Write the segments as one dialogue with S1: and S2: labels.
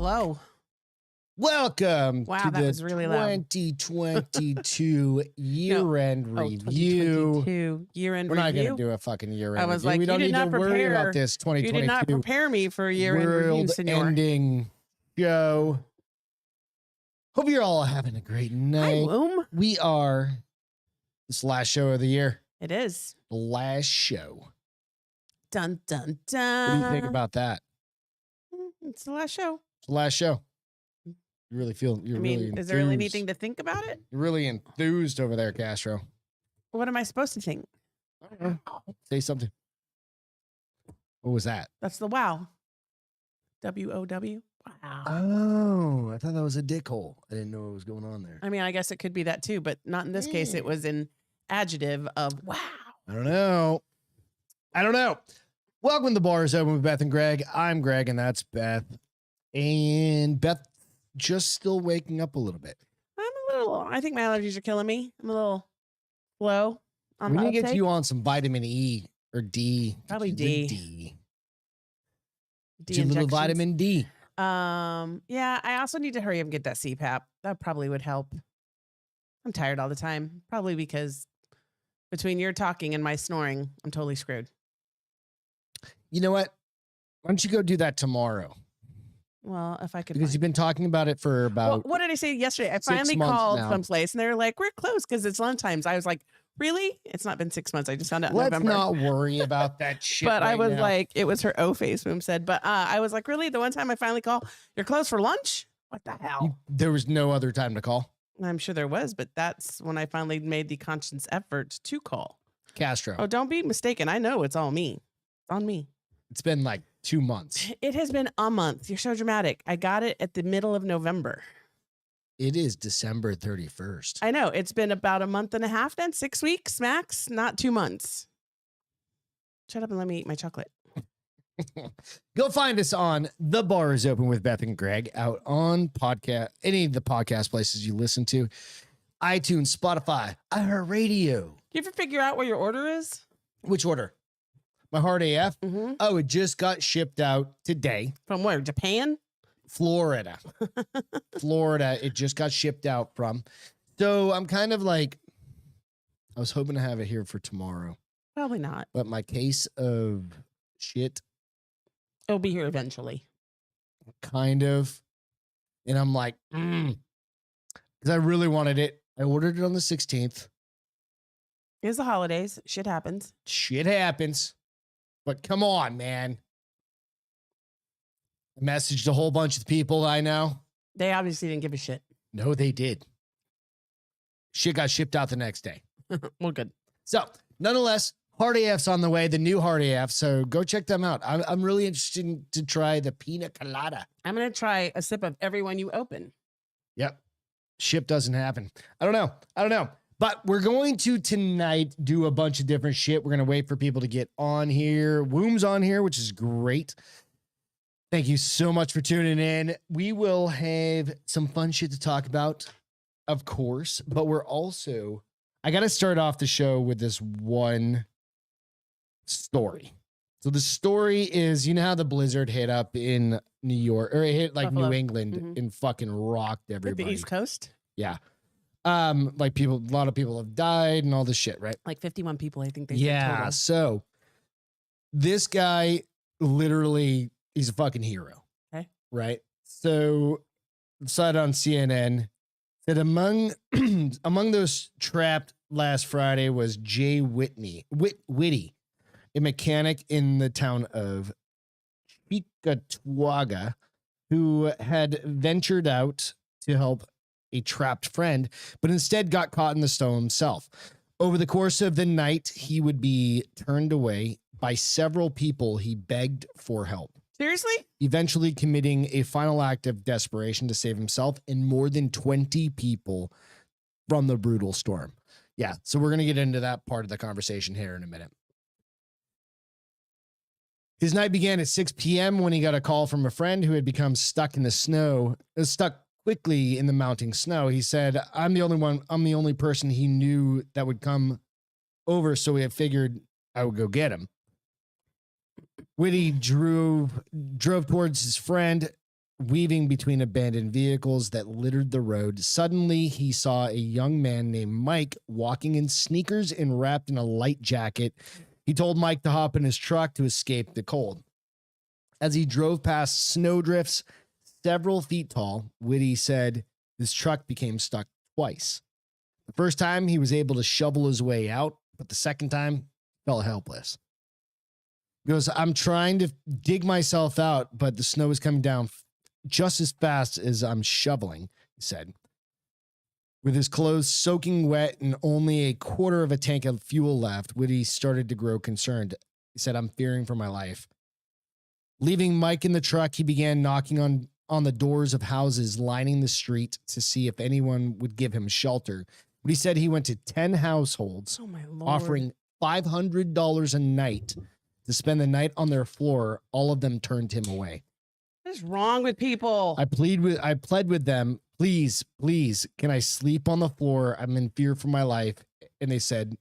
S1: Hello.
S2: Welcome
S1: Wow,
S2: to
S1: that
S2: the
S1: was really loud.
S2: 2022 year-end review.
S1: 2022 year-end
S2: We're
S1: review.
S2: not going to do a fucking year-end
S1: I was
S2: review.
S1: like,
S2: We
S1: you
S2: don't
S1: did
S2: need to
S1: not
S2: worry
S1: prepare.
S2: about this 2022
S1: You did not prepare me for year-end review, senor.
S2: world-ending show. Hope you're all having a great
S1: Hi,
S2: night.
S1: Womb.
S2: We are this last show of the year.
S1: It is.
S2: The last show.
S1: Dun, dun,
S2: What
S1: dun.
S2: do you think about that?
S1: It's the last show.
S2: It's the last show. You really feel you're really enthused.
S1: Is there really anything to think about it?
S2: You're really enthused over there, Castro.
S1: What am I supposed to think?
S2: I don't know. Say something. What was that?
S1: That's the wow. W-O-W. Wow.
S2: Oh, I thought that was a dick hole. I didn't know what was going on there.
S1: I mean, I guess it could be that too, but not in this case. It was an adjective of wow.
S2: I don't know. Welcome to The Bar is Open with Beth and Greg. I'm Greg, and that's Beth. And Beth just still waking up a little bit.
S1: I think my allergies are killing me. I'm a little low.
S2: We need to get you on some vitamin E or D.
S1: Probably D.
S2: Get you a little vitamin D.
S1: Yeah, I also need to hurry up and get that CPAP. That probably would help. I'm tired all the time. Probably because between your talking and my snoring, I'm totally screwed.
S2: You know what? Why don't you go do that tomorrow?
S1: Well, if I could.
S2: Because you've been talking about it for about.
S1: Well, what did I say yesterday? I finally called someplace and they were like, we're closed because it's lunchtimes. I was like, really? It's not been 6 months. I just found out in November.
S2: Let's not worry about that shit.
S1: But
S2: right
S1: I was
S2: now.
S1: like, it was her O-face whom said, but I was like, really? The one time I finally call, you're closed for lunch? What the hell?
S2: There was no other time to call.
S1: I'm sure there was, but that's when I finally made the conscious effort to call.
S2: Castro.
S1: Oh, don't be mistaken. I know it's all me. It's on me.
S2: It's been like 2 months.
S1: It has been a month. You're so dramatic. I got it at the middle of November.
S2: It is December 31st.
S1: I know. It's been about a month and a half then, 6 weeks max, not 2 months. Shut up and let me eat my chocolate.
S2: Go find us on The Bar is Open with Beth and Greg out on podcast, any of the podcast places you listen to, iTunes, Spotify, iHeartRadio.
S1: Do you ever figure out where your order is?
S2: Which order? My Hard AF?
S1: Mm-hmm.
S2: Oh, it just got shipped out today.
S1: From where? Japan?
S2: Florida. Florida. It just got shipped out from. So I'm kind of like, I was hoping to have it here for tomorrow.
S1: Probably not.
S2: But my case of shit.
S1: It'll be here eventually.
S2: Kind of. And I'm like, because I really wanted it. I ordered it on the 16th.
S1: It's the holidays. Shit happens.
S2: Shit happens. But come on, man. I messaged a whole bunch of people I know.
S1: They obviously didn't give a shit.
S2: No, they did. Shit got shipped out the next day.
S1: Well, good.
S2: So, nonetheless, Hard AF's on the way, the new Hard AF. So go check them out. I'm really interested to try the pina colada.
S1: I'm going to try a sip of every one you open.
S2: Yep. Ship doesn't happen. I don't know. But we're going to tonight do a bunch of different shit. We're going to wait for people to get on here. Womb's on here, which is great. Thank you so much for tuning in. We will have some fun shit to talk about, of course. But we're also, I got to start off the show with this one story. So the story is, you know how the blizzard hit up in New York, or it hit like
S1: Buffalo.
S2: New England and fucking rocked everybody.
S1: Like the East Coast?
S2: Yeah. Like a lot of people have died and all this shit, right?
S1: Like 51 people, I think they said
S2: Yeah.
S1: total.
S2: So this guy literally, he's a fucking hero.
S1: Okay.
S2: Right. So said on CNN that among those trapped last Friday was Jay Whitty, a mechanic in the town of Chicatauga who had ventured out to help a trapped friend, but instead got caught in the snow himself. Over the course of the night, he would be turned away by several people he begged for help.
S1: Seriously?
S2: Eventually committing a final act of desperation to save himself and more than 20 people from the brutal storm. Yeah, so we're going to get into that part of the conversation here in a minute. His night began at 6 p.m. when he got a call from a friend who had become stuck quickly in the mounting snow. He said, I'm the only person he knew that would come over, so we had figured I would go get him. Whitty drove towards his friend weaving between abandoned vehicles that littered the road. Suddenly, he saw a young man named Mike walking in sneakers and wrapped in a light jacket. He told Mike to hop in his truck to escape the cold. As he drove past snowdrifts several feet tall, Whitty said his truck became stuck twice. The first time, he was able to shovel his way out, but the second time, felt helpless. He goes, I'm trying to dig myself out, but the snow is coming down just as fast as I'm shoveling, he said. With his clothes soaking wet and only a quarter of a tank of fuel left, Whitty started to grow concerned. He said, I'm fearing for my life. Leaving Mike in the truck, he began knocking on the doors of houses lining the street to see if anyone would give him shelter. But he said he went to 10 households,
S1: Oh my Lord.
S2: offering $500 a night to spend the night on their floor. All of them turned him away.
S1: What is wrong with people?
S2: I pled with them, please, can I sleep on the floor? I'm in fear for my life. And they said,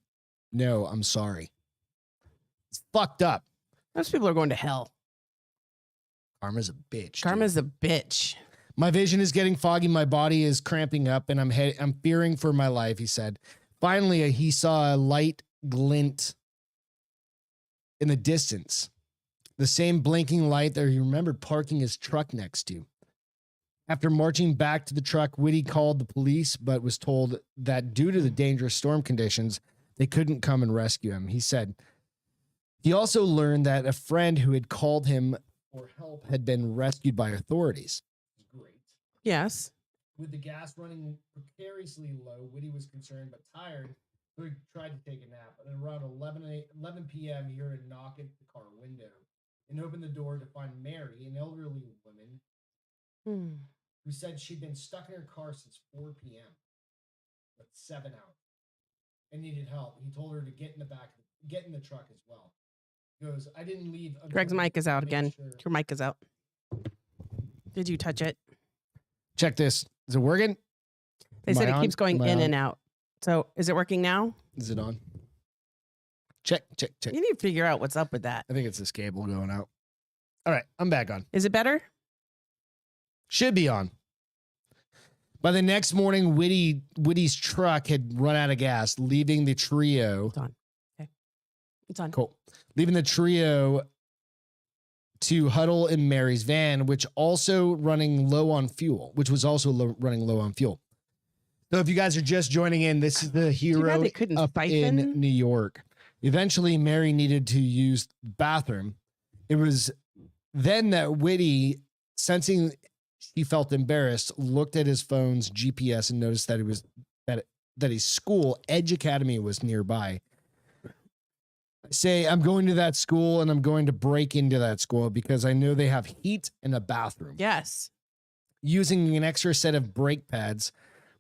S2: no, I'm sorry. It's fucked up.
S1: Those people are going to hell.
S2: Karma's a bitch.
S1: Karma's a bitch.
S2: My vision is getting foggy. My body is cramping up and I'm fearing for my life, he said. Finally, he saw a light glint in the distance. The same blinking light that he remembered parking his truck next to. After marching back to the truck, Whitty called the police, but was told that due to the dangerous storm conditions, they couldn't come and rescue him. He said he also learned that a friend who had called him for help had been rescued by authorities. Great.
S1: Yes.
S2: With the gas running precariously low, Whitty was concerned but tired, so he tried to take a nap. And around 11 p.m., he heard a knock at the car window and opened the door to find Mary, an elderly woman, who said she'd been stuck in her car since 4 p.m. That's 7 hours and needed help. He told her to get in the truck as well. He goes, I didn't leave.
S1: Greg's mic is out again.
S2: Sure.
S1: Your mic is out. Did you touch it?
S2: Check this. Is it working?
S1: They said it keeps going in and out. So is it working now?
S2: Is it on? Check.
S1: You need to figure out what's up with that.
S2: I think it's this cable going out. All right, I'm back on.
S1: Is it better?
S2: Should be on. By the next morning, Whitty's truck had run out of gas, leaving the trio.
S1: It's on. Okay. It's on.
S2: Cool. Leaving the trio to huddle in Mary's van, which was also running low on fuel. So if you guys are just joining in, this is the hero
S1: they couldn't
S2: up
S1: siphon?
S2: in New York. Eventually, Mary needed to use the bathroom. It was then that Whitty, sensing he felt embarrassed, looked at his phone's GPS and noticed that his school, Edge Academy, was nearby. Say, I'm going to that school and I'm going to break into that school because I know they have heat and a bathroom.
S1: Yes.
S2: Using an extra set of brake pads,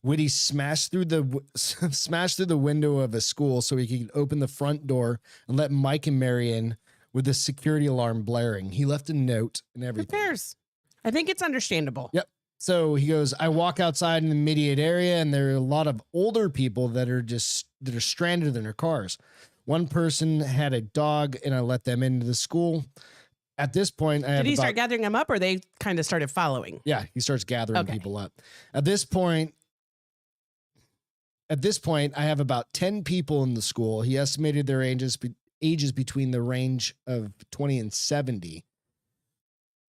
S2: Whitty smashed through the window of a school so he could open the front door and let Mike and Mary in with the security alarm blaring. He left a note and everything.
S1: Who cares? I think it's understandable.
S2: Yep. So he goes, I walk outside in the immediate area and there are a lot of older people that are stranded in their cars. One person had a dog and I let them into the school. At this point,
S1: Did he start gathering them up or they kind of started following?
S2: Yeah, he starts gathering people up. At this point, I have about 10 people in the school. He estimated their ages between the range of 20 and 70.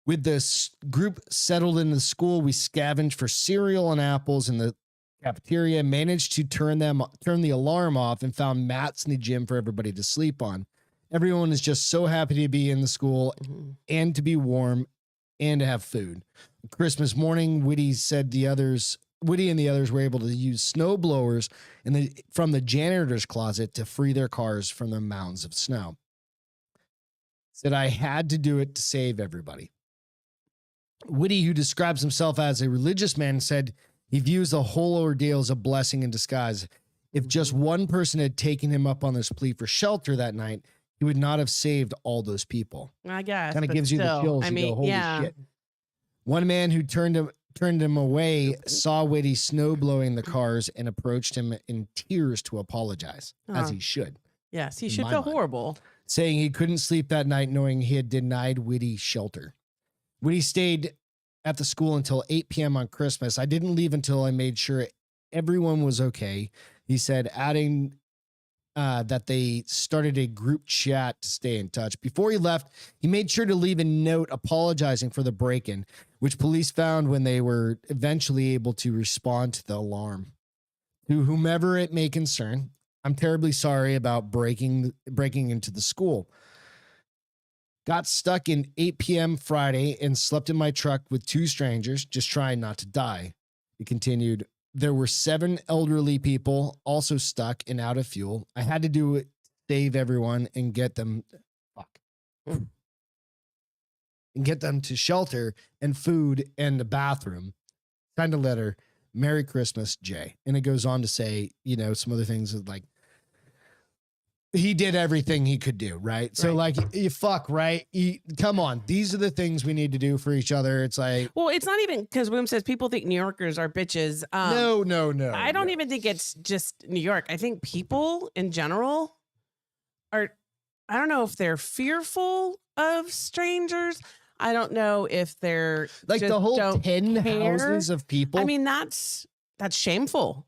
S2: With this group settled in the school, we scavenged for cereal and apples in the cafeteria, managed to turn the alarm off, and found mats in the gym for everybody to sleep on. Everyone is just so happy to be in the school and to be warm and to have food. Christmas morning, Whitty and the others were able to use snow blowers from the janitor's closet to free their cars from the mountains of snow. Said I had to do it to save everybody. Whitty, who describes himself as a religious man, said he views the whole ordeal as a blessing in disguise. If just one person had taken him up on this plea for shelter that night, he would not have saved all those people.
S1: I guess.
S2: Kind of gives you the chills. You go, holy shit. One man who turned him away saw Whitty snow blowing the cars and approached him in tears to apologize, as he should.
S1: Yes, he should feel horrible.
S2: Saying he couldn't sleep that night knowing he had denied Whitty shelter. Whitty stayed at the school until 8 p.m. on Christmas. I didn't leave until I made sure everyone was okay. He said, adding that they started a group chat to stay in touch. Before he left, he made sure to leave a note apologizing for the break-in, which police found when they were eventually able to respond to the alarm. To whomever it may concern, I'm terribly sorry about breaking into the school. Got stuck in 8 p.m. Friday and slept in my truck with 2 strangers, just trying not to die. He continued, there were 7 elderly people also stuck and out of fuel. I had to do it, save everyone and get them and get them to shelter and food and the bathroom. Signed a letter, Merry Christmas, Jay. And it goes on to say, some other things like, he did everything he could do, right? So like, you fuck, right? Come on. These are the things we need to do for each other. It's like,
S1: well, it's not even because William says people think New Yorkers are bitches.
S2: No.
S1: I don't even think it's just New York. I think people in general are, I don't know if they're fearful of strangers. I don't know if they're
S2: like
S1: just
S2: the whole
S1: don't
S2: 10
S1: care.
S2: houses of people.
S1: I mean, that's shameful.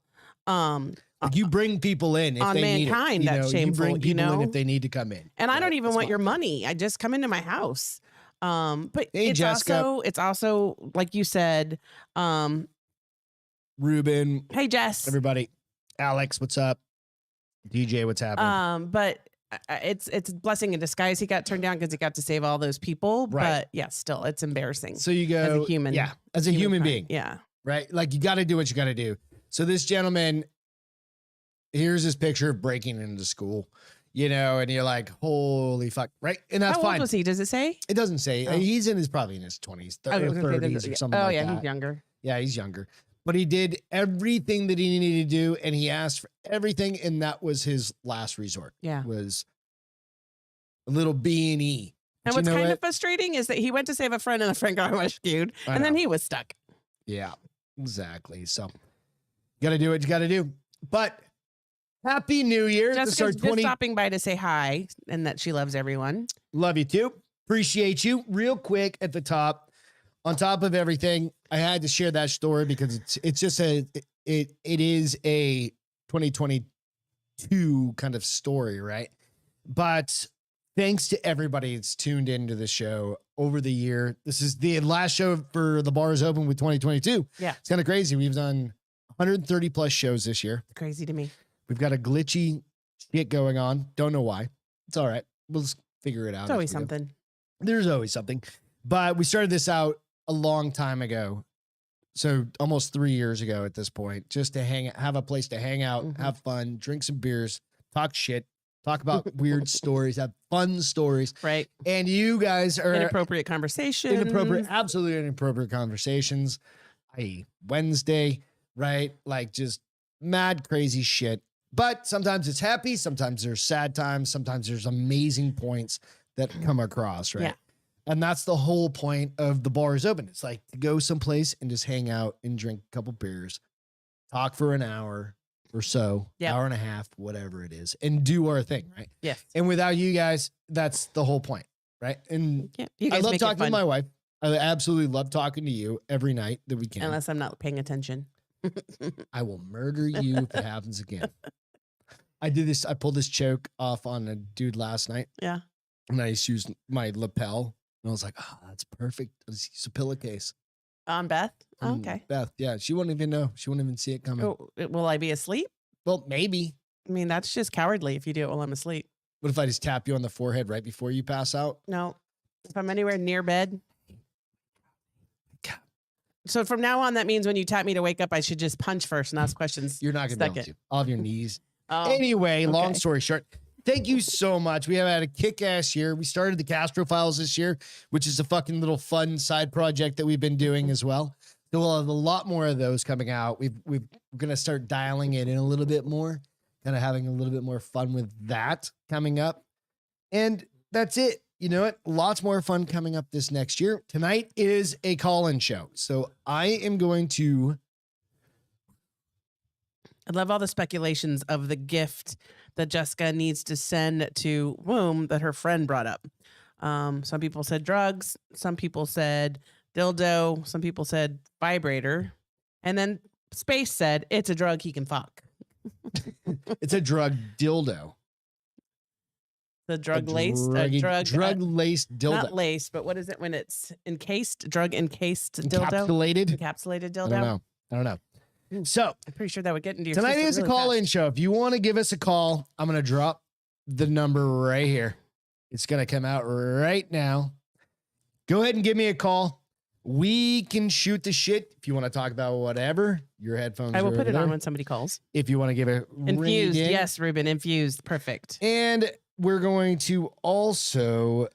S2: Like you bring people in if
S1: on
S2: they
S1: mankind,
S2: need it.
S1: that's shameful.
S2: You bring people in if they need to come in.
S1: And I don't even
S2: That's
S1: want
S2: fine.
S1: your money. I just come into my house. But
S2: Hey, Jessica.
S1: it's also like you said.
S2: Ruben,
S1: Hey, Jess.
S2: everybody, Alex, what's up? DJ, what's happening?
S1: But it's blessing in disguise. He got turned down because he got to save all those people.
S2: Right.
S1: But yeah, still, it's embarrassing.
S2: So you go
S1: as a human.
S2: yeah, as a human being,
S1: Yeah.
S2: right? Like you got to do what you got to do. So this gentleman, here's his picture of breaking into school, and you're like, holy fuck, right? And that's
S1: How
S2: fine.
S1: old was he? Does it say?
S2: It doesn't say.
S1: Oh.
S2: He's probably in his 20s,
S1: I was gonna say,
S2: 30s or something like that.
S1: Oh yeah, he's younger.
S2: Yeah, he's younger. But he did everything that he needed to do, and he asked for everything, and that was his last resort.
S1: Yeah.
S2: Was a little B&E.
S1: And what's kind of frustrating is that he went to save a friend and the friend got rescued, and then he was stuck.
S2: Yeah, exactly. So you got to do what you got to do. But Happy New Year.
S1: Jessica's just stopping by to say hi and that she loves everyone.
S2: Love you too. Appreciate you. Real quick at the top, on top of everything, I had to share that story because it's just it is a 2022 kind of story, right? But thanks to everybody that's tuned into the show over the year. This is the last show for The Bar is Open with 2022.
S1: Yeah.
S2: It's kind of crazy. We've done 130 plus shows this year.
S1: Crazy to me.
S2: We've got a glitchy shit going on. Don't know why. It's all right. We'll just figure it out.
S1: It's always something.
S2: There's always something. But we started this out a long time ago. So almost 3 years ago at this point, just to have a place to hang out, have fun, drink some beers, talk shit, talk about weird stories, have fun stories.
S1: Right.
S2: And you guys are
S1: inappropriate conversations.
S2: Absolutely inappropriate conversations. i.e. Wednesday, right? Like just mad, crazy shit. But sometimes it's happy. Sometimes there's sad times. Sometimes there's amazing points that come across, right?
S1: Yeah.
S2: And that's the whole point of The Bar is Open. It's like to go someplace and just hang out and drink a couple beers, talk for an hour or so, hour and a half, whatever it is, and do our thing, right?
S1: Yes.
S2: And without you guys, that's the whole point, right? And
S1: you guys
S2: I love
S1: make it
S2: talking to
S1: fun.
S2: my wife. I absolutely love talking to you every night that we can.
S1: Unless I'm not paying attention.
S2: I will murder you if it happens again. I pulled this choke off on a dude last night.
S1: Yeah.
S2: And I just used my lapel. And I was like, oh, that's perfect. I just used a pillowcase.
S1: On Beth? Oh, okay.
S2: Beth, yeah. She won't even know. She won't even see it coming.
S1: Oh, will I be asleep?
S2: Well, maybe.
S1: I mean, that's just cowardly if you do it while I'm asleep.
S2: What if I just tap you on the forehead right before you pass out?
S1: No. If I'm anywhere near bed. So from now on, that means when you tap me to wake up, I should just punch first and ask questions.
S2: You're not going to be able to. I'll have your knees.
S1: Oh,
S2: anyway,
S1: okay.
S2: Long story short, thank you so much. We have had a kick-ass year. We started the Castro Files this year, which is a fucking little fun side project that we've been doing as well. So we'll have a lot more of those coming out. We're going to start dialing it in a little bit more, kind of having a little bit more fun with that coming up. And that's it. You know what? Lots more fun coming up this next year. Tonight is a call-in show. So I am going to...
S1: I love all the speculations of the gift that Jessica needs to send to Womb that her friend brought up. Some people said drugs. Some people said dildo. Some people said vibrator. And then Space said it's a drug he can fuck.
S2: It's a drug dildo.
S1: The drug laced, drug
S2: laced dildo.
S1: not laced, but what is it when it's encased? Drug encased dildo, encapsulated dildo.
S2: I don't know. So
S1: I'm pretty sure that would get into your
S2: tonight
S1: system
S2: is a
S1: really
S2: call-in
S1: fast.
S2: show. If you want to give us a call, I'm going to drop the number right here. It's going to come out right now. Go ahead and give me a call. We can shoot the shit if you want to talk about whatever. Your headphones.
S1: I will
S2: are
S1: put
S2: over
S1: it
S2: there.
S1: on when somebody calls.
S2: If you want to give it
S1: Infused, yes, Ruben, infused, perfect.
S2: And we're going to also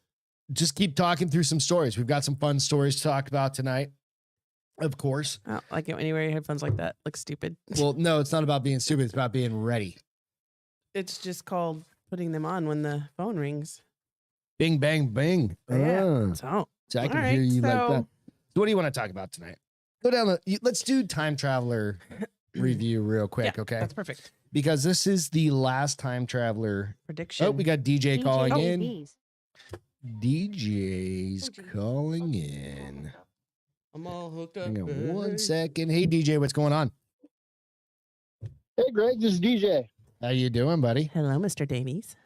S2: just keep talking through some stories. We've got some fun stories to talk about tonight, of course.
S1: I don't like it when you wear your headphones like that. Looks stupid.
S2: Well, no, it's not about being stupid. It's about being ready.
S1: It's just called putting them on when the phone rings.
S2: Bing, bang, bing.
S1: Yeah. So
S2: I can
S1: all
S2: hear
S1: right,
S2: you like
S1: so-
S2: that. So what do you want to talk about tonight? Go down. Let's do time traveler review real quick,
S1: yeah,
S2: okay?
S1: that's perfect.
S2: Because this is the last time traveler.
S1: Prediction.
S2: Oh, we got DJ calling in.
S3: DJs.
S2: DJ's calling in.
S1: I'm all hooked up.
S2: Hang on 1 second. Hey, DJ, what's going on?
S3: Hey, Greg, this is DJ.
S2: How you doing, buddy?
S1: Hello, Mr. Davies.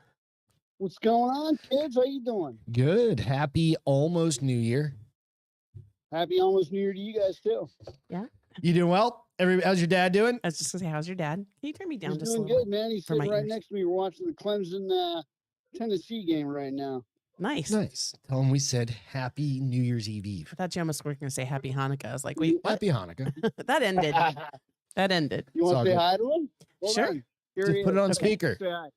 S3: What's going on, kids? How you doing?
S2: Good. Happy almost New Year.
S3: Happy almost New Year to you guys too.
S2: You doing well? How's your dad doing?
S1: I was just gonna say, how's your dad? Can you turn me down
S3: He's
S1: just a
S3: doing
S1: little?
S3: good, man. He's
S1: for my
S3: sitting right
S1: ears.
S3: next to me. We're watching the Clemson Tennessee game right now.
S1: Nice.
S2: Nice. Tell him we said Happy New Year's Eve.
S1: I thought you almost were gonna say Happy Hanukkah. I was like, wait, what?
S2: Happy Hanukkah.
S1: That ended.
S3: you
S1: That ended.
S2: It's
S3: want
S2: all
S3: to say
S2: good.
S3: hi to him? Hold
S1: Sure.
S3: on. Here
S2: Just
S3: he
S2: put it
S3: is.
S2: on
S1: Okay.
S2: speaker.
S3: Say hi.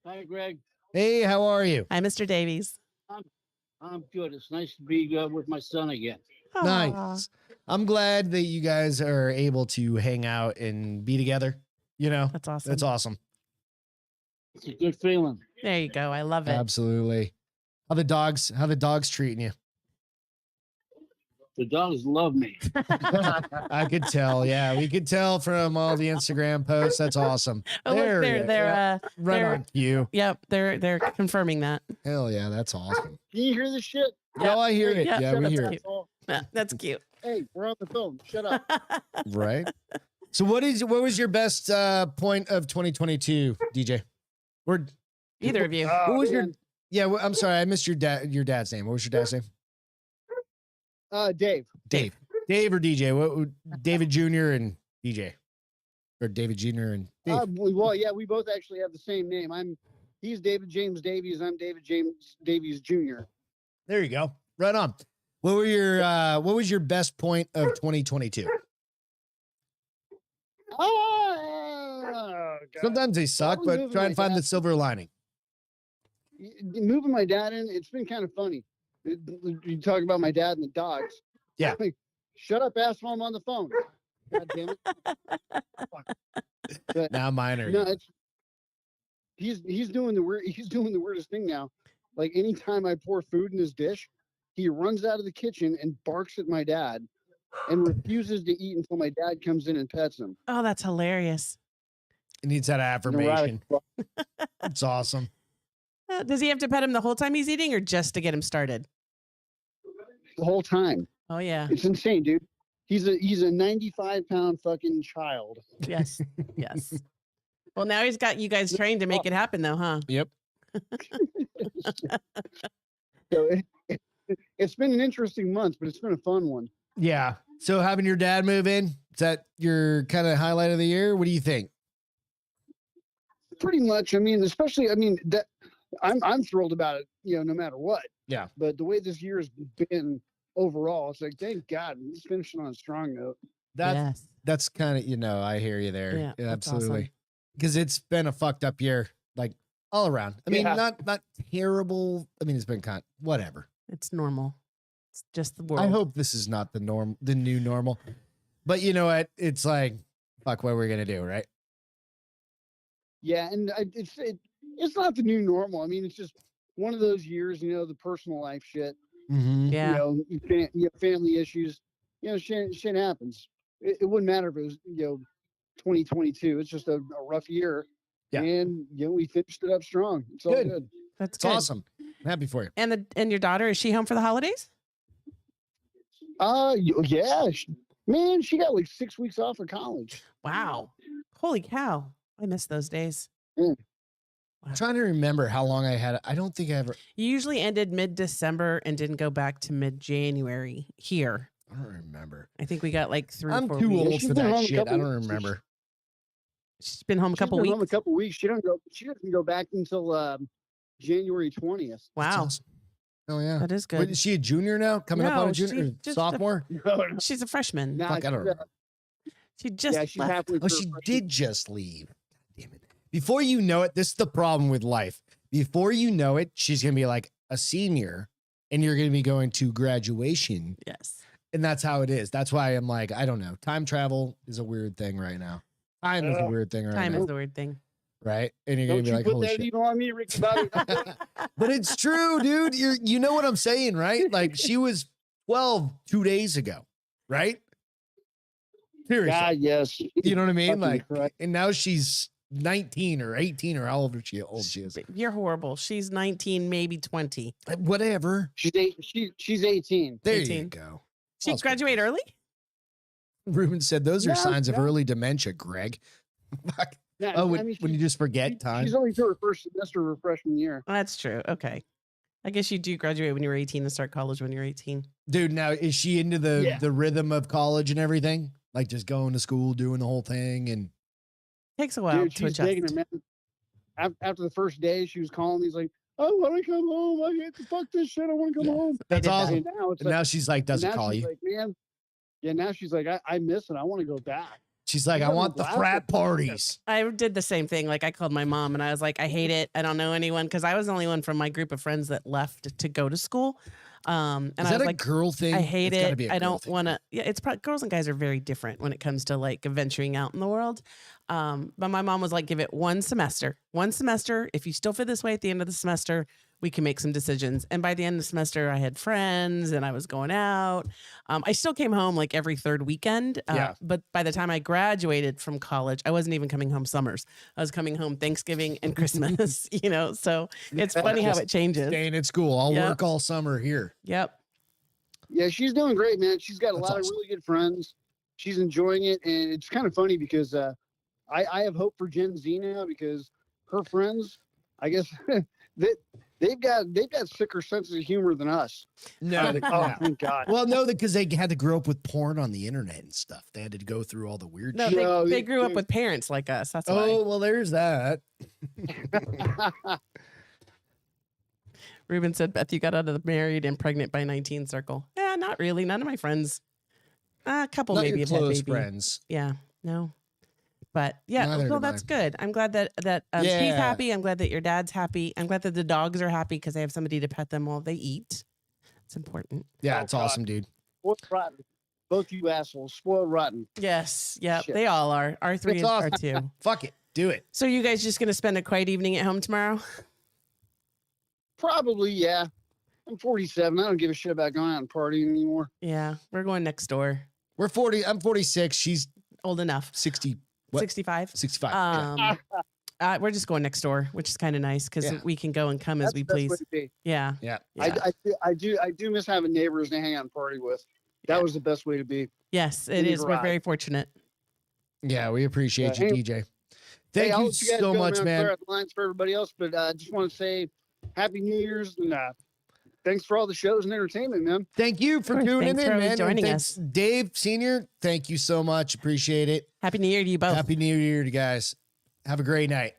S3: Hi, Greg.
S2: Hey, how are you?
S1: Hi, Mr. Davies.
S3: I'm good. It's nice to be with my son again.
S1: Aw.
S2: Nice. I'm glad that you guys are able to hang out and be together. You know,
S1: That's awesome.
S2: that's awesome.
S3: It's a good feeling.
S1: There you go. I love it.
S2: Absolutely. How the dogs treating you?
S3: The dogs love me.
S2: I could tell. Yeah, we could tell from all the Instagram posts. That's awesome.
S1: Oh, look,
S2: There you
S1: they're
S2: go. Right
S1: they're-
S2: on you.
S1: yep, they're confirming that.
S2: Hell yeah, that's awesome.
S3: Can you hear this shit?
S2: No, I hear it.
S1: Yeah,
S2: Yeah,
S3: Shut
S2: we
S3: up,
S2: hear it.
S3: asshole.
S1: Yeah, that's cute.
S3: Hey, we're on the phone. Shut up.
S2: Right. So what was your best point of 2022, DJ? Or
S1: Either of you.
S2: what was your
S3: Man.
S2: I'm sorry, I missed your dad's name. What was your dad's name?
S3: Dave.
S2: Dave. Dave or DJ? David Jr. and DJ. Or David Jr. and Dave.
S3: We both actually have the same name. He's David James Davies. I'm David James Davies Jr.
S2: There you go. Right on. What was your best point of 2022?
S3: Oh, God.
S2: Sometimes they suck,
S3: Probably
S2: but
S3: moving
S2: try
S3: my
S2: and find the
S3: dad.
S2: silver lining.
S3: Moving my dad in, it's been kind of funny. You talk about my dad and the dogs.
S2: Yeah.
S3: Like, shut up, asshole! I'm on the phone. God damn it. Fuck. But
S2: Now mine are.
S3: no, he's doing the weirdest thing now. Like anytime I pour food in his dish, he runs out of the kitchen and barks at my dad and refuses to eat until my dad comes in and pets him.
S1: Oh, that's hilarious.
S2: It needs that affirmation.
S3: Neurotic.
S2: It's awesome.
S1: Does he have to pet him the whole time he's eating or just to get him started?
S3: The whole time.
S1: Oh, yeah.
S3: It's insane, dude. He's a 95-pound fucking child.
S1: Yes. Yes. Well, now he's got you guys trained to make it happen, though, huh?
S2: Yep.
S3: So it's been an interesting month, but it's been a fun one.
S2: Yeah. So having your dad move in, is that your kind of highlight of the year? What do you think?
S3: Pretty much. I mean, that I'm thrilled about it, no matter what.
S2: Yeah.
S3: But the way this year has been overall, it's like, thank God, it's finishing on a strong note.
S1: Yes.
S2: That's kind of, I hear you there.
S1: Yeah, that's
S2: absolutely.
S1: awesome.
S2: Because it's been a fucked up year, like all around. I mean,
S3: Yeah.
S2: not terrible. I mean, it's been whatever.
S1: It's normal. It's just the world.
S2: I hope this is not the new normal. But you know what? It's like, fuck, what we're gonna do, right?
S3: Yeah, and it's not the new normal. I mean, it's just one of those years, the personal life shit.
S2: Mm-hmm.
S1: Yeah.
S3: Family issues. Shit happens. It wouldn't matter if it was 2022. It's just a rough year.
S2: Yeah.
S3: And we finished it up strong. It's all
S2: Good.
S3: good.
S1: That's
S2: It's
S1: good.
S2: awesome. I'm happy for you.
S1: And your daughter, is she home for the holidays?
S3: Yeah. Man, she got like 6 weeks off of college.
S1: Wow. Holy cow. I miss those days.
S3: Yeah.
S2: I'm trying to remember how long I had it. I don't think I ever.
S1: You usually ended mid-December and didn't go back to mid-January here.
S2: I don't remember.
S1: I think we got like 3 or
S2: I'm
S1: 4
S2: too
S1: weeks.
S2: old
S3: she's
S2: for
S3: been
S2: that
S3: home a
S2: shit. I
S3: couple
S2: don't
S3: weeks.
S2: remember.
S1: She's been home a
S3: She's
S1: couple
S3: been
S1: weeks.
S3: home a couple weeks. She doesn't go back until January 20th.
S2: That's
S1: Wow.
S2: awesome. Oh yeah,
S1: That is
S2: Wait,
S1: good.
S2: is she a junior now? Coming up on a
S1: No,
S2: junior,
S1: she's
S2: or
S1: just a-
S2: sophomore?
S3: No,
S1: She's a freshman.
S3: nah,
S2: Fuck, I don't remember.
S1: She just
S3: yeah, she's
S1: left.
S3: halfway
S2: Oh,
S3: through
S2: she
S3: her freshman-
S2: did just leave. God damn it! Before you know it, this is the problem with life. Before you know it, she's gonna be like a senior, and you're gonna be going to graduation,
S1: Yes.
S2: and that's how it is. That's why I'm like, I don't know. Time travel is a weird thing right now. Time is a weird thing right
S1: Time
S2: now,
S1: is the weird thing.
S2: right? And you're gonna
S3: Don't
S2: be
S3: you
S2: like,
S3: put
S2: holy
S3: that
S2: shit.
S3: evil on me, Rick, about it.
S2: But it's true, dude. You know what I'm saying, right? Like she was 12 2 days ago, right? Seriously.
S3: God, yes.
S2: You know what I mean?
S3: Fucking
S2: Like,
S3: correct.
S2: and now she's 19 or 18 or how old she is.
S1: You're horrible. She's 19, maybe 20.
S2: Whatever.
S3: She's 18.
S2: There
S1: 18.
S2: you go.
S1: She
S2: That's
S1: graduate
S2: good.
S1: early?
S2: Ruben said those are
S3: Yeah,
S2: signs of
S3: yeah.
S2: early dementia, Greg. Fuck.
S3: Yeah,
S2: Oh,
S3: I
S2: when
S3: mean,
S2: you just forget time.
S3: she's only through her first semester of her freshman year.
S1: That's true. Okay. I guess you do graduate when you're 18 and start college when you're 18.
S2: Dude, now is she into
S3: Yeah.
S2: the rhythm of college and everything? Like just going to school, doing the whole thing and
S1: Takes a while
S3: Dude,
S1: to
S3: she's digging
S1: adjust.
S3: it, man. After the first day, she was calling me. He's like, "I want to come home. I hate to fuck this shit. I want to come
S2: Yeah.
S3: home."
S2: that's
S1: did that.
S2: awesome.
S3: And now it's
S2: And
S3: like,
S2: now she's like, doesn't
S3: now
S2: call
S3: she's
S2: you.
S3: like, man. Yeah, now she's like, I miss it. I want to go back.
S2: She's like,
S3: She's
S2: I
S3: having a
S2: want the
S3: blast
S2: frat
S3: with it.
S2: parties.
S1: I did the same thing. Like I called my mom and I was like, I hate it. I don't know anyone because I was the only one from my group of friends that left to go to school. And
S2: Is
S1: I
S2: that
S1: was
S2: a
S1: like,
S2: girl thing?
S1: I hate
S2: It's gotta
S1: it.
S2: be a
S1: I
S2: girl
S1: don't
S2: thing.
S1: want to. Yeah, it's probably girls and guys are very different when it comes to like venturing out in the world. But my mom was like, give it one semester. One semester. If you still feel this way at the end of the semester, we can make some decisions. And by the end of the semester, I had friends and I was going out. I still came home like every third weekend.
S2: Yeah.
S1: But by the time I graduated from college, I wasn't even coming home summers. I was coming home Thanksgiving and Christmas, So it's funny how it changes.
S2: Staying at school. I'll
S1: Yep.
S2: work all summer here.
S1: Yep.
S3: Yeah, she's doing great, man. She's got a
S2: That's
S3: lot
S2: awesome.
S3: of really good friends. She's enjoying it, and it's kind of funny because I have hope for Gen Z now because her friends, I guess, they've got sicker senses of humor than us.
S2: No,
S3: Oh, thank God.
S2: well, no, because they had to grow up with porn on the internet and stuff. They had to go through all the weird
S1: No,
S2: shit.
S3: No,
S1: they
S3: they-
S1: grew up
S3: they-
S1: with parents like us. That's
S2: Oh,
S1: why.
S2: well, there's that.
S1: Ruben said, Beth, you got out of the married and pregnant by 19 circle. Yeah, not really. None of my friends. A couple
S2: Not
S1: maybe
S2: your
S1: have had
S2: close
S1: baby.
S2: friends.
S1: Yeah, no. But yeah,
S2: Neither
S1: well,
S2: do
S1: that's
S2: mine.
S1: good. I'm glad that she's
S2: Yeah.
S1: happy. I'm glad that your dad's happy. I'm glad that the dogs are happy because they have somebody to pet them while they eat. It's important.
S2: Yeah,
S3: Oh,
S2: it's
S3: God.
S2: awesome, dude.
S3: Spoiled rotten. Both you assholes, spoiled rotten.
S1: Yes. Yeah,
S3: Shit.
S1: they all are. Our three
S2: It's
S1: is
S2: awesome.
S1: our two.
S2: Fuck it. Do it.
S1: So you guys just going to spend a quiet evening at home tomorrow?
S3: Probably, yeah. I'm 47. I don't give a shit about going out and partying anymore.
S1: Yeah, we're going next door.
S2: We're 40. I'm 46. She's
S1: Old enough.
S2: 60. What?
S1: 65.
S2: 65. yeah.
S1: We're just going next door, which is kind of nice because
S2: Yeah.
S1: we can go and come
S3: That's
S1: as we
S3: the best way
S1: please.
S3: to be.
S1: Yeah.
S2: Yeah.
S1: Yeah.
S3: I do miss having neighbors to hang out and party with. That
S1: Yeah.
S3: was the best way to be.
S1: Yes,
S3: in
S1: it
S3: the
S1: is. We're
S3: garage.
S1: very fortunate.
S2: Yeah, we appreciate
S3: Yeah,
S2: you,
S3: hey-
S2: DJ. Thank
S3: I'll
S2: you
S3: let guys
S2: so
S3: go,
S2: much,
S3: I'm
S2: man.
S3: clear out the lines for everybody else, but I just want to say Happy New Year's and thanks for all the shows and entertainment, man.
S2: Thank you for
S1: Of course.
S2: tuning
S1: Thanks
S2: in,
S1: for always
S2: man. And
S1: joining
S2: thanks,
S1: us.
S2: Dave Sr., thank you so much. Appreciate it.
S1: Happy New Year to you both.
S2: Happy New Year to you guys. Have a great night.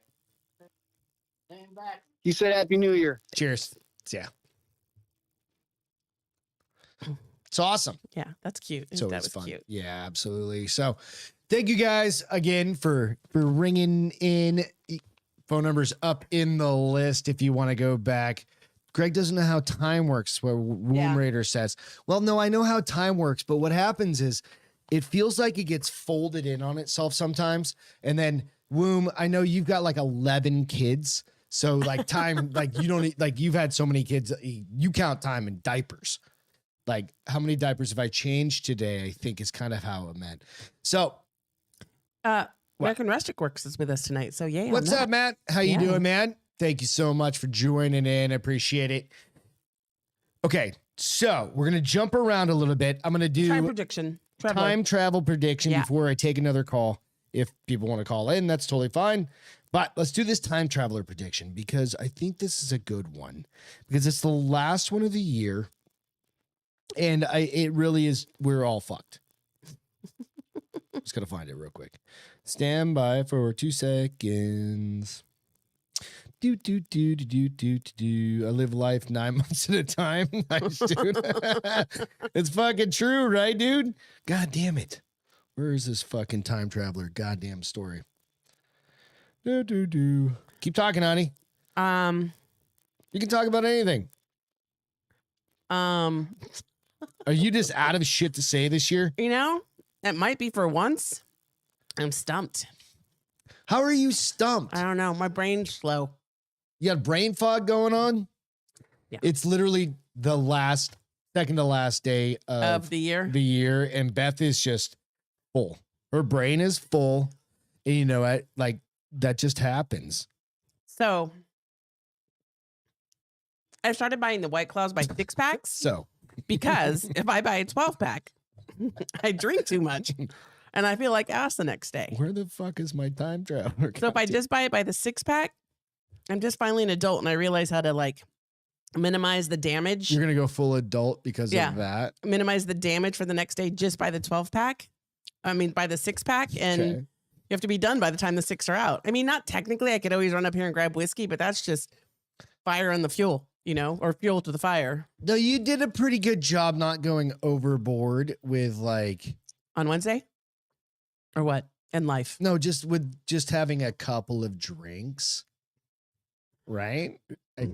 S3: He said Happy New Year.
S2: Cheers. Yeah. It's awesome.
S1: Yeah, that's cute.
S2: So
S1: that
S2: it's
S1: was
S2: fun.
S1: cute.
S2: Yeah, absolutely. So thank you guys again for ringing in. Phone numbers up in the list if you want to go back. Greg doesn't know how time works, what Womb
S1: Yeah.
S2: Raider says. Well, no, I know how time works, but what happens is it feels like it gets folded in on itself sometimes. And then Womb, I know you've got like 11 kids. So like time, like you don't, like you've had so many kids, you count time in diapers. Like how many diapers have I changed today? I think is kind of how it meant. So
S1: American Rustic Works is with us tonight. So yeah.
S2: what's up, Matt? How you
S1: Yeah.
S2: doing, man? Thank you so much for joining in. I appreciate it. Okay, So we're going to jump around a little bit. I'm going to do
S1: Time prediction.
S2: time travel prediction
S1: Yeah.
S2: before I take another call. If people want to call in, that's totally fine. But let's do this time traveler prediction because I think this is a good one because it's the last one of the year. And it really is, we're all fucked. Just going to find it real quick. Stand by for 2 seconds. I live life 9 months at a time. Nice, dude. It's fucking true, right, dude? God damn it. Where is this fucking time traveler goddamn story? Keep talking, honey. You can talk about anything. Are you just out of shit to say this year?
S1: You know, it might be for once. I'm stumped.
S2: How are you stumped?
S1: I don't know. My brain's slow.
S2: You got brain fog going on?
S1: Yeah.
S2: It's literally the second to last day
S1: Of the year.
S2: And Beth is just full. Her brain is full. And you know, like that just happens.
S1: So I started buying the White Claws by 6-packs
S2: So
S1: because if I buy a 12-pack, I drink too much and I feel like ass the next day.
S2: where the fuck is my time traveler?
S1: So if I just buy it by the 6-pack, I'm just finally an adult and I realize how to like minimize the damage.
S2: You're gonna go full adult because
S1: Yeah.
S2: of that.
S1: Minimize the damage for the next day just by the 12-pack. I mean, by the 6-pack. And
S2: Okay.
S1: you have to be done by the time the 6 are out. I mean, not technically. I could always run up here and grab whiskey, but that's just fire on the fuel, you know, or fuel to the fire.
S2: No, you did a pretty good job not going overboard with like
S1: On Wednesday? Or what? In life.
S2: no, just having a couple of drinks. Right?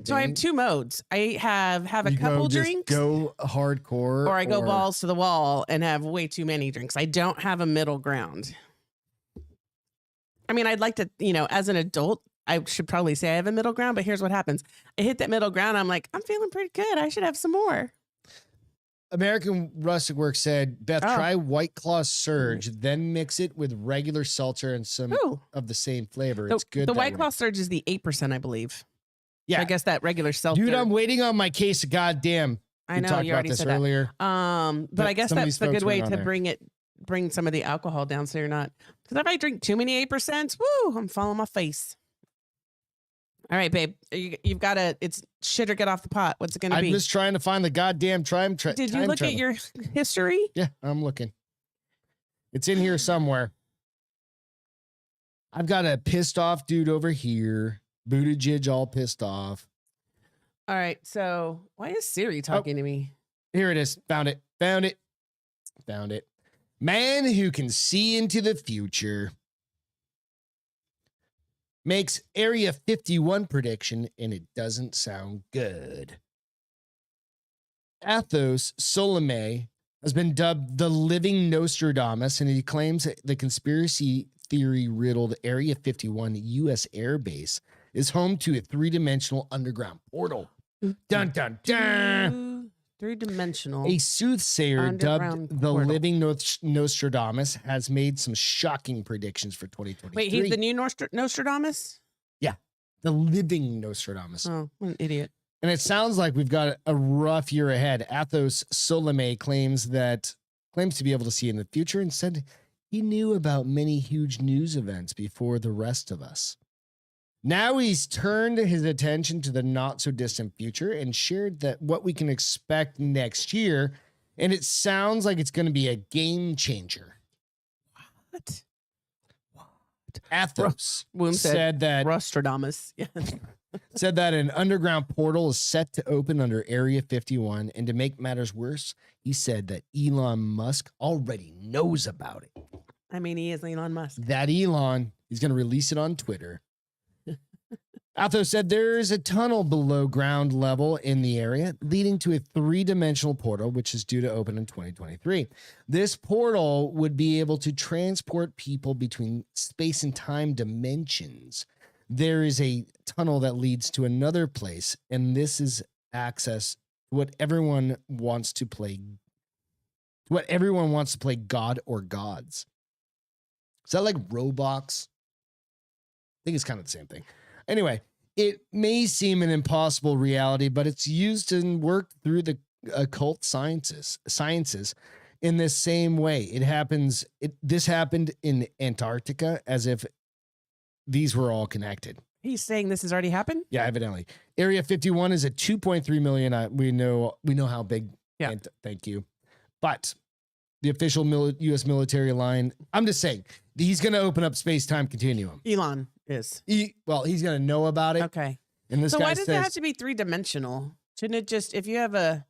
S1: So I have 2 modes. I have a
S2: You
S1: couple
S2: just
S1: drinks.
S2: Go hardcore.
S1: Or I go balls to the wall and have way too many drinks. I don't have a middle ground. I mean, I'd like to, you know, as an adult, I should probably say I have a middle ground, but here's what happens. I hit that middle ground. I'm like, I'm feeling pretty good. I should have some more.
S2: American Rustic Works said, Beth,
S1: Oh.
S2: try White Claw Surge, then mix it with regular seltzer and some
S1: Ooh.
S2: of the same flavor.
S1: The,
S2: It's good.
S1: the
S2: that
S1: White
S2: way.
S1: Claw Surge is the 8%, I believe.
S2: Yeah.
S1: So I guess that regular seltzer.
S2: Dude, I'm waiting on my case of goddamn.
S1: I
S2: We
S1: know
S2: talked
S1: you
S2: about
S1: already
S2: this
S1: said
S2: earlier.
S1: that. But I guess
S2: some of
S1: that's
S2: these
S1: a
S2: folks
S1: good way
S2: weren't
S1: to
S2: on there.
S1: bring some of the alcohol down so you're not. Because if I drink too many 8%, woo, I'm falling on my face. All right, babe. You've got to, it's shit or get off the pot. What's it going to
S2: I'm
S1: be?
S2: just trying to find the goddamn
S1: Did you look at your history?
S2: Yeah, I'm looking. It's in here somewhere. I've got a pissed off dude over here. Buttigieg all pissed off.
S1: All right. So why is Siri talking to me?
S2: Here it is. Found it. Found it. Found it. Man who can see into the future makes Area 51 prediction, and it doesn't sound good. Athos Solomé has been dubbed the living Nostradamus, and he claims that the conspiracy theory riddled Area 51 U.S. Air Base is home to a 3-dimensional underground portal. Dun, dun, dun.
S1: 3-dimensional.
S2: A soothsayer
S1: Underground
S2: dubbed the
S1: portal.
S2: living Nostradamus has made some shocking predictions for 2023.
S1: Wait, he's the new Nostradamus?
S2: The living Nostradamus.
S1: Oh, what an idiot.
S2: And it sounds like we've got a rough year ahead. Athos Solomé claims to be able to see in the future and said he knew about many huge news events before the rest of us. Now he's turned his attention to the not so distant future and shared that what we can expect next year. And it sounds like it's going to be a game changer.
S1: What?
S2: Athos
S1: Woom
S2: said that
S1: Nostradamus. Yeah.
S2: said that an underground portal is set to open under Area 51. And to make matters worse, he said that Elon Musk already knows about it.
S1: I mean, he is Elon Musk.
S2: That Elon is going to release it on Twitter. Athos said there is a tunnel below ground level in the area leading to a 3-dimensional portal, which is due to open in 2023. This portal would be able to transport people between space and time dimensions. There is a tunnel that leads to another place, and this is access to what everyone wants to play. What everyone wants to play God or gods. Is that like Roblox? I think it's kind of the same thing. Anyway, it may seem an impossible reality, but it's used and worked through the occult sciences in this same way. This happened in Antarctica as if these were all connected.
S1: He's saying this has already happened?
S2: Yeah, evidently. Area 51 is at 2.3 million. We know how big.
S1: Yeah.
S2: Thank you. But the official U.S. military line, I'm just saying, he's going to open up space-time continuum.
S1: Elon is.
S2: He's going to know about it.
S1: Okay.
S2: And this
S1: So
S2: guy
S1: why does
S2: says,
S1: it have to be 3-dimensional? Shouldn't it just, if you have a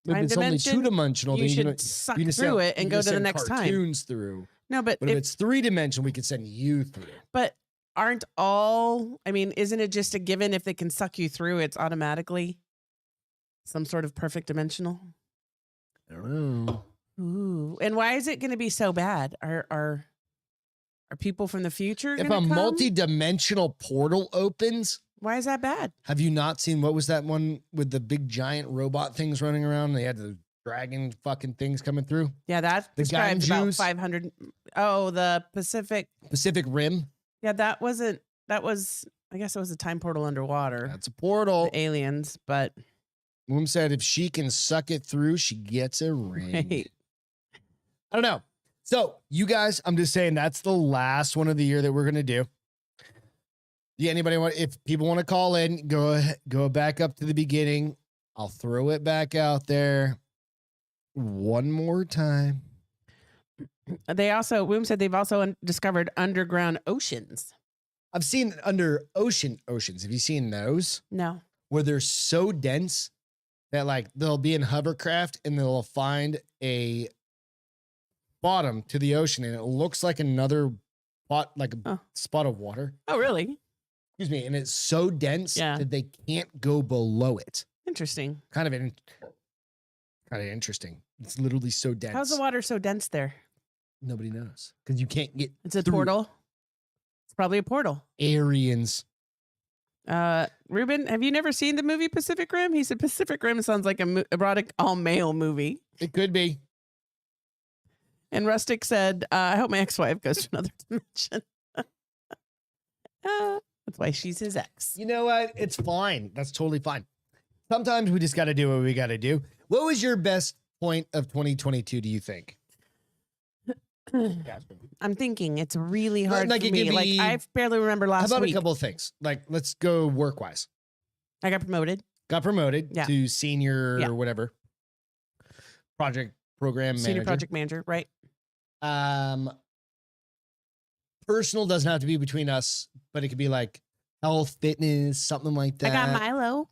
S2: if
S1: time
S2: it's only
S1: dimension,
S2: 2-dimensional,
S1: you
S2: then
S1: should suck
S2: you can
S1: through
S2: send-
S1: it and
S2: you
S1: go
S2: can
S1: to the
S2: send
S1: next time?
S2: cartoons through.
S1: No, but
S2: But if it's 3-dimensional, we could send you through.
S1: but aren't all, I mean, isn't it just a given if they can suck you through, it's automatically some sort of perfect dimensional?
S2: I don't know.
S1: Ooh. And why is it going to be so bad? Are people from the future
S2: If a
S1: gonna come?
S2: multi-dimensional portal opens,
S1: Why is that bad?
S2: have you not seen, what was that one with the big giant robot things running around? They had the dragon fucking things coming through.
S1: Yeah, that
S2: The
S1: describes about
S2: Ganjus?
S1: 500. Oh, the Pacific.
S2: Pacific Rim.
S1: Yeah, that was, I guess it was a time portal underwater.
S2: That's a portal.
S1: The aliens, but
S2: Woom said if she can suck it through, she gets a ring.
S1: right.
S2: I don't know. So you guys, I'm just saying that's the last one of the year that we're gonna do. Yeah, anybody want? If people want to call in, go back up to the beginning. I'll throw it back out there one more time.
S1: Woom said they've also discovered underground oceans.
S2: I've seen under oceans. Have you seen those
S1: No.
S2: where they're so dense that like they'll be in hovercraft and they'll find a bottom to the ocean and it looks like another spot, like a
S1: Oh.
S2: spot of water.
S1: Oh, really?
S2: Excuse me. And it's so dense
S1: Yeah.
S2: that they can't go below it.
S1: Interesting.
S2: Kind of interesting. It's literally so dense.
S1: How's the water so dense there?
S2: Nobody knows because you can't get
S1: It's a
S2: through
S1: portal. It's probably a portal.
S2: Arians.
S1: Ruben, have you never seen the movie Pacific Rim? He said Pacific Rim sounds like a erotic all-male movie.
S2: It could be.
S1: And Rustic said, I hope my ex-wife goes to another dimension. That's why she's his ex.
S2: You know what? It's fine. That's totally fine. Sometimes we just got to do what we got to do. What was your best point of 2022, do you think?
S1: I'm thinking it's really hard
S2: Like
S1: for
S2: it
S1: me.
S2: could
S1: Like
S2: be-
S1: I barely remember
S2: How
S1: last
S2: about
S1: week.
S2: a couple of things? Like, let's go work-wise.
S1: I got promoted.
S2: Got promoted
S1: Yeah.
S2: to senior
S1: Yeah.
S2: or whatever. Program
S1: Senior
S2: manager.
S1: project manager, right?
S2: Personal doesn't have to be between us, but it could be like health, fitness, something like that.
S1: I got Milo.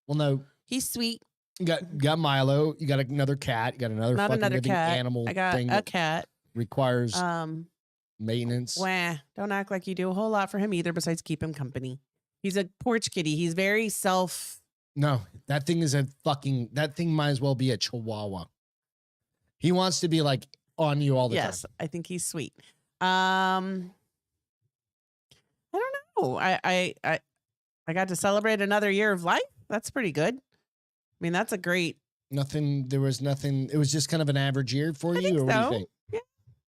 S2: Well, no,
S1: He's sweet.
S2: you got Milo. You got another cat. You got another
S1: Not
S2: fucking
S1: another
S2: living
S1: cat.
S2: animal
S1: I got
S2: thing
S1: a
S2: that
S1: cat.
S2: requires maintenance.
S1: Wah. Don't act like you do a whole lot for him either besides keep him company. He's a porch kitty. He's very
S2: No, that thing is that thing might as well be a chihuahua. He wants to be like on you all the
S1: yes,
S2: time.
S1: I think he's sweet. I don't know. I got to celebrate another year of life. That's pretty good. I mean, that's a great.
S2: There was nothing. It was just kind of an average year for
S1: I
S2: you,
S1: think
S2: or what do you
S1: so.
S2: think?
S1: Yeah.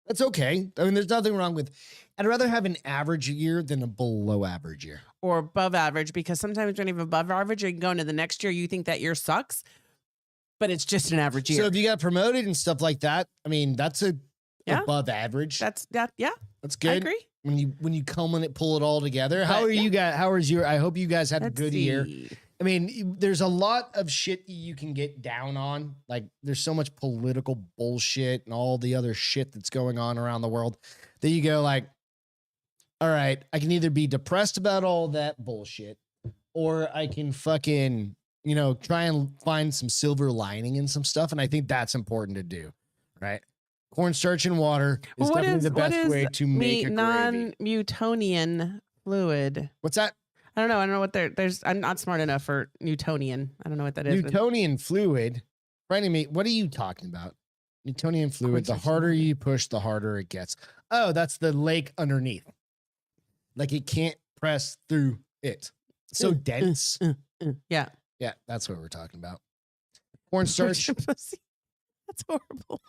S2: That's okay. I mean, there's nothing wrong with. I'd rather have an average year than a below average year.
S1: Or above average, because sometimes when you have above average, you can go into the next year, you think that year sucks, but it's just an average year.
S2: So if you got promoted and stuff like that, I mean, that's
S1: Yeah.
S2: above average.
S1: That's
S2: That's
S1: I
S2: good.
S1: agree.
S2: When you pull it all together. How
S1: But,
S2: are you guys? How is your? I hope you guys had a
S1: Let's
S2: good year.
S1: see.
S2: I mean, there's a lot of shit you can get down on. Like, there's so much political bullshit and all the other shit that's going on around the world that you go like, all right, I can either be depressed about all that bullshit, or I can fucking, try and find some silver lining in some stuff. And I think that's important to do, right? Cornstarch and water is
S1: Well,
S2: definitely the
S1: what
S2: best
S1: is
S2: way to make a gravy.
S1: non-Newtonian fluid?
S2: What's that?
S1: I don't know. I don't know what there's. I'm not smart enough for Newtonian. I don't know what that is.
S2: Newtonian fluid. Friendly me, what are you talking about? Newtonian fluid. The
S1: Cornstarch
S2: harder
S1: water.
S2: you push, the harder it gets. Oh, that's the lake underneath. Like it can't press through it. So dense.
S1: Yeah.
S2: Yeah, that's what we're talking about. Cornstarch.
S1: That's horrible.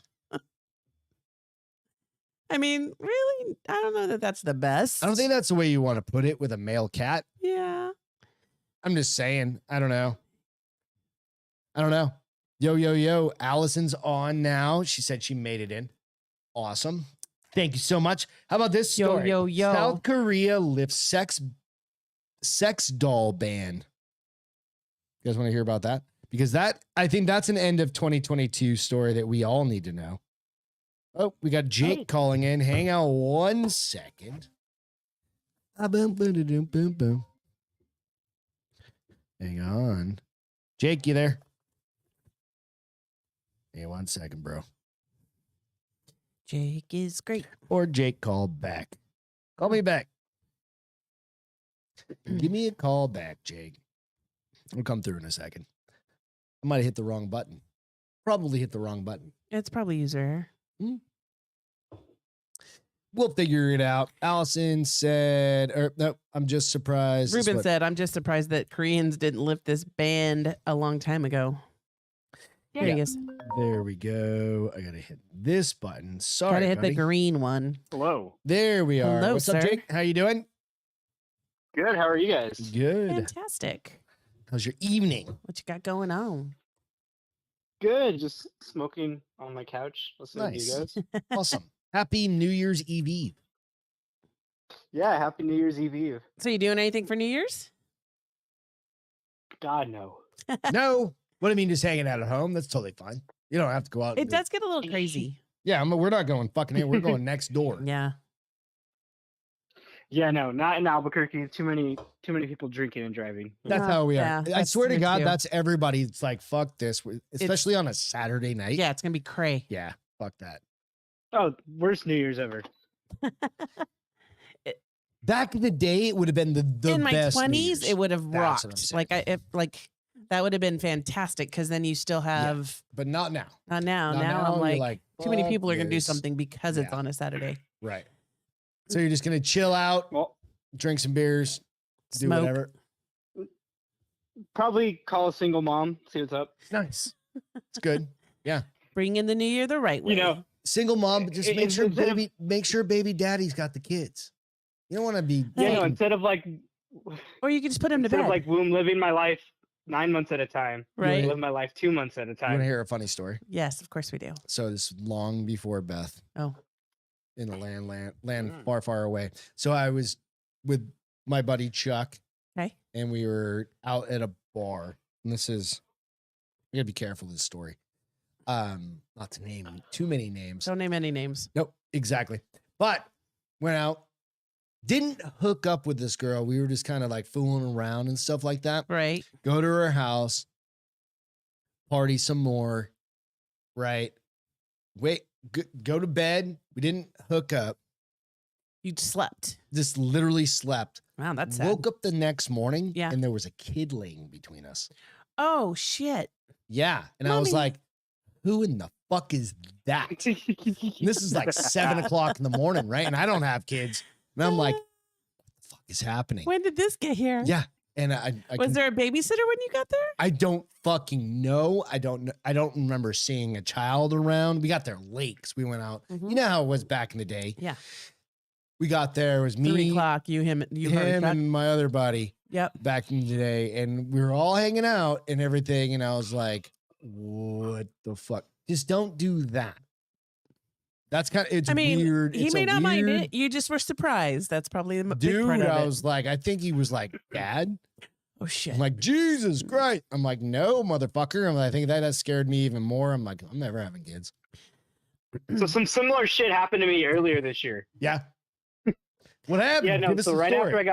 S1: I mean, really, I don't know that that's the best.
S2: I don't think that's the way you want to put it with a male cat.
S1: Yeah.
S2: I'm just saying. I don't know. Yo, yo, yo. Allison's on now. She said she made it in. Awesome. Thank you so much. How about this
S1: Yo,
S2: story?
S1: yo, yo.
S2: South Korea lifts sex doll ban. You guys want to hear about that? Because I think that's an end of 2022 story that we all need to know. Oh, we got Jake calling in. Hang on 1 second. Boom, boom, boom, boom, boom. Hang on. Jake, you there? Hang on 1 second, bro.
S1: Jake is great.
S2: Or Jake called back. Call me back. Give me a call back, Jake. We'll come through in a second. I might have hit the wrong button. Probably hit the wrong button.
S1: It's probably user error.
S2: We'll figure it out. Allison said, or no, I'm just surprised.
S1: Ruben said, I'm just surprised that Koreans didn't lift this ban a long time ago. There he is.
S2: There we go. I got to hit this button. Sorry,
S1: Gotta hit
S2: buddy.
S1: the green one.
S4: Hello.
S2: There we are.
S1: Hello,
S2: What's
S1: sir.
S2: up, Jake? How you doing?
S4: Good. How are you guys?
S2: Good.
S1: Fantastic.
S2: How's your evening?
S1: What you got going on?
S4: Good. Just smoking on my couch. Listening
S2: Nice.
S4: to you guys.
S2: Awesome. Happy New Year's Eve.
S4: Yeah. Happy New Year's Eve.
S1: So you doing anything for New Year's?
S4: God no.
S2: No. What I mean, just hanging out at home. That's totally fine. You don't have to go out.
S1: It does get a little crazy.
S2: Yeah, we're not going fucking here. We're going next door.
S1: Yeah.
S4: Yeah. No. Not in Albuquerque. Too many people drinking and driving.
S2: That's
S1: Well,
S2: how we are.
S1: yeah,
S2: I
S1: that's
S2: swear to
S1: here
S2: God,
S1: too.
S2: that's everybody. It's like, fuck this. Especially on a Saturday night.
S1: Yeah, it's gonna be cray.
S2: Yeah, fuck that.
S4: Oh, worst New Year's ever.
S2: Back in the day, it would have been the
S1: In my
S2: best New
S1: 20s,
S2: Year's.
S1: it would have
S2: That's what I'm
S1: rocked.
S2: saying.
S1: That would have been fantastic because then you still have
S2: But not now.
S1: not now.
S2: Not
S1: Now I'm
S2: you're
S1: like too many
S2: fuck
S1: people are gonna do
S2: this.
S1: something because it's
S2: Yeah.
S1: on a Saturday.
S2: Right. So you're just gonna chill out,
S4: Well,
S2: drink some beers, do
S1: Smoke.
S2: whatever.
S4: probably call a single mom. See what's up.
S2: Nice. It's good.
S1: Bring in the new year the right way.
S4: You know.
S2: Single mom, but just
S4: It-
S2: make sure
S4: instead of-
S2: baby daddy's got the kids. You don't want to be
S4: Yeah. No.
S1: Hey.
S4: Instead of like
S1: Or you could just put him to
S4: instead
S1: bed.
S4: of like womb living my life 9 months at a time.
S1: Right.
S4: I live my life 2 months at a
S2: You want
S4: time.
S2: to hear a funny story?
S1: Yes, of course we do.
S2: So this is long before Beth.
S1: Oh.
S2: In a land far, far away. So I was with my buddy Chuck.
S1: Okay.
S2: And we were out at a bar. And this is, we gotta be careful with this story. Not to name too many names.
S1: Don't name any names.
S2: Nope, exactly. But went out, didn't hook up with this girl. We were just kind of like fooling around and stuff like that.
S1: Right.
S2: Go to her house, party some more, right? Wait, go to bed. We didn't hook up.
S1: You slept.
S2: Just literally slept.
S1: Wow, that's sad.
S2: Woke up the next morning,
S1: Yeah.
S2: and there was a kid laying between us.
S1: Oh shit.
S2: Yeah, and I was
S1: Mommy.
S2: like, "Who in the fuck is that?" And this is like 7:00 in the morning, right? And I don't have kids, and I'm like, "What the fuck is happening?"
S1: When did this get here?
S2: Yeah, and
S1: Was there a babysitter when you got there?
S2: I don't fucking know. I don't remember seeing a child around. We got there late 'cause we went out.
S1: Mhm.
S2: You know how it was back in the day.
S1: Yeah.
S2: We got there. It was me,
S1: 3:00. You, him, her,
S2: him,
S1: Chuck?
S2: and my other buddy
S1: Yep.
S2: back in the day, and we were all hanging out and everything. And I was like, "What the fuck? Just don't do that." That's kind of, it's
S1: I mean,
S2: weird.
S1: he
S2: It's
S1: may
S2: a
S1: not mind
S2: weird-
S1: it. You just were surprised. That's probably the big
S2: Dude,
S1: part of
S2: I
S1: it.
S2: was like, I think he was like, "Dad."
S1: Oh shit.
S2: I'm like, "Jesus Christ." I'm like, "No, motherfucker." I'm like, I think that scared me even more. I'm like, I'm never having kids.
S4: So some similar shit happened to me earlier this year.
S2: Yeah. What happened?
S4: Yeah, no.
S2: Give us
S4: So
S2: the
S4: right
S2: story.
S4: after I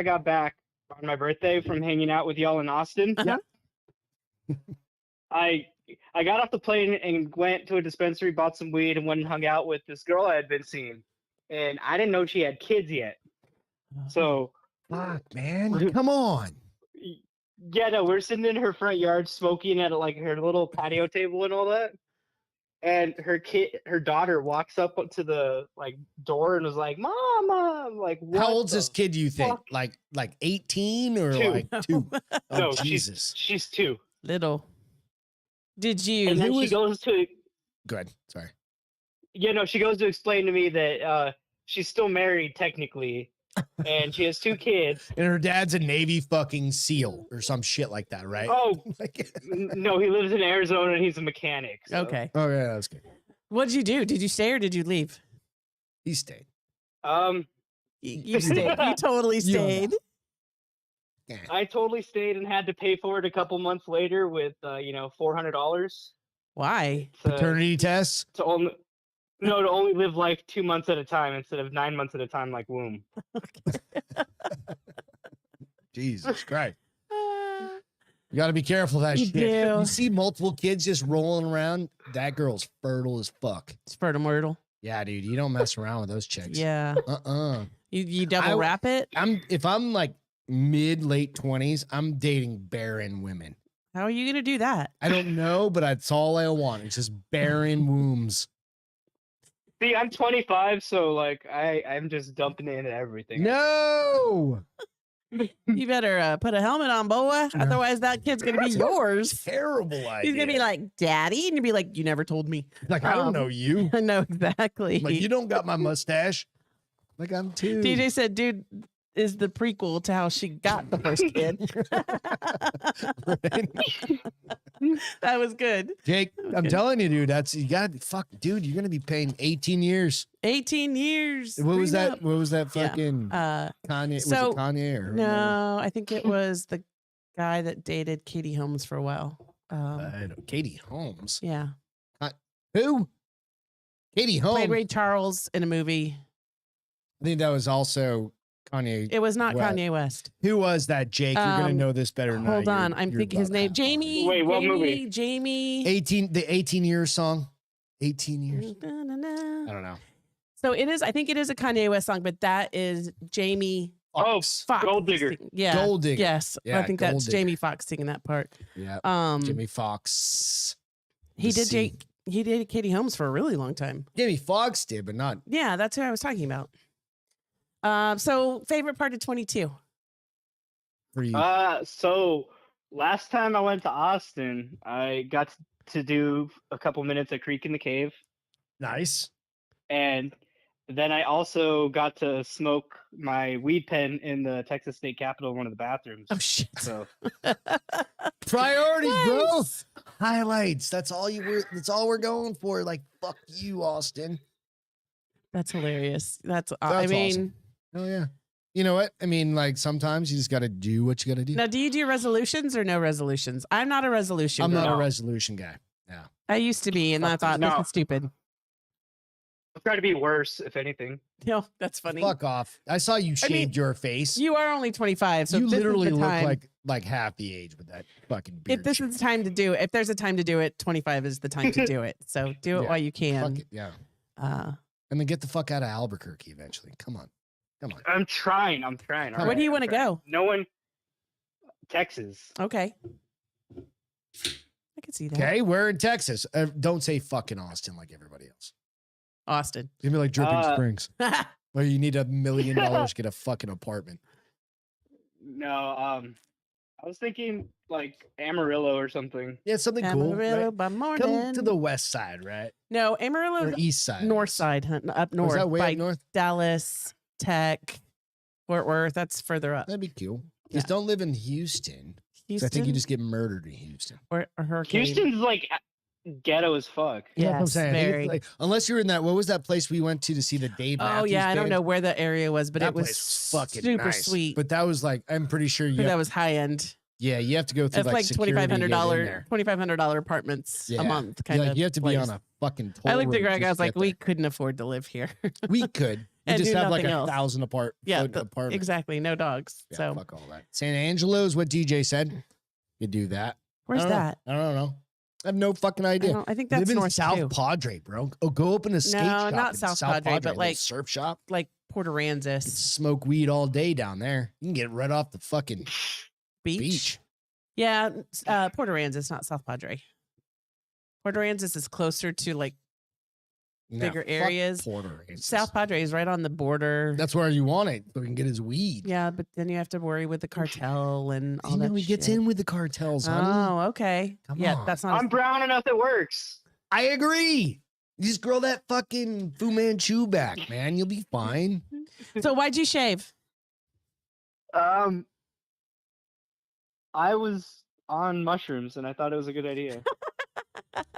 S4: got back on my birthday from hanging out with y'all in Austin,
S1: Uh-huh.
S4: I got off the plane and went to a dispensary, bought some weed, and went and hung out with this girl I had been seeing. And I didn't know she had kids yet. So
S2: Fuck, man. Come on.
S4: yeah, no, we're sitting in her front yard smoking at like her little patio table and all that. And her daughter walks up to the like door and was like, "Mama!" I'm like, what
S2: How old's
S4: the
S2: this kid, you think?
S4: fuck?
S2: Like 18 or
S4: 2.
S2: like 2? Oh,
S4: No,
S2: Jesus.
S4: she's 2.
S1: Little. Did you?
S4: And then
S2: who
S4: she
S2: is-
S4: goes to
S2: Good. Sorry.
S4: she goes to explain to me that she's still married technically, and she has 2 kids.
S2: And her dad's a Navy fucking SEAL or some shit like that, right?
S4: Oh,
S2: Like,
S4: no, he lives in Arizona and he's a mechanic. So.
S1: Okay.
S2: oh yeah, that's good.
S1: What'd you do? Did you stay or did you leave?
S2: He stayed.
S1: You stayed. You totally
S2: You don't
S1: stayed.
S2: Yeah.
S4: I totally stayed and had to pay for it a couple months later with, $400
S1: Why?
S2: Paternity tests.
S4: to only live life 2 months at a time instead of 9 months at a time like womb.
S2: Jesus Christ.
S1: Uh,
S2: You got to be careful of that
S1: You
S2: shit.
S1: do.
S2: You see multiple kids just rolling around. That girl's fertile as fuck.
S1: it's fertile myrtle.
S2: Yeah, dude. You don't mess around with those chicks.
S1: Yeah. You
S2: I-
S1: double wrap it?
S2: If I'm like late 20s, I'm dating barren women.
S1: How are you going to do that?
S2: I don't know, but that's all I want. It's just barren wombs.
S4: See, I'm 25, so like I'm just dumping into everything.
S2: No.
S1: You better put a helmet on, boy.
S2: No.
S1: Otherwise, that kid's going to be yours.
S2: Terrible idea.
S1: He's going to be like, Daddy. And you'll be like, you never told me.
S2: like, I don't know you.
S1: I know exactly.
S2: Like, you don't got my mustache. Like, I'm too.
S1: DJ said, dude is the prequel to how she got the first kid. That was good.
S2: Jake, I'm
S1: Okay.
S2: telling you, dude, you got to fuck, dude. You're gonna be paying 18 years.
S1: 18 years.
S2: What was that?
S1: prenup.
S2: What was that
S1: Yeah.
S2: fucking Kanye?
S1: so-
S2: was it Kanye or
S1: No, I think it was the guy that dated Katie Holmes for a while.
S2: I don't- Katie Holmes?
S1: Yeah.
S2: Who? Katie Holmes.
S1: Played Ray Charles in a movie.
S2: I think that was also Kanye.
S1: It was not
S2: West.
S1: Kanye West.
S2: Who was that, Jake? You're gonna know this better than I.
S1: Hold on.
S2: You're-
S1: I'm
S2: you're
S1: thinking his
S2: about
S1: name.
S2: half
S1: Jamie.
S4: Wait, what
S1: Jamie,
S4: movie?
S1: Jamie.
S2: the 18 years song. 18 years.
S1: Da-na-na.
S2: I don't know.
S1: So it is, I think it is a Kanye West song, but that is Jamie
S4: Oh,
S2: Foxx.
S1: Foxx.
S4: Gold Digger.
S1: singing- Yeah.
S2: Gold Digger.
S1: Yes.
S2: Yeah,
S1: I think
S2: Gold
S1: that's
S2: Digger.
S1: Jamie Foxx singing that part.
S2: Yeah.
S1: Jimmy.
S2: Jimmy Fox.
S1: He did
S2: C.
S1: he did Katie Holmes for a really long time.
S2: Jimmy Fox did, but not.
S1: Yeah, that's who I was talking about. So favorite part of 22.
S2: For you.
S4: So last time I went to Austin, I got to do a couple minutes at Creek in the Cave,
S2: Nice.
S4: and then I also got to smoke my weed pen in the Texas State Capitol in one of the bathrooms.
S1: Oh shit.
S4: So
S2: Priorities, bro.
S1: Nice.
S2: Highlights. That's all we're going for. Like, fuck you, Austin.
S1: That's hilarious. I
S2: That's
S1: mean,
S2: awesome. Oh yeah. You know what? I mean, like sometimes you just gotta do what you gotta do.
S1: now do you do resolutions or no resolutions? I'm not a resolution.
S2: I'm not
S1: girl.
S2: a resolution guy.
S1: I used to be, and I thought this
S4: No.
S1: is stupid.
S4: I'll try to be worse, if anything.
S1: No, that's funny.
S2: Fuck off. I saw you shaved
S1: mean,
S2: your face.
S1: You are only 25, so
S2: you
S1: if this is
S2: literally
S1: the
S2: look
S1: time,
S2: like half the age with that fucking beard.
S1: if this is the time to do it, if there's a time to do it, 25 is the time to do it. So do it
S2: Yeah.
S1: while you
S2: Fuck
S1: can.
S2: it, yeah.
S1: Uh,
S2: And then get the fuck out of Albuquerque eventually. Come on.
S4: I'm trying.
S2: All
S1: where
S2: right,
S1: do you want to go?
S4: No one. Texas.
S1: Okay. I can see that.
S2: Okay, we're in Texas. Don't say fucking Austin like everybody else.
S1: Austin.
S2: It's gonna be like Dripping
S4: Uh,
S2: Springs, where you need $1 million to get a fucking apartment.
S4: No. I was thinking like Amarillo or something.
S2: Yeah, something cool.
S1: Amarillo
S2: Right?
S1: by morning.
S2: Come to the west side, right?
S1: No,
S2: Or
S1: Amarillo
S2: east side.
S1: north side, up
S2: Oh, is
S1: north
S2: that way
S1: by
S2: up north?
S1: Dallas, Tech, Fort Worth. That's further up.
S2: That'd be cool. Just don't live in Houston. 'Cause
S1: Houston
S2: I think you just get murdered in Houston.
S1: or Hurricane.
S4: Houston's like ghetto as fuck.
S2: Yeah, that's what I'm
S1: Yes,
S2: saying. I think it's
S1: very.
S2: like- unless you're in that, what was that place we went to see the Dave
S1: Oh
S2: Matthews
S1: yeah, I don't
S2: Band?
S1: know where the area was, but
S2: That
S1: it was
S2: place fucking
S1: super
S2: nice.
S1: sweet.
S2: But that was like, I'm pretty sure you.
S1: But
S2: Have,
S1: that was high end.
S2: yeah, you have to go through
S1: It's like
S2: security to get in there.
S1: $2,500 apartments
S2: Yeah.
S1: a month.
S2: Yeah,
S1: Kind
S2: like
S1: of.
S2: you have to be
S1: place.
S2: on a fucking.
S1: I
S2: toll
S1: looked at
S2: road
S1: Greg. I
S2: just
S1: was
S2: to
S1: like,
S2: get
S1: we
S2: there.
S1: couldn't afford to live here.
S2: We could. We
S1: And
S2: just
S1: do
S2: have like
S1: nothing else.
S2: 1,000
S1: Yeah,
S2: apartment.
S1: exactly. No dogs.
S2: Yeah,
S1: so
S2: fuck all that. San Angelo is what DJ said. You do that.
S1: where's
S2: I don't know.
S1: that?
S2: I don't know. I have no fucking idea.
S1: I think that's
S2: Live in
S1: north
S2: South
S1: too.
S2: Padre, bro. Oh, go open a skate
S1: No,
S2: shop.
S1: not
S2: in
S1: South Padre, but
S2: little
S1: like-
S2: surf shop.
S1: Like Port Aransas
S2: Smoke weed all day down there. You can get right off the fucking
S1: Beach.
S2: beach.
S1: Yeah, Port Aransas, not South Padre. Port Aransas is closer to like
S2: Nah,
S1: Bigger
S2: fuck
S1: areas.
S2: Porter. It's
S1: South
S2: just-
S1: Padre is right on the border.
S2: That's where you want it, so we can get his weed.
S1: Yeah, but then you have to worry with the cartel and all
S2: You
S1: that.
S2: know he gets
S1: shit.
S2: in with the cartels, honey.
S1: Oh, okay.
S2: Come
S1: yeah,
S2: on.
S1: that's not.
S4: I'm brown enough it works.
S2: I agree. You just grow that fucking Fu Manchu back, man. You'll be fine.
S1: So why'd you shave?
S4: I was on mushrooms and I thought it was a good idea.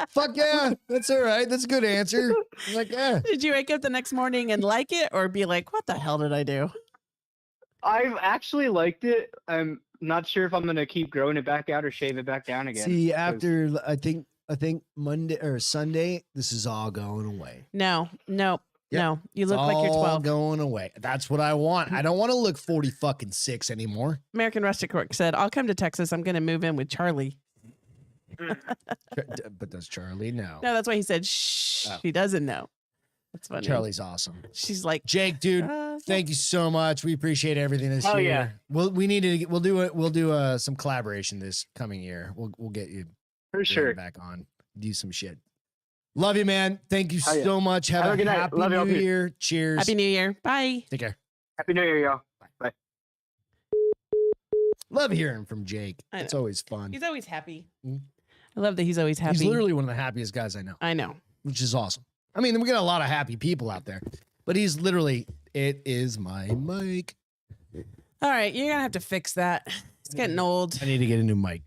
S2: Fuck yeah, that's all right. That's a good answer. I'm like, yeah.
S1: Did you wake up the next morning and like it, or be like, "What the hell did I do?"
S4: I've actually liked it. I'm not sure if I'm gonna keep growing it back out or shave it back down again.
S2: See,
S4: 'cause-
S2: after I think Monday or Sunday, this is all going away.
S1: No.
S2: Yep.
S1: No. You
S2: It's
S1: look like you're
S2: all
S1: 12.
S2: going away. That's what I want. I don't want to look 46 anymore.
S1: American Rustic Work said, "I'll come to Texas. I'm going to move in with Charlie."
S2: But does Charlie know?
S1: No, that's why he said, "Shh."
S2: Oh.
S1: He doesn't know. That's funny.
S2: Charlie's awesome.
S1: She's like,
S2: Jake, dude, thank you so much. We appreciate everything this
S4: Oh,
S2: year.
S4: yeah.
S2: We'll do some collaboration this coming year. We'll get you
S4: For sure.
S2: back on, do some shit. Love you, man. Thank you
S4: Oh, yeah.
S2: so much. Have
S4: Have
S2: a
S4: a good night.
S2: happy
S4: Love y'all
S2: new
S4: too.
S2: year. Cheers.
S1: Happy New Year. Bye.
S2: Take care.
S4: Happy New Year, y'all. Bye.
S2: Love hearing from Jake.
S1: I
S2: It's
S1: know.
S2: always fun.
S1: He's always happy.
S2: Mm.
S1: I love that he's always happy.
S2: He's literally one of the happiest guys I know,
S1: I know.
S2: which is awesome. I mean, we got a lot of happy people out there, but he's literally, it is my mic.
S1: All right, you're gonna have to fix that. It's getting old.
S2: I need to get a new mic.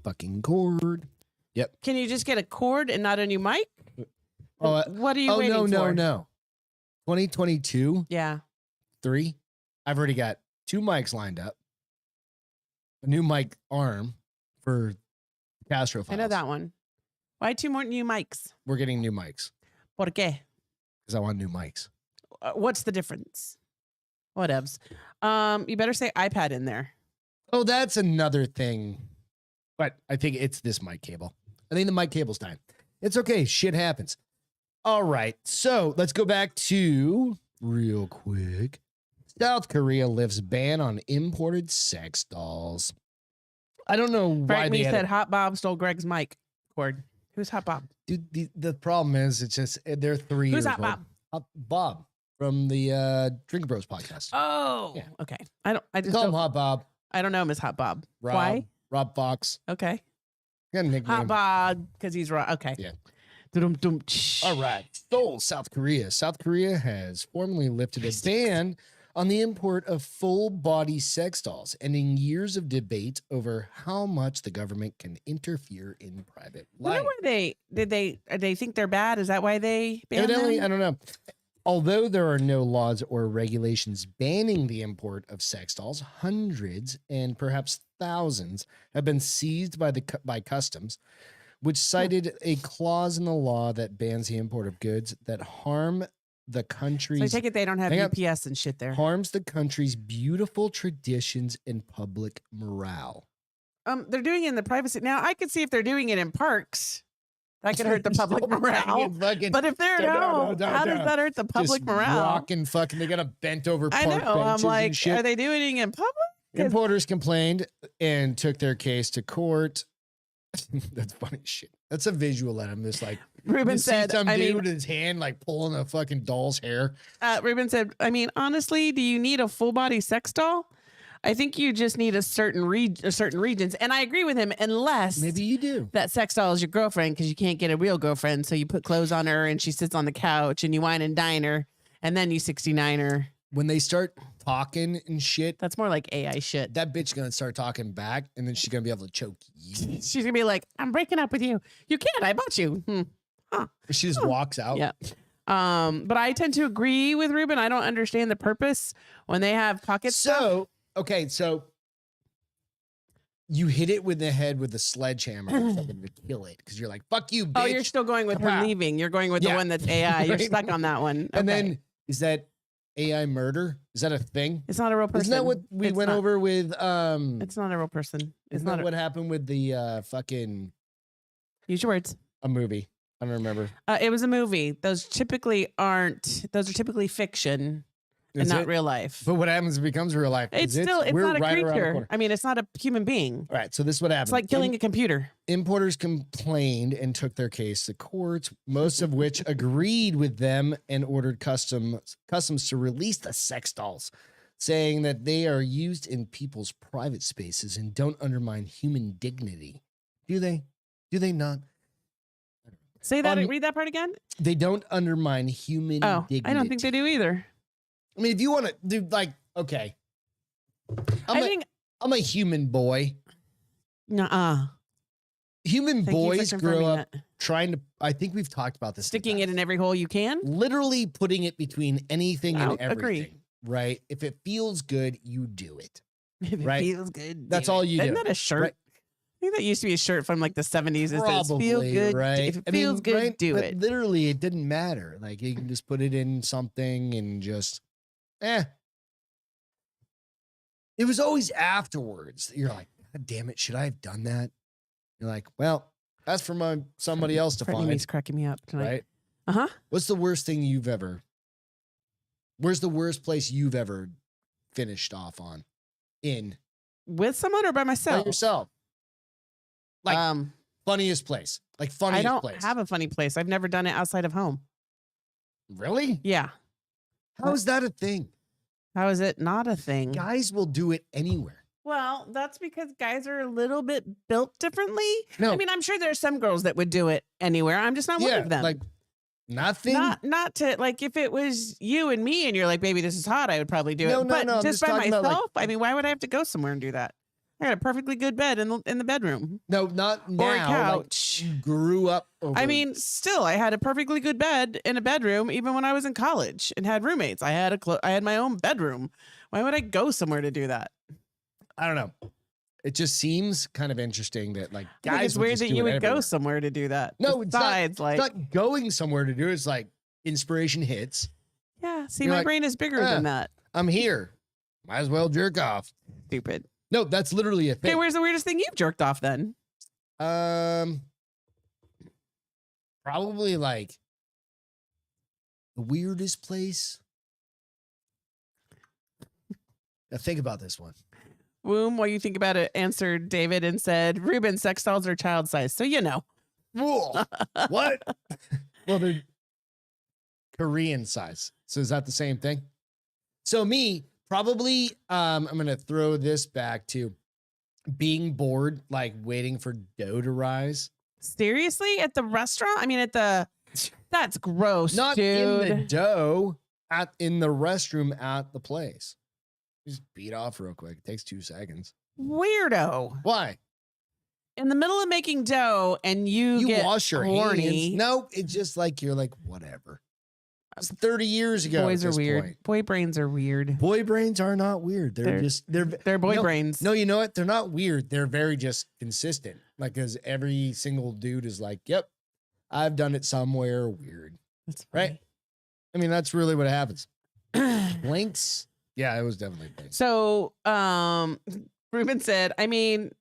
S2: Fucking cord.
S1: Can you just get a cord and not a new mic?
S2: Oh,
S1: What are you waiting
S2: no,
S1: for?
S2: no. 2022,
S1: Yeah.
S2: 3. I've already got 2 mics lined up. A new mic arm for Castro
S1: I
S2: files.
S1: know that one. Why 2 more new mics?
S2: We're getting new mics
S1: ¿Por qué?
S2: because I want new mics.
S1: What's the difference? Whatevs. You better say iPad in there.
S2: Oh, that's another thing. But I think it's this mic cable. I think the mic cable's time. It's okay. Shit happens. All right. So let's go back to real quick. South Korea lifts ban on imported sex dolls. I don't know why
S1: Frank
S2: they
S1: Me
S2: had
S1: said
S2: it.
S1: Hot Bob stole Greg's mic cord. Who's Hot Bob?
S2: Dude, the problem is it's just they're 3
S1: Who's
S2: years
S1: Hot
S2: old.
S1: Bob?
S2: Bob from the Drink Bros podcast.
S1: Oh,
S2: Yeah.
S1: okay. I just
S2: Call him
S1: don't,
S2: Hot Bob.
S1: I don't know Miss Hot Bob.
S2: Rob,
S1: Why?
S2: Rob Fox.
S1: Okay.
S2: Got a nickname.
S1: Hot Bob because he's raw. Okay.
S2: Yeah.
S1: Dum-dum.
S2: All right. Seoul, South Korea. South Korea has formally lifted a ban on the import of full body sex dolls, ending years of debate over how much the government can interfere in private
S1: I wonder
S2: life.
S1: why they think they're bad. Is that why they banned
S2: Evidently,
S1: them?
S2: I don't know. Although there are no laws or regulations banning the import of sex dolls, hundreds and perhaps thousands have been seized by customs, which cited a clause in the law that bans the import of goods that harm the
S1: So I
S2: country's
S1: take it they don't have
S2: Hang on.
S1: UPS and shit there.
S2: harms the country's beautiful traditions and public morale.
S1: They're doing it in the privacy. Now I could see if they're doing it in parks, that could hurt the public morale. But if they're at home, how does that hurt the public morale?
S2: Rocking fucking, they got a bent over
S1: I
S2: park
S1: know. I'm
S2: benches
S1: like,
S2: and shit.
S1: are they doing it in public? 'Cause-
S2: Importers complained and took their case to court. That's funny as shit. That's a visual that I'm just like,
S1: Ruben
S2: you see
S1: said,
S2: some
S1: I
S2: dude
S1: mean,
S2: with his hand like pulling a fucking doll's hair.
S1: Ruben said, I mean, honestly, do you need a full body sex doll? I think you just need a certain regions. And I agree with him, unless
S2: Maybe you do.
S1: that sex doll is your girlfriend because you can't get a real girlfriend. So you put clothes on her and she sits on the couch and you wine and dine her and then you 69 her.
S2: When they start talking and shit,
S1: That's more like AI shit.
S2: that bitch gonna start talking back, and then she's gonna be able to choke you.
S1: She's gonna be like, I'm breaking up with you. You can't. I bought you.
S2: She just walks out.
S1: Yeah. But I tend to agree with Ruben. I don't understand the purpose when they have pocket stuff.
S2: So, okay, so you hit it with the head with a sledgehammer or something to kill it because you're like, fuck you, bitch.
S1: Oh, you're still going with her
S2: Kapow.
S1: leaving. You're going with the
S2: Yeah.
S1: one that's AI. You're
S2: Right.
S1: stuck on that one.
S2: And
S1: Okay.
S2: then, is that AI murder? Is that a thing?
S1: It's not a real person.
S2: Isn't that what we
S1: It's
S2: went
S1: not.
S2: over with?
S1: It's not a real person. It's
S2: Isn't
S1: not.
S2: that what happened with the fucking
S1: Use your words.
S2: a movie? I don't remember.
S1: It was a movie. Those typically aren't. Those are typically fiction and
S2: Is
S1: not
S2: it?
S1: real life.
S2: But what happens? It becomes real life. 'cause
S1: It's still. It's
S2: we're
S1: not a
S2: right around the
S1: creature.
S2: corner.
S1: I mean, it's not a human being.
S2: All right, so this is what happened.
S1: It's like killing a computer.
S2: Importers complained and took their case to court, most of which agreed with them and ordered customs to release the sex dolls, saying that they are used in people's private spaces and don't undermine human dignity. Do they? Do they not?
S1: Say that.
S2: On-
S1: Read that part again.
S2: They don't undermine human
S1: Oh,
S2: dignity.
S1: I don't think they do either.
S2: I mean, if you want to do like, okay,
S1: I think
S2: I'm a human boy.
S1: nuh-uh.
S2: Human
S1: Thank you for
S2: boys grow
S1: confirming
S2: up
S1: that.
S2: trying to, I think we've talked about this.
S1: Sticking it in every hole you can.
S2: Literally putting it between anything and
S1: I agree.
S2: everything, right? If it feels good, you do it.
S1: If it
S2: Right.
S1: feels good.
S2: That's
S1: do
S2: all
S1: it.
S2: you
S1: Isn't
S2: do.
S1: that a shirt?
S2: Right.
S1: I think that used to be a shirt from like the 70s. It says, feel
S2: Probably,
S1: good.
S2: right?
S1: If it feels good,
S2: right?
S1: do
S2: But
S1: it.
S2: literally, it didn't matter. Like you can just put it in something and just, It was always afterwards that you're like, God damn it, should I have done that? You're like, well, that's for somebody else to
S1: Freddie Me's
S2: find,
S1: cracking me up tonight.
S2: right?
S1: Uh-huh.
S2: Where's the worst place you've ever finished off on?
S1: With someone or by
S2: By
S1: myself?
S2: yourself. Like
S1: um,
S2: funniest place. Like
S1: I
S2: funniest
S1: don't
S2: place.
S1: have a funny place. I've never done it outside of home.
S2: Really?
S1: Yeah.
S2: How is that a thing?
S1: How is it not a thing?
S2: Guys will do it anywhere.
S1: Well, that's because guys are a little bit built differently.
S2: No.
S1: I mean, I'm sure there's some girls that would do it anywhere. I'm just not one of them.
S2: Like nothing.
S1: Not to like if it was you and me and you're like, baby, this is hot, I would probably do
S2: No,
S1: it.
S2: no,
S1: But
S2: no, I'm
S1: just
S2: just
S1: by
S2: talking about,
S1: myself,
S2: like-
S1: I mean, why would I have to go somewhere and do that? I got a perfectly good bed in the bedroom
S2: No, not now.
S1: or a
S2: Like,
S1: couch.
S2: you grew up.
S1: I mean, still, I had a perfectly good bed in a bedroom even when I was in college and had roommates. I had my own bedroom. Why would I go somewhere to do that?
S2: I don't know. It just seems kind of interesting that like
S1: I think
S2: guys
S1: it's
S2: would
S1: weird
S2: just
S1: that
S2: do
S1: you
S2: it
S1: would go
S2: everywhere.
S1: somewhere to do that.
S2: No, it's not-
S1: Besides, like,
S2: It's not going somewhere to do it. It's like inspiration hits.
S1: yeah. See,
S2: You're
S1: my
S2: like,
S1: brain is bigger than that.
S2: I'm here. Might as well jerk off.
S1: Stupid.
S2: No, that's literally a
S1: Okay,
S2: thing.
S1: where's the weirdest thing you've jerked off then?
S2: Probably like the weirdest place. Now think about this one.
S1: Womb, while you think about it, answered David and said, Ruben, sex dolls are child size. So you know.
S2: Whoa. What? Well, they're Korean size. So is that the same thing? So me, probably, I'm gonna throw this back to being bored, like waiting for dough to rise.
S1: Seriously? At the restaurant? I mean, that's gross,
S2: Not
S1: dude.
S2: in the dough, in the restroom at the place. Just beat off real quick. It takes 2 seconds.
S1: Weirdo.
S2: Why?
S1: In the middle of making dough and you get
S2: wash your
S1: horny.
S2: hands. No, it's just like you're like, whatever. It's 30 years ago.
S1: Boys
S2: at
S1: are
S2: this
S1: weird.
S2: point.
S1: Boy brains are weird.
S2: Boy brains are not weird.
S1: They're boy
S2: no,
S1: brains.
S2: No, you know what? They're not weird. They're very just consistent. Like, because every single dude is like, yep, I've done it somewhere weird.
S1: That's
S2: Right?
S1: funny.
S2: I mean, that's really what happens. Blinks. Yeah, it was definitely blinks.
S1: So, Ruben said, I mean,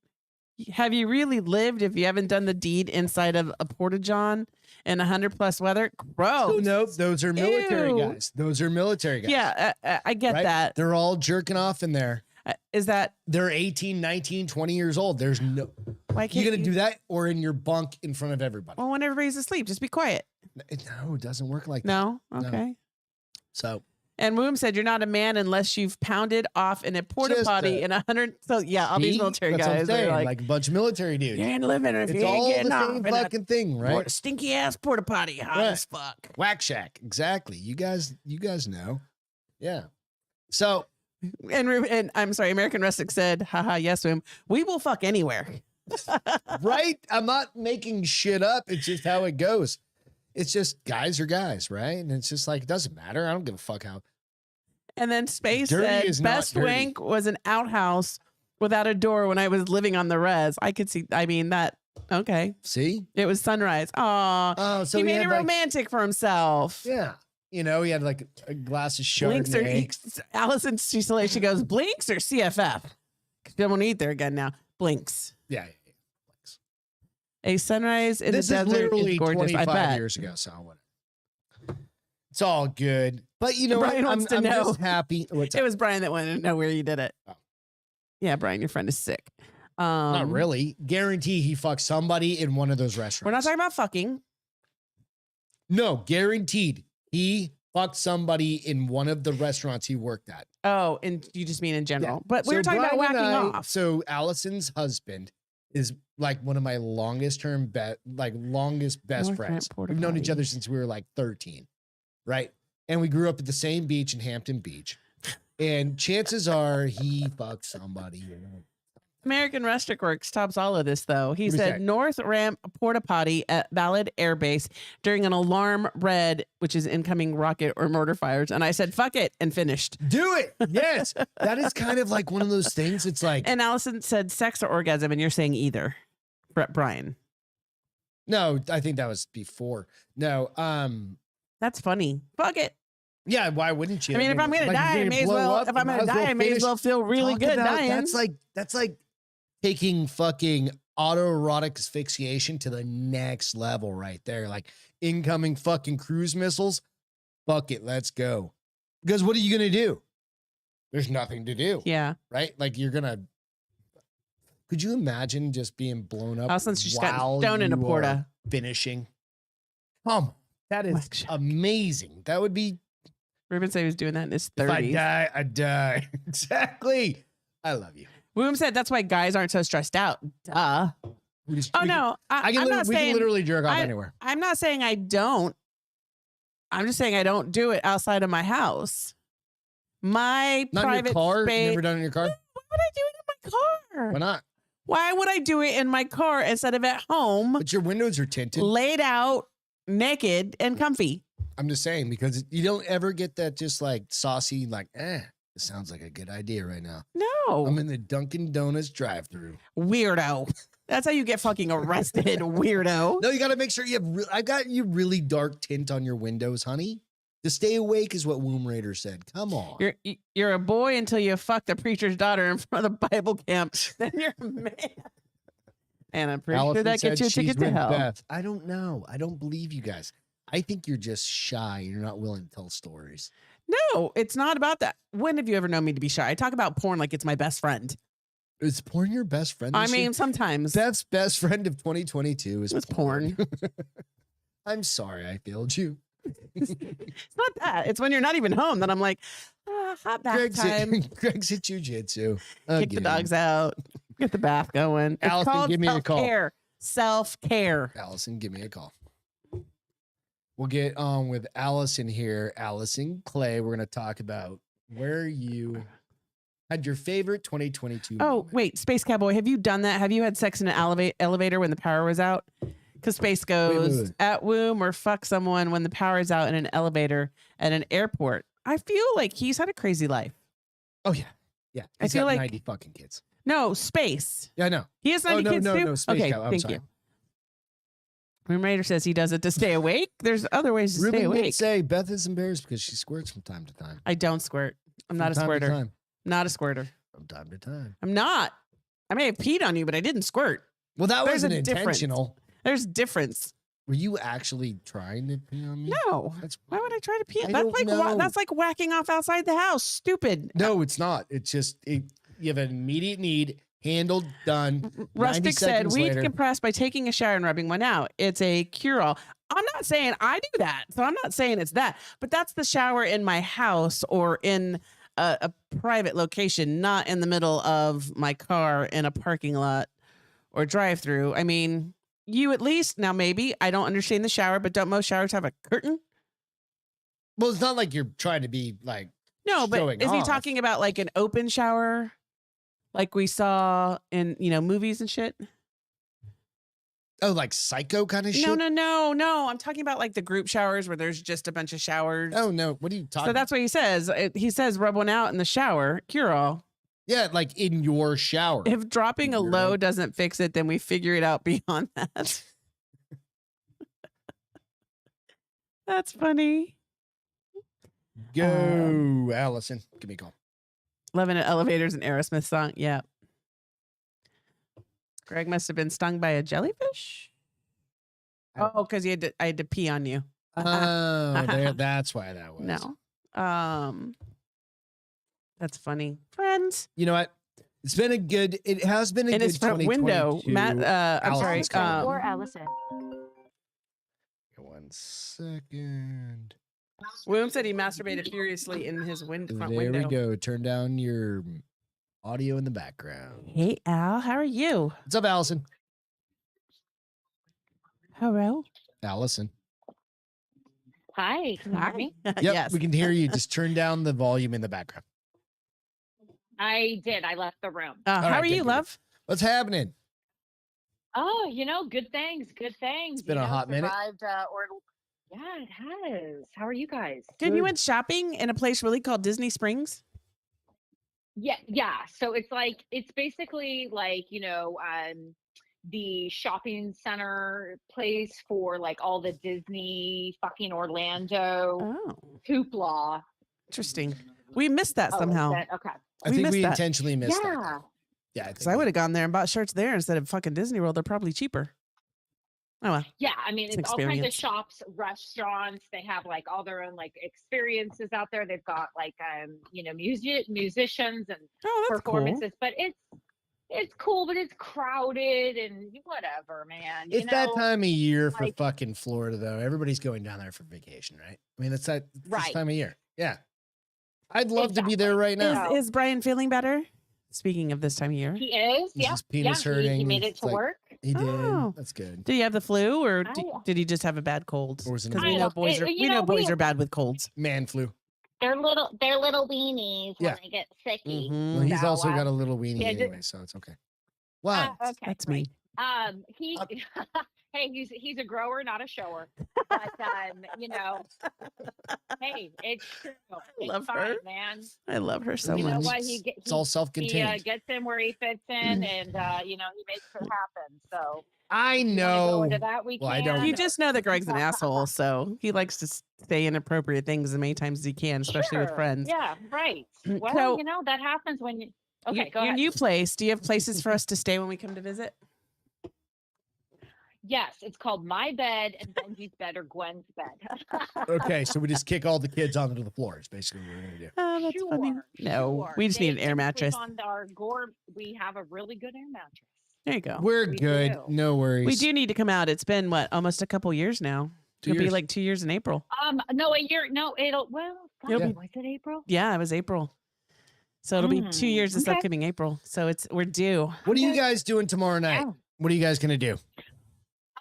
S1: have you really lived if you haven't done the deed inside of a porta-john in 100+ weather? Gross.
S2: Oh, no, those are military
S1: Ew.
S2: guys. Those are military guys.
S1: Yeah, I get
S2: right?
S1: that.
S2: They're all jerking off in there.
S1: Is that
S2: They're 18, 19, 20 years old. There's no,
S1: why can't
S2: you're
S1: you
S2: going to do that or in your bunk in front of everybody.
S1: Well, when everybody's asleep, just be quiet.
S2: No, it doesn't work like that.
S1: No?
S2: No.
S1: Okay.
S2: So
S1: And Woom said, you're not a man unless you've pounded off in a porta
S2: Just
S1: potty in 100. So, yeah, all these
S2: see?
S1: military
S2: That's what I'm
S1: guys are
S2: saying,
S1: like,
S2: a bunch of military dudes.
S1: you ain't living if
S2: It's
S1: you ain't
S2: all
S1: getting
S2: the
S1: off
S2: same
S1: in a
S2: fucking thing, right?
S1: stinky ass porta potty, hot
S2: Right.
S1: as fuck.
S2: Whack shack. Exactly. You guys know. Yeah. So
S1: And I'm sorry, American Rustic said, haha, yes, Woom, we will fuck anywhere.
S2: right? I'm not making shit up. It's just how it goes. It's just guys are guys, right? And it's just like, it doesn't matter. I don't give a fuck how.
S1: And then Space
S2: Dirty
S1: said,
S2: is not
S1: best
S2: dirty.
S1: wank was an outhouse without a door when I was living on the res. I could see, I mean, that, okay.
S2: See?
S1: It was sunrise. Aw,
S2: Oh, so
S1: he made
S2: had
S1: it
S2: like,
S1: romantic for himself.
S2: yeah. You know, he had like a glass of
S1: Blinks or
S2: Chardonnay.
S1: Allison, she goes, Blinks or CFF? Because people won't eat there again now. Blinks.
S2: Yeah.
S1: A sunrise in
S2: This
S1: the
S2: is
S1: desert
S2: literally
S1: is gorgeous. I
S2: 25
S1: bet.
S2: years ago, so whatever. It's all good. But you know
S1: Brian
S2: what?
S1: wants to
S2: I'm
S1: know.
S2: just happy. What's
S1: It was Brian that wanted to know where you did it.
S2: Oh.
S1: Yeah, Brian, your friend is sick.
S2: not really. Guarantee he fucked somebody in one of those restaurants.
S1: We're not talking about fucking.
S2: No, guaranteed. He fucked somebody in one of the restaurants he worked at.
S1: Oh, and you just mean in general.
S2: Yeah.
S1: But we
S2: So
S1: were talking about
S2: Brian
S1: whacking
S2: and I-
S1: off.
S2: So Allison's husband is like one of my longest best
S1: North
S2: friends.
S1: Ramp Porta
S2: We've known each
S1: Potty.
S2: other since we were like 13, right? And we grew up at the same beach in Hampton Beach. And chances are he fucked somebody.
S1: American Rustic Works tops all of this, though. He
S2: Let me
S1: said
S2: check.
S1: North Ramp porta potty at Ballard Air Base during an alarm read, which is incoming rocket or mortar fires. And I said, fuck it, and finished.
S2: Do it. Yes. That is kind of like one of those things. It's like,
S1: And Allison said sex or orgasm, and you're saying either. Brian.
S2: no, I think that was before. No.
S1: That's funny. Fuck it.
S2: Yeah, why wouldn't you?
S1: I mean, if I'm gonna
S2: like,
S1: die,
S2: you're
S1: I may as
S2: blow
S1: well.
S2: up,
S1: If I'm
S2: you
S1: gonna die, I may as
S2: finish.
S1: well feel really
S2: Talk
S1: good
S2: about-
S1: dying.
S2: That's like taking fucking autoerotic asphyxiation to the next level right there. Like incoming fucking cruise missiles. Fuck it, let's go. Because what are you gonna do? There's nothing to do,
S1: Yeah.
S2: right? Like you're gonna. Could you imagine just being blown up
S1: Allison's just got
S2: while
S1: stoned in a
S2: you are
S1: porta.
S2: finishing? That is
S1: Like-
S2: amazing. That would be.
S1: Ruben said he was doing that in his
S2: If I
S1: 30s.
S2: die, I die. Exactly. I love you.
S1: William said that's why guys aren't so stressed out. Duh.
S2: We just-
S1: Oh
S2: we can-
S1: no, I'm
S2: we
S1: not
S2: can
S1: saying.
S2: literally jerk off
S1: I-
S2: anywhere.
S1: I'm not saying I don't. I'm just saying I don't do it outside of my house. My
S2: Not in
S1: private
S2: your car.
S1: space.
S2: Never done it in your car.
S1: Why would I do it in my car?
S2: Why not?
S1: Why would I do it in my car instead of at home,
S2: But your windows are tinted.
S1: laid out, naked, and comfy?
S2: I'm just saying because you don't ever get that just like saucy like it sounds like a good idea right now.
S1: No,
S2: I'm in the Dunkin' Donuts drive-through.
S1: weirdo. That's how you get fucking arrested, weirdo.
S2: No, you got to make sure you have. I got you really dark tint on your windows, honey. To stay awake is what Womb Raider said. Come on.
S1: You're a boy until you fuck the preacher's daughter in front of the Bible camp. Then you're a man. And I'm pretty sure
S2: Allison
S1: that gets
S2: said
S1: you a
S2: she's
S1: ticket to
S2: with
S1: hell.
S2: Beth. I don't know. I don't believe you guys. I think you're just shy. You're not willing to tell stories.
S1: No, it's not about that. When have you ever known me to be shy? I talk about porn like it's my best friend.
S2: Is porn your best friend?
S1: I
S2: this year?
S1: mean, sometimes
S2: Beth's best friend of 2022 is
S1: it's porn.
S2: I'm sorry I failed you.
S1: It's not that. It's when you're not even home that I'm like, hot bath
S2: Greg's
S1: time.
S2: Greg's at jujitsu.
S1: Kick the dogs out. Get the bath going. It's
S2: Allison,
S1: called
S2: give me a call.
S1: self-care. Self-care.
S2: Allison, give me a call. We'll get on with Allison here. Allison Clay. We're going to talk about where you had your favorite 2022.
S1: Oh,
S2: moment.
S1: wait, Space Cowboy, have you done that? Have you had sex in an elevator when the power was out? Because Space goes
S2: wait.
S1: at womb or fuck someone when the power is out in an elevator at an airport. I feel like he's had a crazy life.
S2: Oh yeah, yeah.
S1: I
S2: He's
S1: feel
S2: got
S1: like-
S2: 90 fucking kids.
S1: No, Space.
S2: Yeah, I know.
S1: He has
S2: Oh
S1: 90
S2: no,
S1: kids
S2: no,
S1: too?
S2: no. Space
S1: okay,
S2: Cow. I'm
S1: thank
S2: sorry.
S1: you. Room Raider says he does it to stay awake. There's other ways to stay
S2: Ruben did
S1: awake.
S2: say Beth is embarrassed because she squirts from time to time.
S1: I don't squirt. I'm not a
S2: From time to
S1: squirter.
S2: time.
S1: Not a squirter.
S2: From time to time.
S1: I'm not. I may have peed on you, but I didn't squirt.
S2: Well, that
S1: There's a
S2: wasn't
S1: difference.
S2: intentional.
S1: There's difference.
S2: Were you actually trying to pee on me?
S1: No.
S2: That's
S1: Why would I try to pee?
S2: I
S1: That's
S2: don't
S1: like
S2: know.
S1: that's like whacking off outside the house. Stupid.
S2: No, it's not. It's just you have an immediate need, handled, done. 90
S1: Rustic said
S2: seconds
S1: weed
S2: later.
S1: compressed by taking a shower and rubbing one out. It's a cure-all. I'm not saying I do that, so I'm not saying it's that. But that's the shower in my house or in a private location, not in the middle of my car in a parking lot or drive-through. I mean, you at least now maybe I don't understand the shower, but don't most showers have a curtain?
S2: Well, it's not like you're trying to be like.
S1: No, but
S2: showing
S1: is he
S2: off.
S1: talking about like an open shower, like we saw in movies and shit?
S2: Oh, like psycho kind of shit?
S1: No. I'm talking about like the group showers where there's just a bunch of showers.
S2: Oh, no. What are you talking
S1: So that's what he says. He says rub one out in the shower, cure all.
S2: Yeah, like in your shower.
S1: If dropping a
S2: You're
S1: low
S2: right.
S1: doesn't fix it, then we figure it out beyond that. That's funny.
S2: Go, Allison. Give me a call.
S1: Loving it. Elevators and Aerosmith song. Yeah. Greg must have been stung by a jellyfish. Oh, because I had to pee on you.
S2: Oh, that's why that was.
S1: No. That's funny. Friends.
S2: You know what? It has been a
S1: In
S2: good
S1: his front window.
S2: 2022.
S1: Matt, I'm sorry.
S2: Allison's calling.
S5: Or Allison.
S2: 1 second.
S1: William said he masturbated furiously in his front
S2: There
S1: window.
S2: we go. Turn down your audio in the background.
S1: Hey, Al, how are you?
S2: What's up, Allison?
S1: Hello.
S2: Allison.
S5: Hi, can you hear me?
S2: Yep,
S1: Yes.
S2: we can hear you. Just turn down the volume in the background.
S5: I did. I left the room.
S1: How
S2: right,
S1: are
S2: good,
S1: you,
S2: good.
S1: love?
S2: What's happening?
S5: Oh, good things. Good things.
S2: It's been a hot minute.
S5: Survived, yeah, it has. How are you guys?
S1: Good. You
S2: Good.
S1: went shopping in a place really called Disney Springs?
S5: Yeah. So it's basically like, the shopping center place for like all the Disney fucking Orlando
S1: Oh,
S5: hoopla.
S1: interesting. We missed that
S5: Oh,
S1: somehow.
S5: okay.
S2: I
S1: We
S2: think
S1: missed
S2: we
S1: that.
S2: intentionally missed
S5: Yeah.
S2: that. Yeah,
S1: Because I would have gone there and bought shirts there instead of fucking Disney World. They're probably cheaper. Oh, well.
S5: Yeah, I mean,
S1: It's
S5: it's all kinds of
S1: experience.
S5: shops, restaurants. They have like all their own like experiences out there. They've got like musicians and
S1: Oh, that's cool.
S5: performances, but it's cool, but it's crowded and whatever, man.
S2: It's that time of year for
S5: like-
S2: fucking Florida, though. Everybody's going down there for vacation, right? I mean, it's this
S5: Right.
S2: time of year. Yeah. I'd love to be there right now.
S5: No.
S1: Is Brian feeling better? Speaking of this time of year.
S5: He is.
S2: Is
S5: Yeah.
S2: his penis hurting?
S5: He made it
S2: It's
S5: to
S2: like-
S5: work.
S2: He did.
S1: Oh.
S2: That's good.
S1: Did he have the flu or
S5: I-
S1: did he just have a bad cold?
S2: Or was it
S1: Because
S2: an
S1: we
S5: I
S1: know
S5: don't-
S1: boys are
S5: you
S1: we know
S5: know,
S1: boys
S5: we-
S1: are bad with colds.
S2: Man flu.
S5: They're little weenies
S2: Yeah.
S5: when they get sicky.
S1: Mhm.
S2: Well, he's
S5: So,
S2: also got a little weenie
S5: yeah,
S2: anyway, so it's okay. What?
S5: Okay.
S1: That's
S5: right.
S1: me.
S5: He hey, he's a grower, not a shower. But hey, it's true. It's
S1: love
S5: fine,
S1: her.
S5: man.
S1: I love her so
S5: You know
S1: much.
S5: what?
S2: It's all self-contained.
S5: Gets in where he fits in, and he makes it happen. So
S2: I
S5: you wanna
S2: know.
S5: go into that we
S2: Well, I
S5: can.
S2: don't-
S1: You just know that Greg's an asshole, so he likes to say inappropriate things as many times as he can, especially with
S5: Sure.
S1: friends.
S5: Yeah, right. Well,
S1: So-
S5: that happens when you. Okay, go
S1: Your
S5: ahead.
S1: new place. Do you have places for us to stay when we come to visit?
S5: Yes, it's called My Bed and Benji's Bed or Gwen's Bed.
S2: Okay, so we just kick all the kids onto the floor. Is basically what we're gonna do.
S1: Oh, that's funny. No,
S5: sure.
S1: we just need an
S5: They
S1: air
S5: can sleep
S1: mattress.
S5: On our gore, we have a really good air mattress.
S1: There you go.
S2: We're
S5: We
S2: good.
S5: do.
S2: No worries.
S1: We do need to come out. It's been almost a couple years now.
S2: 2
S1: It'll be
S2: years.
S1: like 2 years in April.
S5: No, a year. No, fuck,
S1: It'll
S2: be-
S5: was it April?
S1: Yeah, it was April. So it'll be 2 years this
S5: okay.
S1: upcoming April. So we're due.
S2: What are you
S5: Okay.
S2: guys doing tomorrow night?
S5: Oh.
S2: What are you guys gonna do?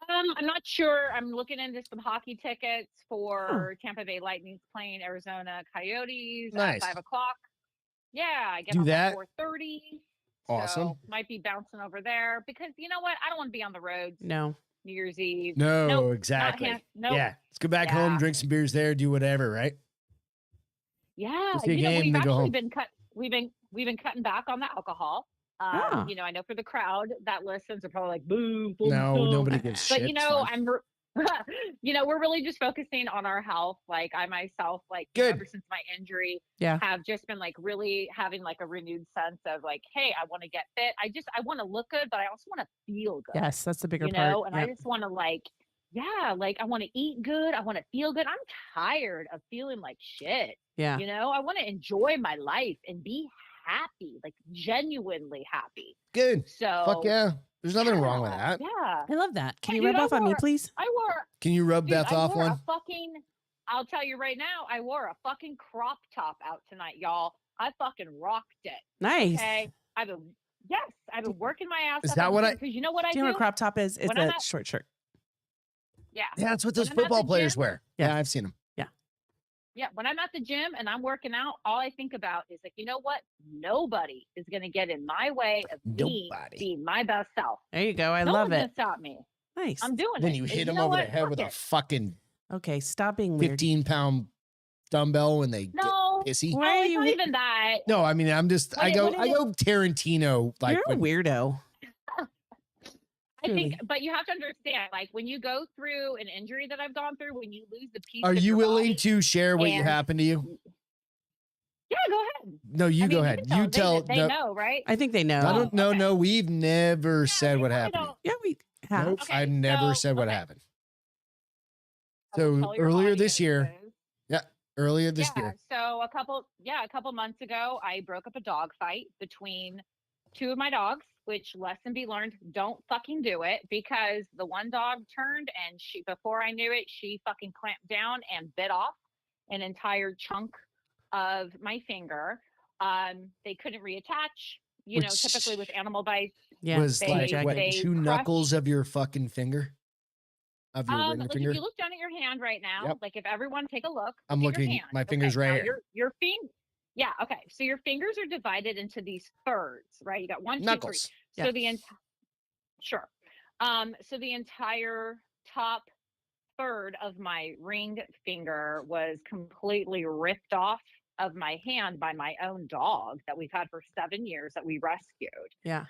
S5: I'm not sure. I'm looking into some hockey tickets for Tampa Bay Lightning's playing Arizona Coyotes
S2: Nice.
S5: at 5:00. Yeah, I get
S2: Do
S5: off
S2: that.
S5: at 4:30.
S2: Awesome.
S5: So might be bouncing over there because you know what? I don't want to be on the roads
S1: No.
S5: New Year's Eve.
S2: No,
S5: Nope, not
S2: exactly.
S5: nope.
S2: Yeah, let's go back home,
S5: Yeah.
S2: drink some beers there, do whatever, right?
S5: Yeah,
S2: Go see a game,
S5: we've
S2: then go
S5: actually
S2: home.
S5: been we've been cutting back on the alcohol.
S1: Ah.
S5: I know for the crowd that listens are probably like boo. Boom,
S2: No,
S5: boom.
S2: nobody gives shit.
S5: But
S2: it's fine.
S5: I'm we're really just focusing on our health. Like I myself,
S2: Good.
S5: ever since my injury,
S1: Yeah.
S5: have just been like really having like a renewed sense of like, hey, I want to get fit. I want to look good, but I also want to feel good.
S1: Yes, that's the bigger
S5: you
S1: part.
S5: know, and I
S1: Yep.
S5: just want to I want to eat good. I want to feel good. I'm tired of feeling like shit.
S1: Yeah.
S5: I want to enjoy my life and be happy, like genuinely happy.
S2: Good.
S5: So
S2: Fuck yeah. There's nothing wrong with
S5: yeah,
S2: that.
S5: Yeah.
S1: I love that. Can
S5: Hey,
S1: you
S5: dude,
S1: rub
S5: I
S1: off on me,
S5: wore-
S1: please?
S5: I wore
S2: Can you rub
S5: dude,
S2: Beth
S5: I
S2: off
S5: wore
S2: one?
S5: a fucking I'll tell you right now, I wore a fucking crop top out tonight, y'all. I fucking rocked it.
S1: Nice.
S5: Okay. I've been working my ass
S2: Is
S5: off
S2: that what I-
S5: because you know what I
S1: Do you know what a crop top is? It's
S5: When I'm
S1: a
S5: at-
S1: short shirt.
S5: Yeah.
S2: Yeah, that's what those
S5: When I'm at
S2: football
S5: the
S2: players
S5: gym-
S2: wear.
S1: Yeah.
S2: Yeah, I've seen them.
S5: Yeah, when I'm at the gym and I'm working out, all I think about is like, you know what? Nobody is going to get in my way of me
S2: Nobody.
S5: being my best self.
S1: There you go. I
S5: no
S1: love
S5: one's
S1: it.
S5: gonna stop me.
S1: Nice.
S5: I'm doing
S2: Then
S5: it.
S2: you
S5: And
S2: hit them
S5: know
S2: over
S5: what?
S2: the head
S5: Fuck
S2: with a
S5: it.
S2: fucking
S1: Okay, stop being weird.
S2: 15-pound dumbbell when they
S5: No,
S2: get pissy.
S1: Why
S5: no,
S1: are
S5: it's
S1: you
S5: not
S1: hit-
S5: even that.
S2: No, I mean I'm just
S5: What
S2: I
S5: it-
S2: go
S5: what it
S2: Tarantino like
S1: You're a
S2: when-
S1: weirdo.
S5: I think,
S1: Truly.
S5: but you have to understand, like when you go through an injury that I've gone through, when you lose the piece.
S2: Are
S5: of
S2: you
S5: your
S2: willing
S5: body-
S2: to share what
S5: and-
S2: happened to you?
S5: Yeah, go ahead.
S2: No, you
S5: I
S2: go
S5: mean,
S2: ahead.
S5: can
S2: You
S5: They-
S2: tell.
S5: They,
S2: no,
S5: know, right?
S1: I think they know.
S2: I don't. No,
S5: okay.
S2: no. We've never said what
S5: I
S2: happened. to you.
S5: don't-
S1: Yeah, we have.
S2: Nope,
S5: Okay,
S2: I've never
S5: so-
S2: said what
S5: okay.
S2: happened.
S5: I will
S2: So
S5: tell your
S2: earlier this year,
S5: audiences.
S2: earlier this
S5: yeah,
S2: year,
S5: so a couple months ago, I broke up a dog fight between two of my dogs, which lesson be learned, don't fucking do it because the one dog turned and before I knew it, she fucking clamped down and bit off an entire chunk of my finger. They couldn't reattach, typically with
S2: Which
S5: animal bites.
S1: Yeah.
S2: was
S5: they-
S2: like what,
S5: they
S2: 2
S5: crushed-
S2: knuckles of your fucking finger, of your ring
S5: Like if
S2: finger.
S5: you look down at your hand right now,
S2: Yep.
S5: like if everyone take a look.
S2: I'm
S5: look at your
S2: looking.
S5: hand.
S2: My finger's
S5: Okay,
S2: right
S5: now
S2: here.
S5: Your finger. Yeah. Okay. So your fingers are divided into these thirds, right? You got one, two, three.
S2: Knuckles.
S5: So
S1: Yeah.
S5: the entire, sure. So the entire top third of my ring finger was completely ripped off of my hand by my own dog that we've had for 7 years that we rescued.
S1: Yeah.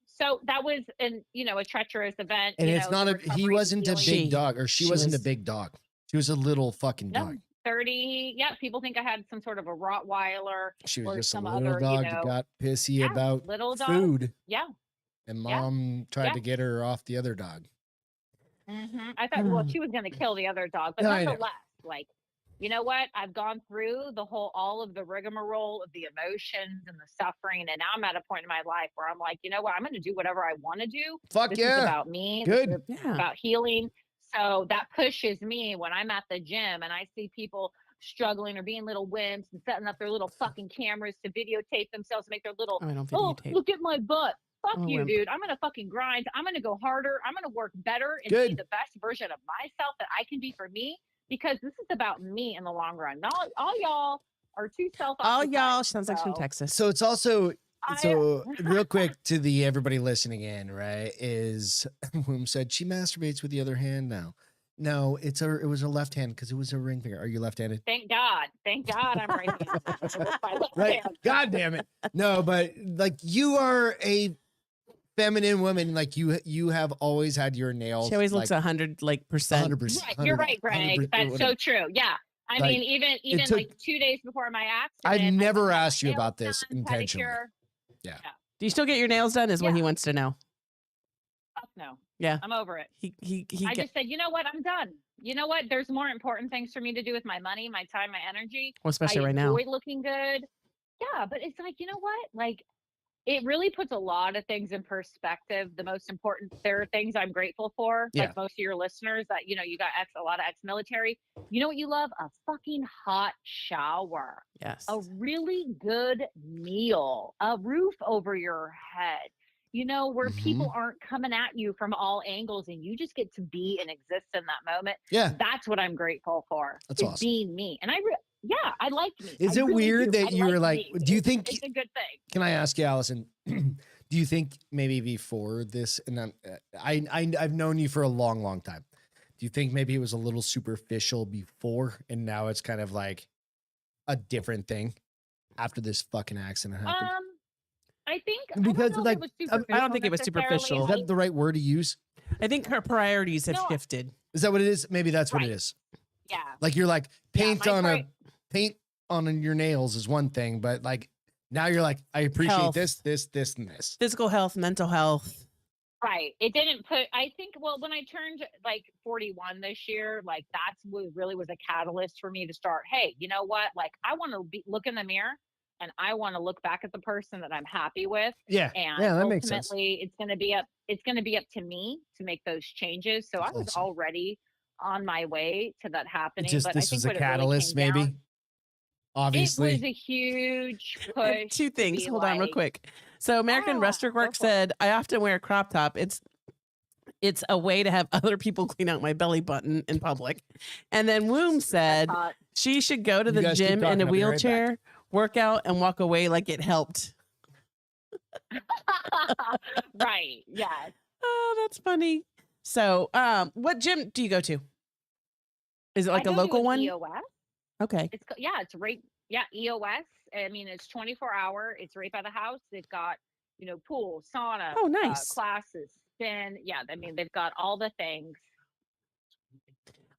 S5: So that was a treacherous event.
S2: And it's not
S5: the
S2: a, he
S5: recovery, the
S2: wasn't a
S5: healing.
S2: big
S1: She-
S2: dog, or she
S1: she
S2: wasn't a
S1: was-
S2: big dog. She was a little fucking
S5: No,
S2: dog.
S5: 30. Yeah, people think I had some sort of a Rottweiler.
S2: She was
S5: or
S2: just a
S5: some
S2: little
S5: other,
S2: dog that got pissy
S5: yeah,
S2: about
S5: little dog.
S2: food,
S5: Yeah.
S2: and
S5: Yeah.
S2: mom tried
S5: Yeah.
S2: to get her off the other dog.
S5: I thought, well, she was going to kill the other dog, but
S2: No, I know.
S5: nonetheless, like, you know what? I've gone through all of the rigmarole of the emotions and the suffering, and now I'm at a point in my life where I'm like, you know what? I'm going to do whatever I want to do.
S2: Fuck
S5: This
S2: yeah.
S5: is about me.
S2: Good.
S5: This is
S1: Yeah.
S5: about healing. So that pushes me when I'm at the gym and I see people struggling or being little wimps and setting up their little fucking cameras to videotape themselves, make their little,
S1: Oh, I don't
S5: oh,
S1: videotape.
S5: look at my butt. Fuck
S1: I'm a
S5: you,
S1: wimp.
S5: dude. I'm gonna fucking grind. I'm gonna go harder. I'm gonna work better and be
S2: Good.
S5: the best version of myself that I can be for me, because this is about me in the long run. Not all y'all are too self.
S1: All y'all sounds like from Texas.
S2: So it's also
S5: I-
S2: so real quick to the everybody listening in, right? Is Womb said she masturbates with the other hand now. No, it was her left hand because it was her ring finger. Are you left-handed?
S5: Thank God. Thank God I'm right-handed. My left
S2: Right.
S5: hand.
S2: God damn it. No, but like you are a feminine woman. Like you have always had your nails.
S1: She always looks
S2: like
S1: 100%
S2: 100%.
S5: Right, you're right, Greg. That's so true. Yeah. I
S2: Like,
S5: mean, even
S2: took-
S5: like 2 days before my accident,
S2: I've
S5: I
S2: never
S5: went and got
S2: asked you
S5: my
S2: about
S5: nails
S2: this
S5: done,
S2: intentionally.
S5: pedicure.
S1: Do you still get your nails done? Is what he
S5: Yeah.
S1: wants to know.
S5: Fuck no.
S1: Yeah.
S5: I'm over it.
S1: He
S5: I just said, you know what? I'm done. You know what? There's more important things for me to do with my money, my time, my energy.
S1: well, especially
S5: I
S1: right now.
S5: enjoy looking good. Yeah, but it's like, you know what? Like, it really puts a lot of things in perspective. The most important, there are things I'm grateful for.
S2: Yeah.
S5: Like most of your listeners that, you got a lot of ex-military. You know what you love? A fucking hot shower,
S1: Yes.
S5: a really good meal, a roof over your head, where people aren't coming at you from all angles and you just get to be and exist in that moment.
S2: Yeah.
S5: That's what I'm grateful for.
S2: That's
S5: is
S2: awesome.
S5: being me. And I like me.
S2: Is
S5: I
S2: it
S5: really
S2: weird
S5: do.
S2: that
S5: I
S2: you were like,
S5: me.
S2: do you
S5: It's-
S2: think-
S5: it's a good thing?
S2: Can I ask you, Allison? Do you think maybe before this, and I've known you for a long, long time. Do you think maybe it was a little superficial before, and now it's kind of like a different thing after this fucking accident happened?
S5: I think
S2: Because,
S5: I don't know
S2: like,
S5: if it was
S1: I don't
S5: superficial
S1: think it was
S5: necessarily.
S1: superficial.
S2: Is that the right word to use?
S1: I think her priorities have
S5: No.
S1: shifted.
S2: Is that what it is? Maybe that's what it
S5: Right.
S2: is.
S5: Yeah.
S2: Like you're like paint
S5: my
S2: on paint on your nails is one thing, but like now you're like, I appreciate
S1: Health.
S2: this, and this.
S1: Physical health, mental health.
S5: Right. It didn't put, I think, well, when I turned like 41 this year, like that's what really was a catalyst for me to start, hey, you know what? Like I want to look in the mirror and I want to look back at the person that I'm happy with.
S2: Yeah.
S5: And
S2: Yeah, that makes sense.
S5: ultimately it's going to be up to me to make those changes. So I was
S2: Awesome.
S5: already on my way to that happening.
S2: Just
S5: but I
S2: this
S5: think
S2: was a
S5: what it really
S2: catalyst,
S5: came
S2: maybe.
S5: down-
S2: Obviously.
S5: It was a huge
S1: I have
S5: push.
S1: two
S5: to
S1: things.
S5: be
S1: Hold on real
S5: like,
S1: quick. So American
S5: Ah,
S1: Restaurant Work
S5: go for it.
S1: said, I often wear a crop top. It's a way to have other people clean out my belly button in public. And then Womb said
S5: hot.
S1: she should go to
S2: You
S1: the
S2: guys keep
S1: gym in
S2: talking,
S1: a
S2: I'll be right back.
S1: wheelchair, work out, and walk away like it helped.
S5: Right. Yes.
S1: Oh, that's funny. So what gym do you go to? Is it like
S5: I
S1: a
S5: go to
S1: local
S5: an
S1: one?
S5: EOS.
S1: Okay.
S5: It's right. Yeah, EOS. I mean, it's 24-hour. It's right by the house. They've got pool, sauna,
S1: Oh, nice.
S5: classes, spin. Yeah, I mean, they've got all the things.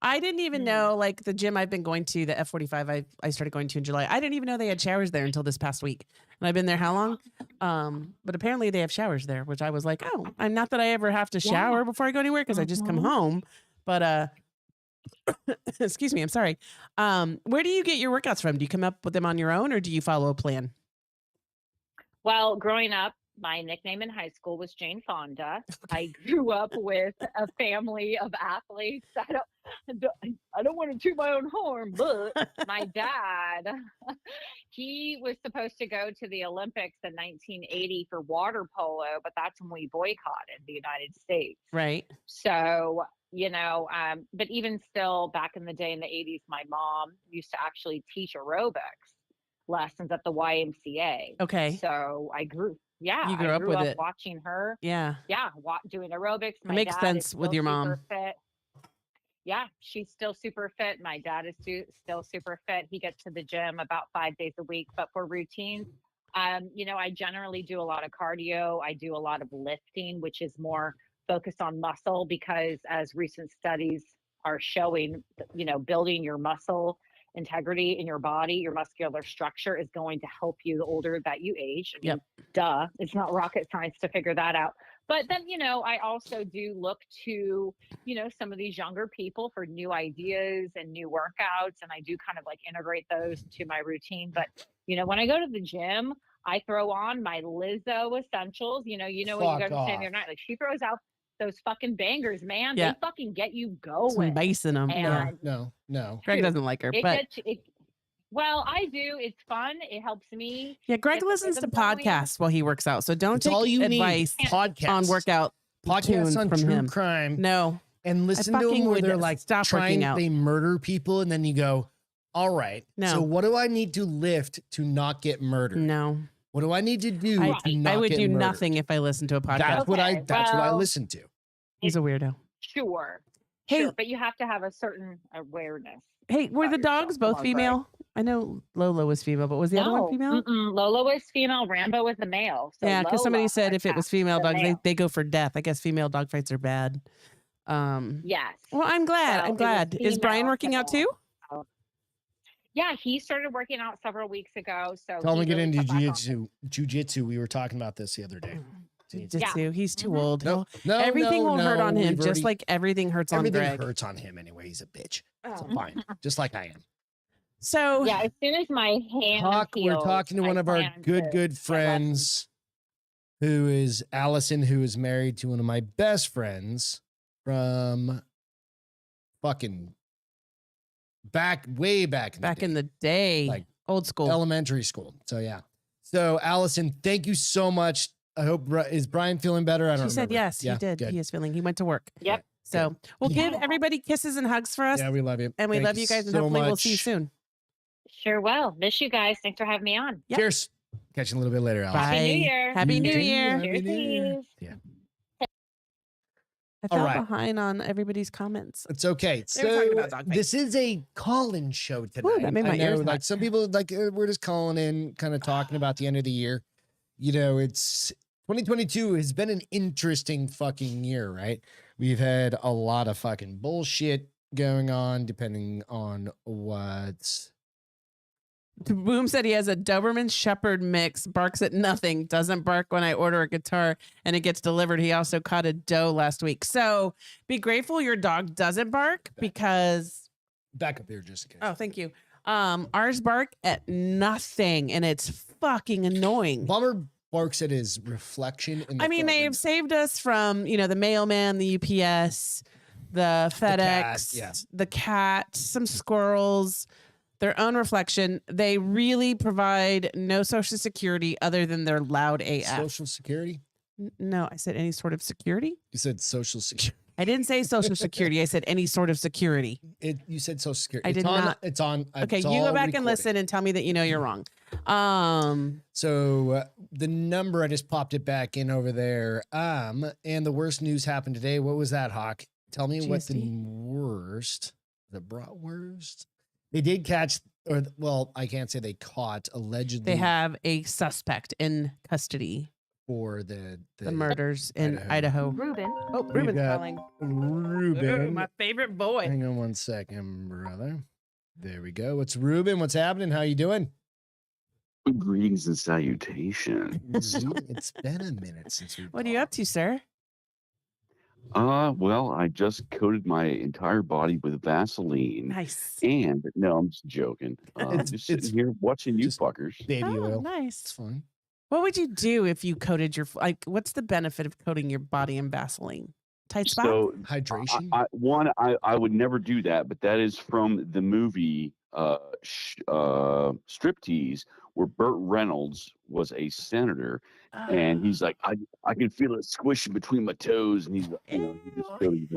S1: I didn't even
S5: Mm.
S1: know, like the gym I've been going to, the F45 I started going to in July. I didn't even know they had showers there until this past week. And I've been there how long? But apparently they have showers there, which I was like, oh, I'm not that I ever have to
S5: Yeah.
S1: shower before I go anywhere because I just come
S5: Mhm.
S1: home. But excuse me, I'm sorry. Where do you get your workouts from? Do you come up with them on your own or do you follow a plan?
S5: Well, growing up, my nickname in high school was Jane Fonda. I grew up with a family of athletes. I don't want to toot my own horn, but my dad, he was supposed to go to the Olympics in 1980 for water polo, but that's when we boycotted the United States.
S1: Right.
S5: So, but even still back in the day in the 80s, my mom used to actually teach aerobics. lessons at the YMCA.
S1: Okay.
S5: So I grew, yeah,
S1: You grew
S5: I
S1: up
S5: grew
S1: with
S5: up
S1: it.
S5: watching her.
S1: Yeah.
S5: Yeah, doing aerobics. My
S1: makes
S5: dad
S1: sense
S5: is
S1: with
S5: still
S1: your
S5: super
S1: mom.
S5: fit. Yeah, she's still super fit. My dad is still super fit. He gets to the gym about 5 days a week, but for routines, I generally do a lot of cardio. I do a lot of lifting, which is more focused on muscle because as recent studies are showing, building your muscle integrity in your body, your muscular structure is going to help you the older that you age. I mean, duh, it's not rocket science to figure that out. But then, I also do look to, some of these younger people for new ideas and new workouts. And I do kind of like integrate those to my routine. But, when I go to the gym, I throw on my Lizzo essentials. What you guys were saying the other night. Like she throws out those fucking bangers, man.
S1: Yeah.
S5: They fucking get you
S1: Some
S5: going.
S1: bass in them. Yeah.
S5: And
S2: No.
S1: Greg
S5: dude,
S1: doesn't like her,
S5: it
S1: but
S5: gets it. Well, I do. It's fun. It helps me.
S1: yeah, Greg
S5: get the
S1: listens to
S5: rhythm going.
S1: podcasts while he works out. So don't
S2: It's
S1: take
S2: all you
S1: advice
S2: need. Podcasts.
S1: on workout
S2: Podcasts
S1: tunes
S2: on
S1: from
S2: true
S1: him.
S2: crime.
S1: No.
S2: And listen to
S1: fucking
S2: them where
S1: would
S2: they're like
S1: stop working out.
S2: they murder people, and then you go, all right.
S1: No.
S2: So what do I need to lift to not get murdered?
S1: No.
S2: What do I need to do to not
S1: I would
S2: get
S1: do
S2: murdered?
S1: nothing if I listened to a podcast.
S2: That's what I
S5: well,
S2: listen to.
S1: He's a weirdo.
S5: Sure.
S1: Hey.
S5: Sure. But you have to have a certain awareness.
S1: Hey, were the
S5: about
S1: dogs
S5: yourself.
S1: both
S5: Come on,
S1: female? I know Lola was female, but was the other one female?
S5: Lola was female. Rambo was the male. So
S1: Yeah, because somebody
S5: Lola
S1: said if it was female
S5: attacked the
S1: dogs,
S5: male.
S1: they go for death. I guess female dog fights are bad.
S5: Yes.
S1: Well, I'm glad.
S5: Well,
S1: I'm
S5: it was
S1: glad. Is Brian
S5: female
S1: working out
S5: male.
S1: too?
S5: Yeah, he started working out several weeks ago. So
S2: Tell him
S5: he
S2: to get
S5: really
S2: into
S5: cut back on
S2: jujitsu. We were talking about this the other day.
S1: Jiu-jitsu. He's too old.
S2: No,
S1: Everything will hurt on him,
S2: we've
S1: just
S2: already-
S1: like everything hurts on
S2: everything
S1: Greg.
S2: hurts on him anyway. He's a bitch. So
S5: Oh.
S2: fine, just like I am.
S1: So
S5: Yeah, as soon as my hand
S2: We're
S5: heals,
S2: talking to
S5: I
S2: one of our
S5: plan to
S2: good
S5: get
S2: friends, who is Allison, who is married to one of my best friends from fucking way back
S1: in the day,
S2: like
S1: old school.
S2: elementary school. So yeah. So Allison, thank you so much. I hope is Brian feeling better? I don't.
S1: She said
S2: remember.
S1: yes,
S2: Yeah,
S1: he did.
S2: good.
S1: He is feeling. He went to work.
S5: Yep.
S1: So we'll give
S5: Yeah.
S1: everybody kisses and hugs for us.
S2: Yeah, we love you.
S1: And we
S2: Thank
S1: love you guys, and
S2: so
S1: hopefully we'll see you
S2: much.
S1: soon.
S5: Sure will. Miss you guys. Thanks for having me on.
S1: Yep.
S2: Cheers. Catch you a little bit later, Allison.
S1: Bye.
S5: Happy New Year.
S1: Happy
S2: You
S1: New
S2: too.
S1: Year.
S2: Happy New Year.
S5: Cheers.
S1: I
S2: All
S1: fell
S2: right.
S1: behind on everybody's comments.
S2: It's okay.
S1: They were talking
S2: So
S1: about dog fights.
S2: this is a call-in show tonight.
S1: Ooh, that made my
S2: I know,
S1: ears
S2: like
S1: hot.
S2: some people, we're just calling in, kind of talking about the end of the year. It's 2022 has been an interesting fucking year, right? We've had a lot of fucking bullshit going on, depending on what's.
S1: Boom said he has a Doberman Shepherd mix, barks at nothing, doesn't bark when I order a guitar and it gets delivered. He also caught a doe last week. So be grateful your dog doesn't bark because.
S2: Back up here just in case.
S1: Oh, thank you. Ours bark at nothing and it's fucking annoying.
S2: Bummer barks at his reflection in the
S1: I mean,
S2: front
S1: they've
S2: window.
S1: saved us from, the mailman, the UPS, the FedEx,
S2: yeah.
S1: the cat, some squirrels, their own reflection. They really provide no social security other than their loud AF.
S2: Social security?
S1: No, I said any sort of security.
S2: You said social security.
S1: I didn't say social security. I said any sort of security.
S2: You said social security.
S1: I did
S2: It's on,
S1: not.
S2: It's on.
S1: Okay,
S2: it's
S1: you go
S2: all
S1: back and
S2: recorded.
S1: listen and tell me that you know you're wrong.
S2: So the number, I just popped it back in over there. And the worst news happened today. What was that, Hawk? Tell me what the
S1: GSD?
S2: worst, the bratwurst. They did catch, I can't say they caught, allegedly.
S1: They have a suspect in custody
S2: for the
S1: murders in Idaho.
S5: Ruben.
S1: Oh, Ruben's
S2: got
S1: calling.
S2: Ruben.
S1: Ooh, my favorite boy.
S2: Hang on one second, brother. There we go. What's Ruben? What's happening? How you doing?
S6: Greetings and salutations.
S2: It's been a minute since we.
S1: What are you up to, sir?
S6: Well, I just coated my entire body with Vaseline.
S1: Nice.
S6: And no, I'm just joking.
S2: It's-
S6: Just
S2: it's
S6: sitting here watching you
S2: just
S6: fuckers.
S2: Baby
S1: Oh,
S2: oil. It's
S1: nice.
S2: fine.
S1: What would you do if you coated your what's the benefit of coating your body in Vaseline? Tight spot?
S6: So
S2: Hydration.
S6: I would never do that, but that is from the movie Striptease, where Burt Reynolds was a senator, and he's like, I can feel it squishing between my toes, and he's, he just really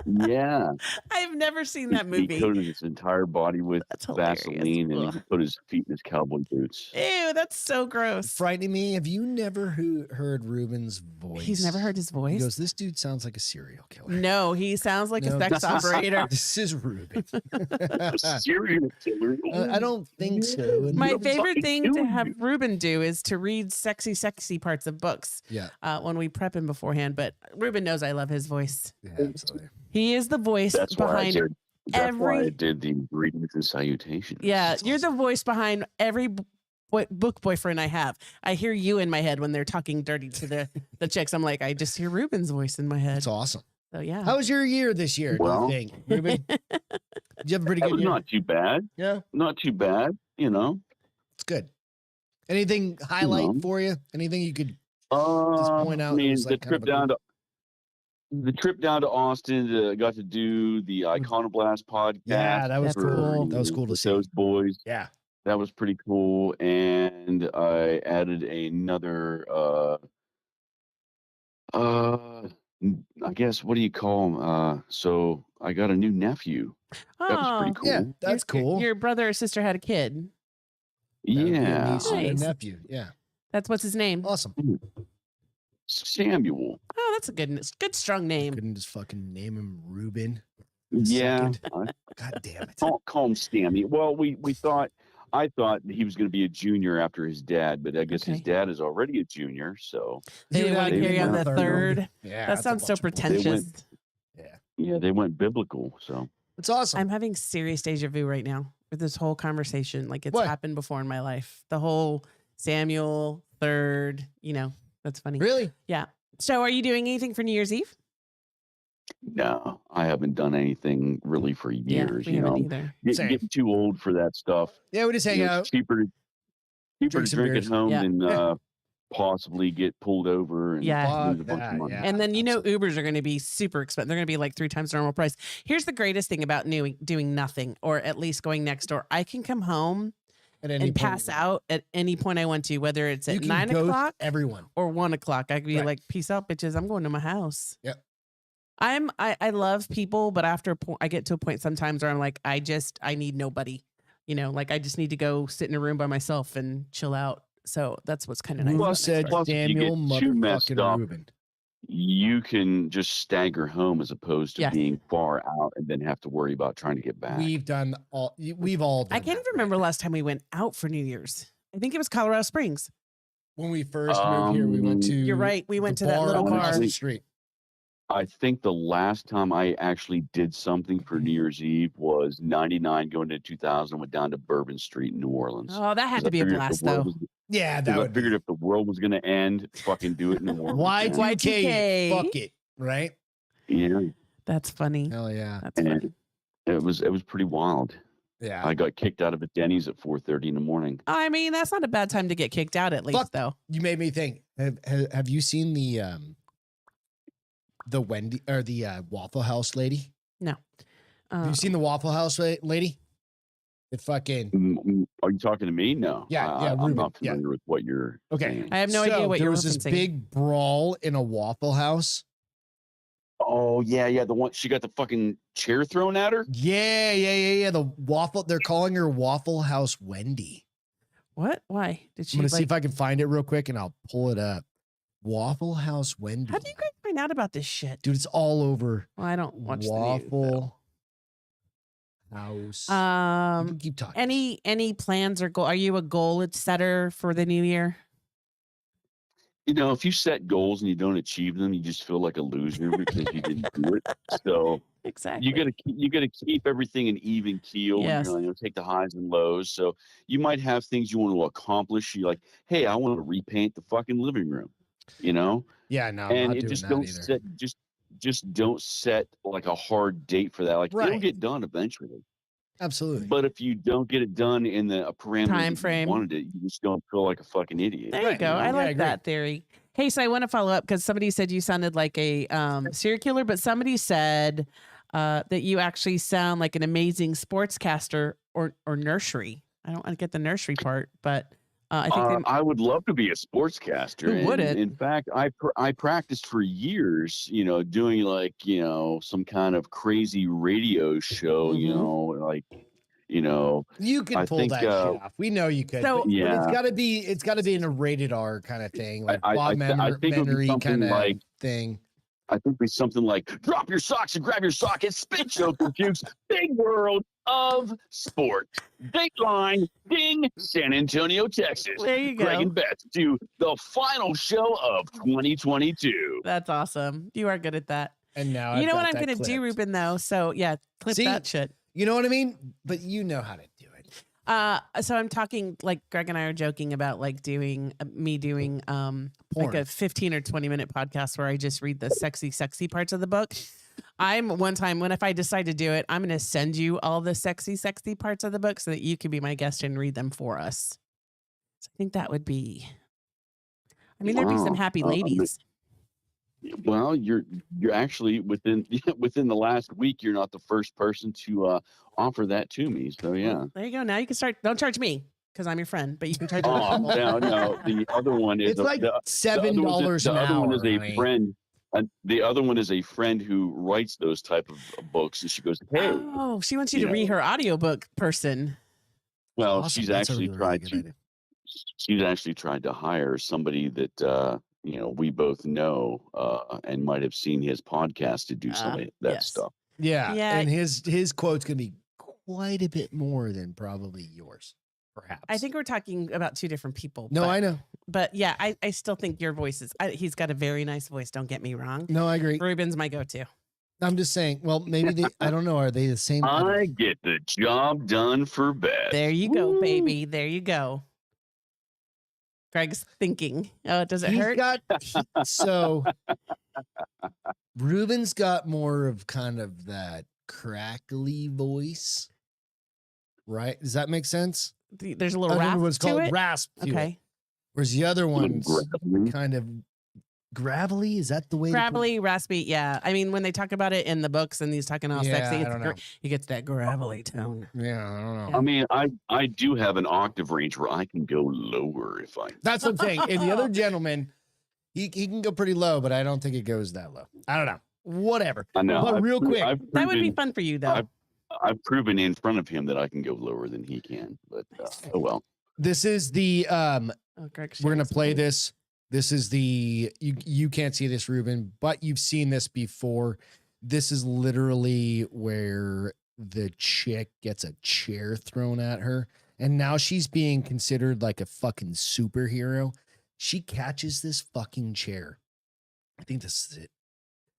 S6: Yeah.
S1: I've never seen that
S6: He
S1: movie.
S6: coated his entire body with
S1: That's hilarious.
S6: Vaseline, and he
S1: Ugh.
S6: put his feet in his cowboy boots.
S1: Ew, that's so gross.
S2: Frightening me. Have you never heard Ruben's voice?
S1: He's never heard his
S2: He
S1: voice.
S2: goes, "This dude sounds like a serial killer."
S1: No, he sounds like
S2: No,
S1: a sex
S2: this is-
S1: operator.
S2: This is Ruben.
S6: A serial killer.
S2: I don't think so. And
S1: My
S6: What the fuck
S1: favorite
S6: is
S1: thing to
S6: doing
S1: have
S6: here?
S1: Ruben do is to read sexy parts of books
S2: yeah,
S1: when we prep him beforehand. But Ruben knows I love his voice.
S2: yeah, absolutely.
S1: He is the voice
S6: That's why I
S1: behind
S6: did. That's why I
S1: every-
S6: did the greetings and salutations.
S1: Yeah,
S2: That's
S1: you're the
S2: awesome.
S1: voice behind every book boyfriend I have. I hear you in my head when they're talking dirty to the chicks. I'm like, I just hear Ruben's voice in my head.
S2: It's awesome.
S1: So yeah.
S2: How was your year this year?
S6: Well-
S2: do you think, Ruben? Did you have a pretty
S6: That
S2: good
S6: was
S2: year?
S6: not too bad.
S2: Yeah,
S6: Not too bad. You know.
S2: it's good. Anything highlight
S6: know.
S2: for you? Anything you could? point out
S6: I mean,
S2: it was, like,
S6: the
S2: kind of
S6: trip
S2: a
S6: down to Austin. Got to do the Iconoblast podcast.
S2: Yeah, that was
S1: That's
S2: cool.
S1: cool.
S2: That was cool to
S6: with
S2: see.
S6: those boys.
S2: Yeah,
S6: That was pretty cool. And I added another. I guess what do you call them? So I got a new nephew. That was
S1: Oh,
S6: pretty cool.
S2: yeah, that's cool.
S1: Your brother or sister had a kid.
S2: That would be a
S6: Yeah,
S2: niece and a
S1: Nice.
S2: nephew. Yeah,
S1: That's what's his name.
S2: awesome.
S6: Samuel.
S1: Oh, that's a good strong name.
S2: Couldn't just fucking name him Ruben.
S6: Yeah,
S2: Second. God damn it.
S6: call him Sammy. Well, I thought he was going to be a junior after his dad, but I guess his
S1: Okay.
S6: dad is already a junior. So
S1: They
S2: would
S1: want
S2: have
S1: to carry on
S2: been
S1: the
S2: one.
S1: third.
S2: Yeah,
S1: That
S2: that's a
S1: sounds so
S2: bunch of bull-
S1: pretentious.
S6: yeah, they went biblical. So
S2: It's awesome.
S1: I'm having serious deja vu right now with this whole conversation. Like it's
S2: What?
S1: happened before in my life. The whole Samuel third, that's funny.
S2: Really?
S1: Yeah. So are you doing anything for New Year's Eve?
S6: no, I haven't done anything really for years.
S1: we
S6: you
S1: haven't
S6: know,
S1: either.
S2: Same.
S6: getting too old for that stuff.
S2: Yeah, we just hang
S6: You know,
S2: out.
S6: it's cheaper
S2: Drink
S6: to
S2: some
S6: drink
S2: beers.
S6: at home
S1: Yeah.
S6: than
S2: Yeah.
S6: possibly get pulled over and
S1: Yeah.
S6: lose a
S2: Fuck
S6: bunch
S2: that,
S6: of money.
S2: yeah.
S1: And then
S2: absolutely.
S1: Ubers are going to be super expensive. They're going to be like 3 times the normal price. Here's the greatest thing about doing nothing, or at least going next door. I can come home
S2: At any
S1: and
S2: point
S1: pass out at any point I want to, whether it's
S2: You
S1: at
S2: can
S1: 9
S2: ghost
S1: o'clock
S2: everyone.
S1: or 1 o'clock. I could be
S2: Right.
S1: like, peace out, bitches. I'm going to my house.
S2: Yep.
S1: I love people, but after a point, I get to a point sometimes where I'm like, I need nobody. Like I just need to go sit in a room by myself and chill out. So that's what's kind of nice.
S2: Who
S1: about
S6: Plus-
S1: next
S2: said
S1: door.
S6: plus if you
S2: Samuel
S6: get too messed
S2: motherfucking
S6: up,
S2: Ruben?
S6: You can just stagger home as opposed to
S1: Yes.
S6: being far out and then have to worry about trying to get back.
S2: We've all done
S1: I can't
S2: that,
S1: even remember the last time we went out for New Year's. I think it was Colorado Springs.
S2: When we first moved here, we went to
S1: You're right. We went
S2: the
S1: to that
S2: bar
S1: little
S2: across
S1: bar.
S2: the street.
S6: I think the last time I actually did something for New Year's Eve was 99 going to 2000, went down to Bourbon Street in New Orleans.
S1: Oh, that had
S6: 'Cause
S1: to
S6: I
S1: be a
S6: figured if
S1: blast,
S6: the world
S1: though.
S6: was-
S2: Yeah,
S6: 'cause
S2: that
S6: I
S2: would
S6: figured
S2: be.
S6: if the world was going to end, fucking do it in New Orleans.
S2: Y2K,
S1: Y2K.
S2: fuck it, right?
S6: Yeah,
S1: That's funny.
S2: Hell yeah,
S1: That's funny.
S6: and it was pretty wild.
S2: yeah.
S6: I got kicked out of a Denny's at 4:30 in the morning.
S1: I mean, that's not a bad time to get kicked out, at least,
S2: Fuck.
S1: though.
S2: You made me think. Have you seen the Wendy or the Waffle House lady? Have you seen the Waffle House lady? It fucking
S6: Are you talking to me? No.
S2: Yeah, yeah,
S6: I'm
S2: Ruben,
S6: not
S2: yeah.
S6: familiar with what you're
S2: Okay.
S6: saying.
S1: I have no idea what
S2: there
S1: you're
S2: was this
S1: referencing.
S2: big brawl in a Waffle House.
S6: Oh yeah, the one she got the fucking chair thrown at her.
S2: Yeah. The waffle. They're calling her Waffle House Wendy.
S1: What? Why did she?
S2: I'm gonna see
S1: like,
S2: if I can find it real quick, and I'll pull it up. Waffle House Wendy.
S1: how do you guys find out about this shit?
S2: Dude, it's all over.
S1: Well, I don't watch
S2: Waffle House.
S1: the news.
S2: You can keep talking.
S1: Any plans or goal? Are you a goal setter for the new year?
S6: You know, if you set goals and you don't achieve them, you just feel like a loser because you didn't do it. So
S1: Exactly.
S6: you gotta keep everything in even keel.
S1: Yes.
S6: You know, take the highs and lows. So you might have things you want to accomplish. You're like, hey, I want to repaint the fucking living room. You know,
S2: Yeah, no, I'm
S6: and
S2: not
S6: it
S2: doing
S6: just
S2: that
S6: don't
S2: either.
S6: set just don't set like a hard date for that. Like
S2: Right.
S6: it'll get done eventually.
S2: Absolutely.
S6: But if you don't get it done in the parameter
S1: Time
S6: that
S1: frame.
S6: you wanted it, you just don't feel like a fucking idiot.
S1: There you
S2: Right.
S1: go.
S2: Yeah,
S1: I
S2: I
S1: like
S2: agree.
S1: that theory. Hey, so I want to follow up because somebody said you sounded like a serial killer, but somebody said that you actually sound like an amazing sportscaster or nursery. I don't get the nursery part, but I think they,
S6: I would love to be a sportscaster.
S1: Who
S6: and
S1: wouldn't?
S6: In fact, I practiced for years, doing like, some kind of crazy radio show,
S1: Mhm.
S6: like, you know,
S2: You could
S6: I
S2: pull
S6: think,
S2: that shit off. We know you could.
S1: So-
S2: but it's
S6: yeah,
S2: got to be in a rated R kind of thing, like
S6: I
S2: Bob
S6: think it would be
S2: Memory
S6: something
S2: kind of
S6: like,
S2: thing.
S6: I think it'd be something like drop your socks and grab your sockets, spin joke Fuchs, big world of sport. Dateline, ding, San Antonio, Texas.
S1: There you
S6: Greg
S1: go.
S6: and Beth do the final show of 2022.
S1: That's awesome. You are good at that.
S2: And now
S1: You
S2: I've
S1: know
S2: got
S1: what I'm
S2: that
S1: going to do,
S2: clipped.
S1: Ruben, though? So, yeah, clip
S2: See?
S1: that shit.
S2: You know what I mean? But you know how to do it.
S1: So I'm talking, like, Greg and I are joking about, like, doing like
S2: Porn.
S1: a 15 or 20-minute podcast where I just read the sexy parts of the book. If I decide to do it, I'm going to send you all the sexy parts of the book so that you can be my guest and read them for us. So I think that would be, there'd be some
S6: Wow.
S1: happy ladies.
S6: Well, you're actually within the last week. You're not the first person to offer that to me. So yeah.
S1: Well, there you go. Now you can start. Don't charge me because I'm your friend, but you can charge me.
S6: Oh no. The other one is
S2: It's like
S6: the
S2: $7
S6: the
S2: an
S6: other one
S2: hour,
S6: is a
S2: honey.
S6: friend. The other one is a friend who writes those type of books, and she goes, "Hey,
S1: Oh, she wants you to
S6: you
S1: read
S6: know.
S1: her audiobook person.
S6: well,
S2: Awesome.
S6: she's
S2: That's a
S6: actually
S2: really,
S6: tried
S2: really good
S6: to
S2: idea.
S6: she's actually tried to hire somebody that we both know and might have seen his podcast to do some of that
S1: Yes.
S6: stuff."
S2: Yeah.
S1: Yeah.
S2: And his quote's going to be quite a bit more than probably yours, perhaps.
S1: I think we're talking about two different people.
S2: No,
S1: but,
S2: I know.
S1: But yeah, I still think your voice is. He's got a very nice voice. Don't get me wrong.
S2: No, I agree.
S1: Ruben's my go-to.
S2: I'm just saying, well, maybe I don't know. Are they the same? I don't-
S6: I get the job done for Beth.
S1: There you go,
S6: Woo.
S1: baby. There you go. Greg's thinking. Oh, does it
S2: He's
S1: hurt?
S2: so Ruben's got more of kind of that crackly voice, right? Does that make sense?
S1: There's a
S2: I
S1: little
S2: don't remember
S1: rasp
S2: what it's
S1: to
S2: called.
S1: it.
S2: Rasp. to it.
S1: Okay.
S2: Whereas the other one's
S6: Gravelly.
S2: kind of gravelly. Is that the way?
S1: Gravelly, raspy. Yeah. When they talk about it in the books and he's talking all
S2: Yeah,
S1: sexy,
S2: I don't know.
S1: he gets that gravelly tone.
S2: Yeah, I don't know.
S6: I mean, I do have an octave range where I can go lower if I.
S2: That's what I'm saying. And the other gentleman, he can go pretty low, but I don't think it goes that low. I don't know. Whatever.
S6: I know.
S2: But real quick,
S1: That would be fun for you, though.
S6: I've proven in front of him that I can go lower than he can. But oh well.
S2: this is the
S1: Oh, Greg,
S2: we're gonna
S1: sharing
S2: play
S1: something.
S2: this. This is the you can't see this, Ruben, but you've seen this before. This is literally where the chick gets a chair thrown at her, and now she's being considered like a fucking superhero. She catches this fucking chair. I think this is it.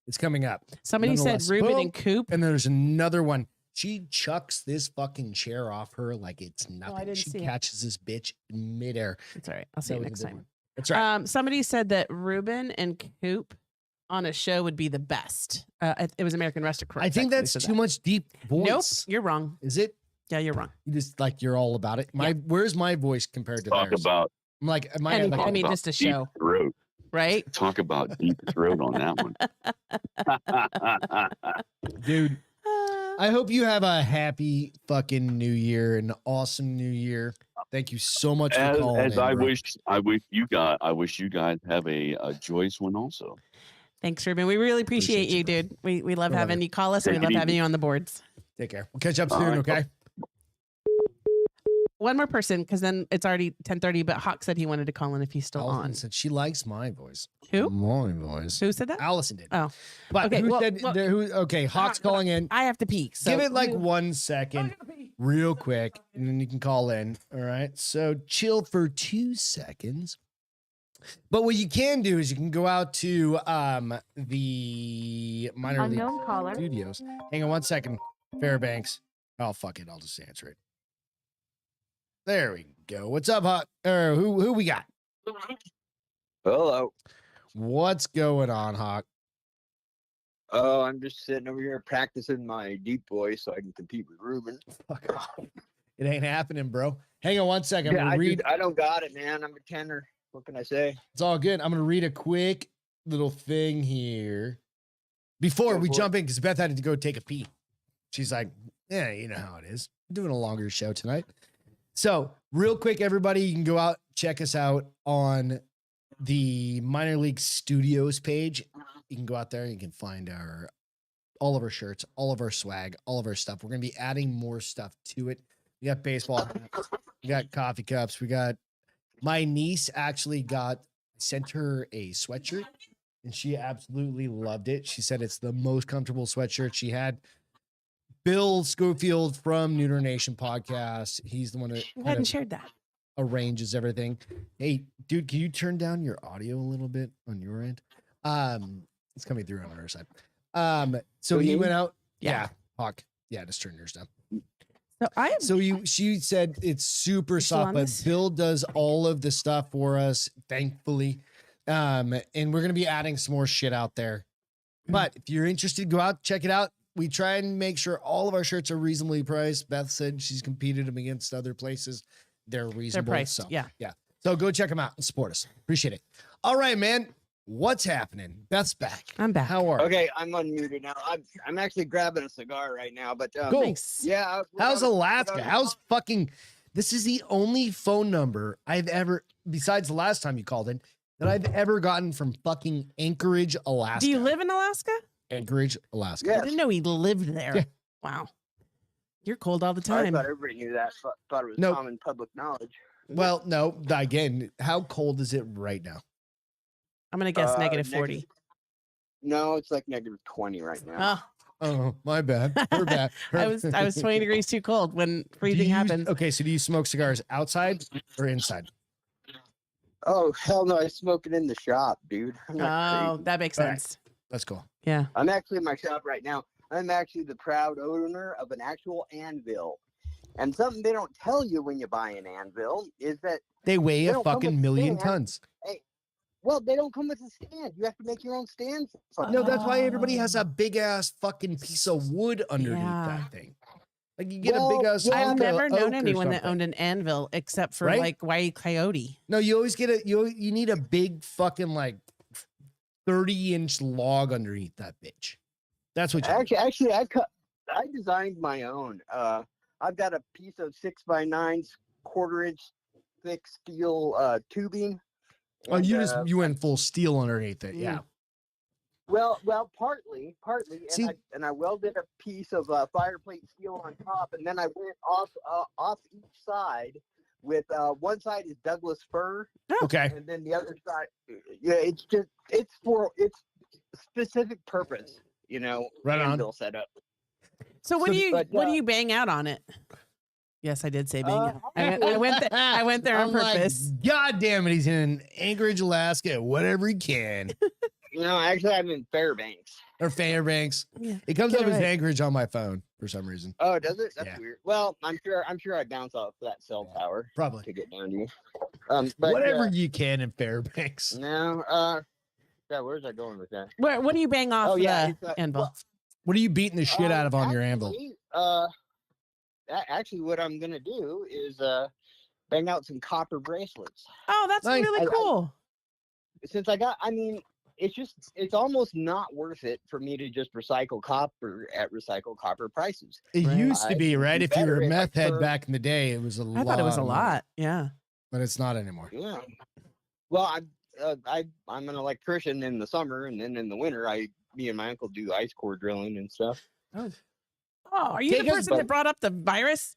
S2: It's coming up.
S1: Somebody said
S2: Nonetheless,
S1: Ruben
S2: boom.
S1: and Coop.
S2: And there's another one. She chucks this fucking chair off her like it's nothing.
S1: didn't
S2: She
S1: see it.
S2: catches this bitch in midair.
S1: It's all right. I'll see
S2: That
S1: you
S2: was a
S1: next
S2: good
S1: time.
S2: one. That's right.
S1: Somebody said that Ruben and Coop on a show would be the best. It was American Restaurant.
S2: I think that's too much deep voice.
S1: Nope, you're wrong.
S2: Is it?
S1: Yeah, you're wrong.
S2: You just like you're all about it. Where's my voice compared to
S6: Talk
S2: theirs?
S6: about
S2: I'm like, am I
S1: Any-
S2: like,
S1: I mean,
S6: about
S1: just a
S6: deep
S1: show.
S6: throat.
S1: Right?
S6: Talk about deep throat on that one.
S2: dude? I hope you have a happy fucking new year, an awesome new year. Thank you so much for calling.
S6: As
S2: in,
S6: I
S2: bro.
S6: wish you guys have a joyous one also.
S1: Thanks, Ruben. We really appreciate you,
S2: Appreciate
S1: dude. We love
S2: Brother.
S1: having you call us and we
S6: Take
S1: love
S6: it
S1: having
S6: easy.
S1: you on the boards.
S2: Take care. We'll catch up
S6: All
S2: soon.
S6: right.
S2: Okay.
S1: One more person, because then it's already 10:30. But Hawk said he wanted to call in if he's still
S2: Allison
S1: on.
S2: said she likes my voice.
S1: Who?
S2: My voice.
S1: Who said that?
S2: Allison did.
S1: Oh.
S2: But
S1: Okay,
S2: who
S1: well,
S2: said
S1: well,
S2: who? Okay, Hawk's calling in.
S1: I have to pee. So
S2: Give it like
S1: you-
S2: 1 second, real quick, and then you can call in. All right. So chill for 2 seconds. But what you can do is you can go out to the minor league
S5: Unknown caller.
S2: studios. Hang on 1 second. Fairbanks. Oh fuck it. I'll just answer it. There we go. What's up, Hawk? Or who we got?
S7: Hello.
S2: What's going on, Hawk?
S7: Oh, I'm just sitting over here practicing my deep voice so I can compete with Ruben.
S2: Fuck off. It ain't happening, bro. Hang on 1 second. I'm
S7: Yeah,
S2: gonna read.
S7: I don't got it, man. I'm a tenor. What can I say?
S2: It's all good. I'm gonna read a quick little thing here before
S7: Go
S2: we
S7: for
S2: jump in because Beth had to go take a pee. She's like, "Yeah, you know how it is. I'm doing a longer show tonight." So real quick, everybody, you can go out, check us out on the Minor League Studios page. You can go out there and you can find all of our shirts, all of our swag, all of our stuff. We're going to be adding more stuff to it. We got baseball hats, we got coffee cups, we got my niece actually sent her a sweatshirt and she absolutely loved it. She said it's the most comfortable sweatshirt she had. Bill Schofield from Neuter Nation podcast. He's the one that
S1: You
S2: kind
S1: hadn't
S2: of
S1: shared that.
S2: arranges everything. Hey, dude, can you turn down your audio a little bit on your end? It's coming through on our side. So he went out. Yeah, Hawk. Yeah, just turn yours down.
S1: So
S2: She said it's super
S1: still
S2: soft,
S1: on
S2: but
S1: this?
S2: Bill does all of the stuff for us, thankfully. And we're gonna be adding some more shit out there. But if you're interested, go out, check it out. We try and make sure all of our shirts are reasonably priced. Beth said she's competed them against other places. They're reasonable.
S1: priced,
S2: So,
S1: yeah.
S2: So go check them out and support us. Appreciate it. All right, man. What's happening? Beth's back.
S1: I'm back.
S2: How are you?
S7: Okay, I'm unmuted now. I'm actually grabbing a cigar right now, but
S2: Cool.
S1: Nice.
S7: yeah.
S2: How's Alaska? How's fucking? This is the only phone number I've ever, besides the last time you called in, that I've ever gotten from fucking Anchorage, Alaska.
S1: Do you live in Alaska?
S2: Anchorage, Alaska.
S1: I
S7: Yes.
S1: didn't know he lived there.
S2: Yeah.
S1: Wow. You're cold all the
S7: I
S1: time.
S7: thought everybody knew that. Thought it was
S2: Nope.
S7: common public knowledge.
S2: Well, no. Again, how cold is it right now?
S1: I'm going to guess negative
S7: negative-
S1: 40.
S7: No, it's like negative 20 right now.
S1: Oh,
S2: Oh, my bad. We're bad.
S1: I was 20 degrees too cold when freezing happens.
S2: Okay, so do you smoke cigars outside or inside?
S7: Oh hell no! I smoke it in the shop, dude. I'm not
S1: Oh,
S7: crazy.
S1: that makes
S2: All right.
S1: sense.
S2: That's cool.
S1: Yeah.
S7: I'm actually in my shop right now. I'm actually the proud owner of an actual anvil. And something they don't tell you when you buy an anvil is that,
S2: They weigh
S7: They
S2: a
S7: don't come
S2: fucking
S7: with
S2: million
S7: stand.
S2: tons.
S7: well, they don't come with a stand. You have to make your own stand.
S2: No, that's why everybody has a big ass fucking piece of wood underneath
S1: Yeah.
S2: that thing. Like you get a big ass.
S7: Well,
S1: I've
S2: oak
S1: never
S2: or
S1: known anyone that
S2: something.
S1: owned an anvil except for
S2: Right?
S1: like Wile E. Coyote.
S2: No, you always get you need a big fucking like 30-inch log underneath that bitch. That's what you
S7: Actually, I designed my own. I've got a piece of 6x9 1/4-inch thick steel tubing.
S2: Oh,
S7: and,
S2: you went full steel underneath it. Yeah.
S7: Well, partly, and
S2: See-
S7: I welded a piece of fireplate steel on top, and then I went off each side with one side is Douglas fir,
S2: Okay.
S7: and then the other side, yeah, it's specific purpose,
S2: Right on.
S7: anvil setup.
S1: So what
S2: So
S1: do you
S7: but,
S1: what do you bang out on it? Yes, I did say bang out. I went there on
S2: I'm like,
S1: purpose.
S2: God damn it, he's in Anchorage, Alaska, whatever he can.
S7: Actually, I'm in Fairbanks.
S2: Or Fairbanks.
S1: Yeah.
S2: It comes
S1: Get
S2: up
S1: it
S2: as
S1: right.
S2: Anchorage on my phone for some reason.
S7: Oh, does it? That's
S2: Yeah.
S7: weird. Well, I'm sure I bounce off that cell tower
S2: Probably.
S7: to get down to you. But
S2: Whatever you can in Fairbanks.
S7: No, yeah, where's I going with that?
S1: What do you bang off the
S7: it's,
S1: anvil?
S7: well,
S2: What are you beating the shit out of on your anvil?
S7: Actually, what I'm gonna do is bang out some copper bracelets.
S1: Oh, that's
S2: Nice.
S1: really cool.
S7: Since it's almost not worth it for me to just recycle copper at recycled copper prices.
S2: It
S1: Right.
S2: used to be,
S7: I'd
S2: right?
S7: be
S2: If you were
S7: better
S2: a
S7: if I
S2: meth head
S7: turned-
S2: back in the day, it was a lot.
S1: I thought it was a
S2: of money,
S1: lot. Yeah.
S2: but it's not anymore.
S7: Yeah. Well, I'm an electrician in the summer, and then in the winter, me and my uncle do ice core drilling and stuff.
S1: Oh, are you
S2: Take
S1: the
S2: us
S1: person that
S7: back.
S1: brought up the virus?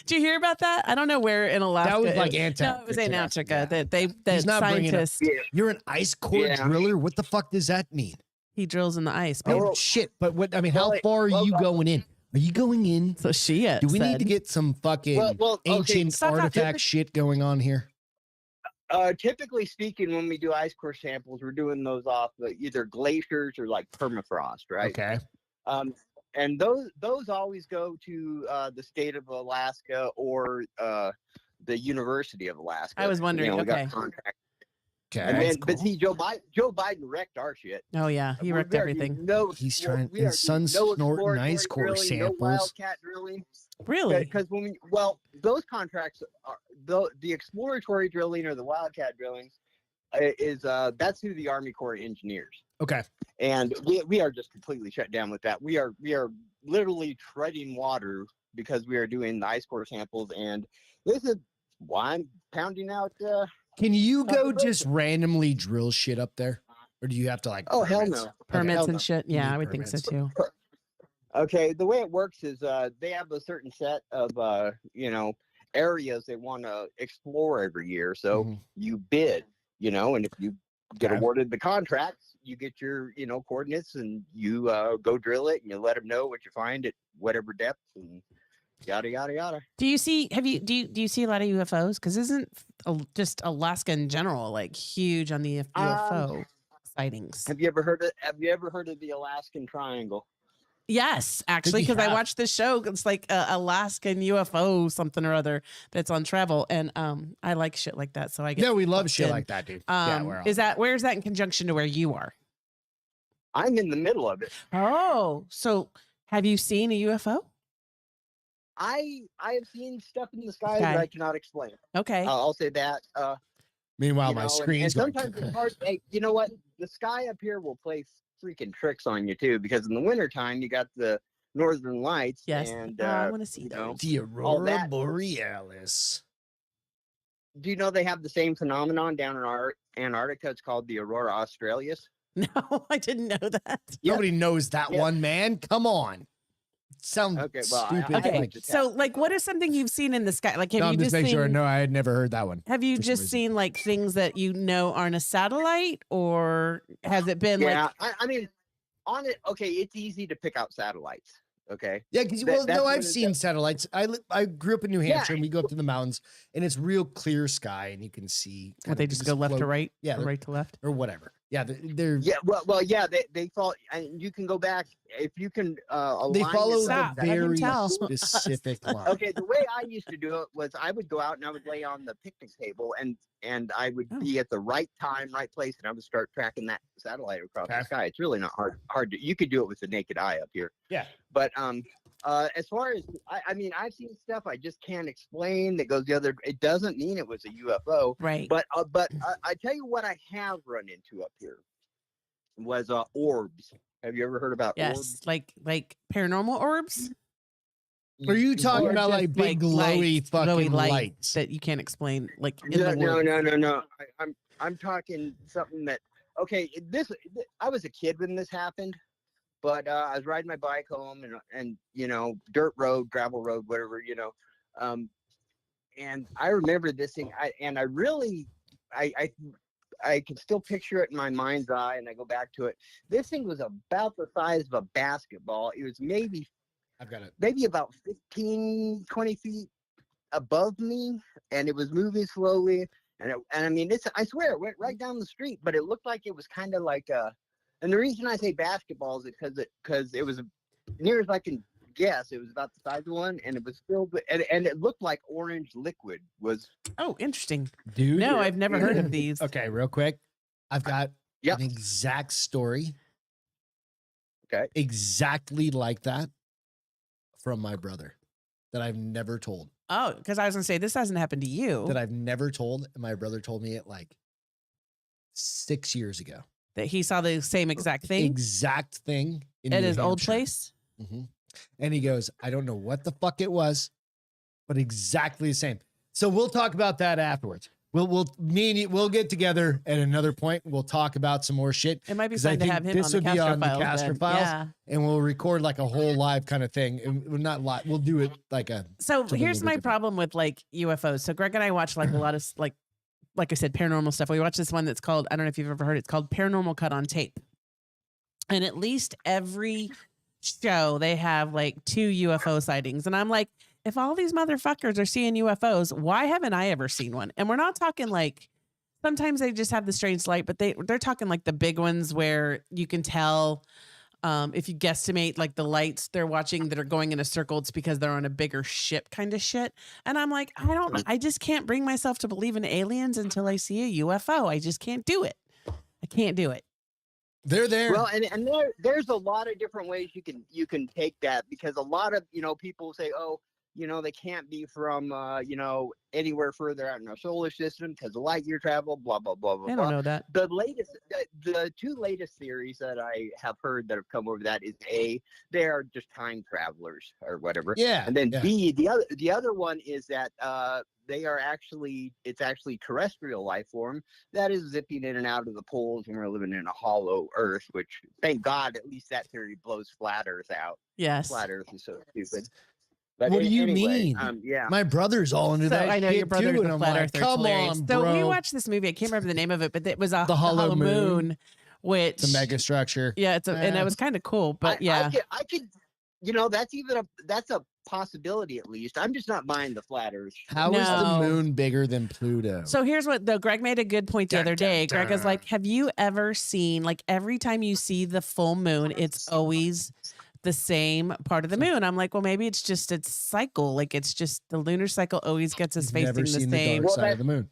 S1: Did you hear about that? I don't know where in Alaska.
S2: That was
S1: it
S2: like
S1: No,
S2: Antarctica.
S1: it was Antarctica.
S2: Yeah.
S1: That
S2: He's not bringing it up.
S1: scientist
S2: You're an ice core
S7: Yeah.
S2: driller. What the fuck does that mean?
S1: he drills in the ice. Babe.
S2: Oh
S7: Well-
S2: shit! But what? I mean, how
S7: well,
S2: far are
S7: well,
S2: you going in? Are you going in?
S1: So she
S2: Do we need
S1: said.
S2: to get some fucking
S7: Okay,
S2: ancient
S1: Stop talking.
S2: artifact shit going on here?
S7: typically speaking, when we do ice core samples, we're doing those off either glaciers or like permafrost, right?
S2: Okay.
S7: And those always go to the state of Alaska or the University of Alaska.
S1: I was wondering,
S7: we
S1: okay.
S7: got contract.
S2: Okay.
S7: And
S1: That's
S7: then, but
S1: cool.
S7: see, Joe Biden wrecked our shit.
S1: Oh yeah, he
S7: We
S1: wrecked
S7: are doing
S1: everything.
S7: No,
S2: He's
S7: well,
S2: trying-
S7: we are
S2: his son's
S7: doing no
S2: snorting ice
S7: exploratory
S2: core
S7: drilling,
S2: samples.
S7: No wildcat drilling.
S1: Really?
S7: Because those contracts are the exploratory drilling or the wildcat drillings is that's through the Army Corps of Engineers,
S2: Okay.
S7: and we are just completely shut down with that. We are literally treading water because we are doing the ice core samples, and this is why I'm pounding out.
S2: Can you go
S7: Conservation.
S2: just randomly drill shit up there, or do you have to like?
S7: Oh hell
S2: permits?
S7: no!
S1: Permits
S7: hell
S1: and
S7: no.
S1: shit.
S2: You
S1: Yeah,
S2: need
S1: I would think so
S2: permits.
S1: too.
S7: Okay, the way it works is they have a certain set of areas they want to explore every year. So
S2: Mhm.
S7: you bid, and if you get
S2: Okay.
S7: awarded the contracts, you get your coordinates and you go drill it and you let them know what you find at whatever depth and yada yada yada.
S1: Do you see? Do you see a lot of UFOs? Because isn't just Alaska in general like huge on the UFO sightings?
S7: Have you ever heard of the Alaskan Triangle?
S1: Yes, actually,
S2: you
S1: because I
S2: have.
S1: watched this show. It's like Alaskan UFO something or other that's on travel, and I like shit like that. So I get
S2: Yeah, we love
S1: hooked
S2: shit
S1: in.
S2: like that, dude. Yeah, we're all
S1: Where's that in conjunction to where you are?
S7: I'm in the middle of it.
S1: Oh, so have you seen a UFO?
S7: I have seen stuff in the sky
S1: Okay.
S7: that I cannot explain.
S1: Okay.
S7: I'll say that.
S2: Meanwhile, my screen's
S7: and
S2: going.
S7: sometimes it's hard. Hey, you know what? The sky up here will play freaking tricks on you too, because in the wintertime you got the northern lights.
S1: Yes.
S7: And
S1: I want to see those.
S2: The
S7: all
S2: aurora
S7: that-
S2: borealis.
S7: Do you know they have the same phenomenon down in Antarctica? It's called the aurora australis.
S1: No, I didn't know that.
S7: Yeah.
S2: Nobody knows that
S7: Yeah.
S2: one, man. Come on. Sounds
S7: Okay, well,
S2: stupid.
S1: Okay,
S2: like-
S1: so like, what is something you've seen in the sky? Like, have
S2: no,
S1: you
S2: I'm
S1: just
S2: just making
S1: seen?
S2: sure. No, I had never heard that one.
S1: Have you
S2: for some
S1: just
S2: reason.
S1: seen like things that you know aren't a satellite, or has it been
S7: Yeah,
S1: like?
S7: I mean, on it. Okay, it's easy to pick out satellites. Okay.
S2: Yeah, because
S7: That- that's
S2: no,
S7: one
S2: I've
S7: of the-
S2: seen satellites. I grew up in New
S7: Yeah.
S2: Hampshire, and we go up to the mountains, and it's real clear sky, and you can see.
S1: Would they just go left to
S2: float-
S1: right?
S2: Yeah,
S1: or
S2: they're-
S1: right to left.
S2: or whatever. Yeah, they're
S7: Yeah, well, yeah, they fall, and you can go back if you can.
S2: they
S7: align
S2: follow
S7: yourself
S1: Stop,
S2: the
S1: I can
S2: very
S1: tell.
S2: specific line.
S7: Okay, the way I used to do it was I would go out and I would lay on the picnic table and I would
S1: Oh.
S7: be at the right time, right place, and I would start tracking that satellite across
S2: Okay.
S7: the sky. It's really not hard to. You could do it with the naked eye up here.
S2: Yeah.
S7: But as far as I mean, I've seen stuff I just can't explain that goes the other. It doesn't mean it was a UFO.
S1: Right.
S7: But I tell you what I have run into up here was orbs. Have you ever heard about
S1: Yes,
S7: orbs?
S1: like paranormal orbs.
S2: Are you talking
S1: Or
S2: about like
S1: just,
S2: big
S1: like,
S2: glowy
S1: lights,
S2: fucking
S1: glowy
S2: lights?
S1: that you can't explain? Like in
S7: No,
S1: the
S7: no,
S1: woods?
S7: no. I'm talking something that. Okay, I was a kid when this happened, but I was riding my bike home and dirt road, gravel road, whatever, and I remember this thing. I can still picture it in my mind's eye, and I go back to it. This thing was about the size of a basketball. It was maybe
S2: I've got it.
S7: about 15, 20 feet above me, and it was moving slowly. And I mean, I swear it went right down the street, but it looked like it was kind of like and the reason I say basketball is because it was near as I can guess, it was about the size of one, and it was filled with, and it looked like orange liquid was.
S1: Oh, interesting.
S2: Dude.
S1: No, I've never heard of these.
S2: Okay, real quick. I've got
S7: Yep.
S2: an exact story.
S7: Okay.
S2: Exactly like that from my brother that I've never told.
S1: Oh, because I was gonna say this hasn't happened to you.
S2: That I've never told. And my brother told me it like 6 years ago.
S1: That he saw the same exact thing
S2: Exact thing in
S1: at
S2: New
S1: his old
S2: Hampshire.
S1: place.
S2: Mhm. And he goes, I don't know what the fuck it was, but exactly the same. So we'll talk about that afterwards. Me and you, we'll get together at another point. We'll talk about some more shit.
S1: It might be
S2: 'Cause I
S1: fun to
S2: think
S1: have him
S2: this
S1: on the
S2: would be
S1: Castro
S2: on the
S1: Files.
S2: Castro
S1: then.
S2: Files.
S1: Yeah.
S2: And we'll record like a whole live kind of thing. And we're not live. We'll do it like a.
S1: So
S2: Something
S1: here's
S2: a little
S1: my
S2: different.
S1: problem with like UFOs. So Greg and I watch like a lot of like I said, paranormal stuff. We watch this one that's called, I don't know if you've ever heard it, it's called Paranormal Cut on Tape. And at least every show they have like 2 UFO sightings. And I'm like, if all these motherfuckers are seeing UFOs, why haven't I ever seen one? And we're not talking like, sometimes they just have the strange light, but they're talking like the big ones where you can tell if you guesstimate like the lights they're watching that are going in a circle, it's because they're on a bigger ship kind of shit. And I'm like, I just can't bring myself to believe in aliens until I see a UFO. I just can't do it. I can't do it.
S2: They're there.
S7: Well, and there's a lot of different ways you can take that, because a lot of people say, oh, they can't be from anywhere further out in our solar system because of light year travel, blah blah blah blah
S1: I don't
S7: blah.
S1: know that.
S7: The latest, the two latest theories that I have heard that have come over that is A, they are just time travelers or whatever.
S2: Yeah.
S7: And then
S2: yeah.
S7: B, the other one is that it's actually terrestrial life form that is zipping in and out of the poles, and we're living in a hollow Earth. Which, thank God, at least that theory blows flat Earth out.
S1: Yes.
S7: Flat Earth is so stupid. But
S2: What do you
S7: anyway,
S2: mean?
S7: Yeah.
S2: My brother's all into
S1: So
S2: that
S1: I know
S2: shit
S1: your brother's
S2: too,
S1: a
S2: and I'm
S1: flat
S2: like,
S1: earther.
S2: come
S1: Hilarious.
S2: on,
S1: So
S2: bro.
S1: we watched this movie. I can't remember the name of it, but it was
S2: The Hollow
S1: Moon, which
S2: the mega structure.
S1: Yeah, and it was kind of cool. But yeah,
S7: I could that's a possibility at least. I'm just not buying the flat Earth.
S2: How is the
S1: No.
S2: moon bigger than Pluto?
S1: So here's what though. Greg made a good point the
S2: Dun,
S1: other
S2: dun,
S1: day. Greg was
S2: dun.
S1: like, "Have you ever seen like every time you see the full moon, it's always the same part of the moon?" I'm like, "Well, maybe it's just its cycle. Like it's just the lunar cycle always gets us
S2: You've
S1: facing
S2: never
S1: the
S2: seen
S1: same."
S2: the dark
S7: Well,
S2: side of the moon.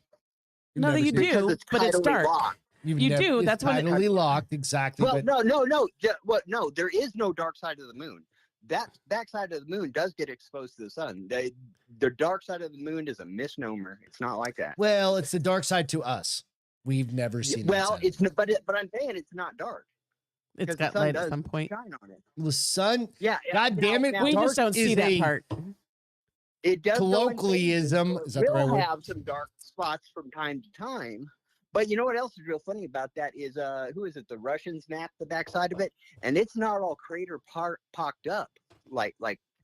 S2: You've
S1: No,
S2: never
S1: you
S2: seen it.
S7: Because
S1: do,
S7: it's
S1: but it's
S7: tidally
S1: dark.
S7: locked.
S2: You've
S1: You
S2: never,
S1: do,
S2: it's
S1: that's when it-
S2: tidally locked exactly.
S7: Well,
S2: but
S7: no, there is no dark side of the moon. That back side of the moon does get exposed to the sun. The dark side of the moon is a misnomer. It's not like that.
S2: well, it's the dark side to us. We've never seen. that
S7: Well,
S2: side.
S7: it's but I'm saying it's not dark.
S1: It's
S7: 'Cause the
S1: got
S7: sun
S1: light at
S7: does
S1: some point.
S7: shine on it.
S2: the sun.
S7: Yeah.
S2: God damn it,
S7: now,
S1: We
S2: dark
S1: just don't see
S2: is
S1: that
S2: a-
S1: part.
S7: it does go in
S2: colloquialism,
S7: phases.
S2: is that the right
S7: We'll
S2: word?
S7: have some dark spots from time to time. But you know what else is real funny about that is who is it? The Russians mapped the backside of it, and it's not all crater pocked up like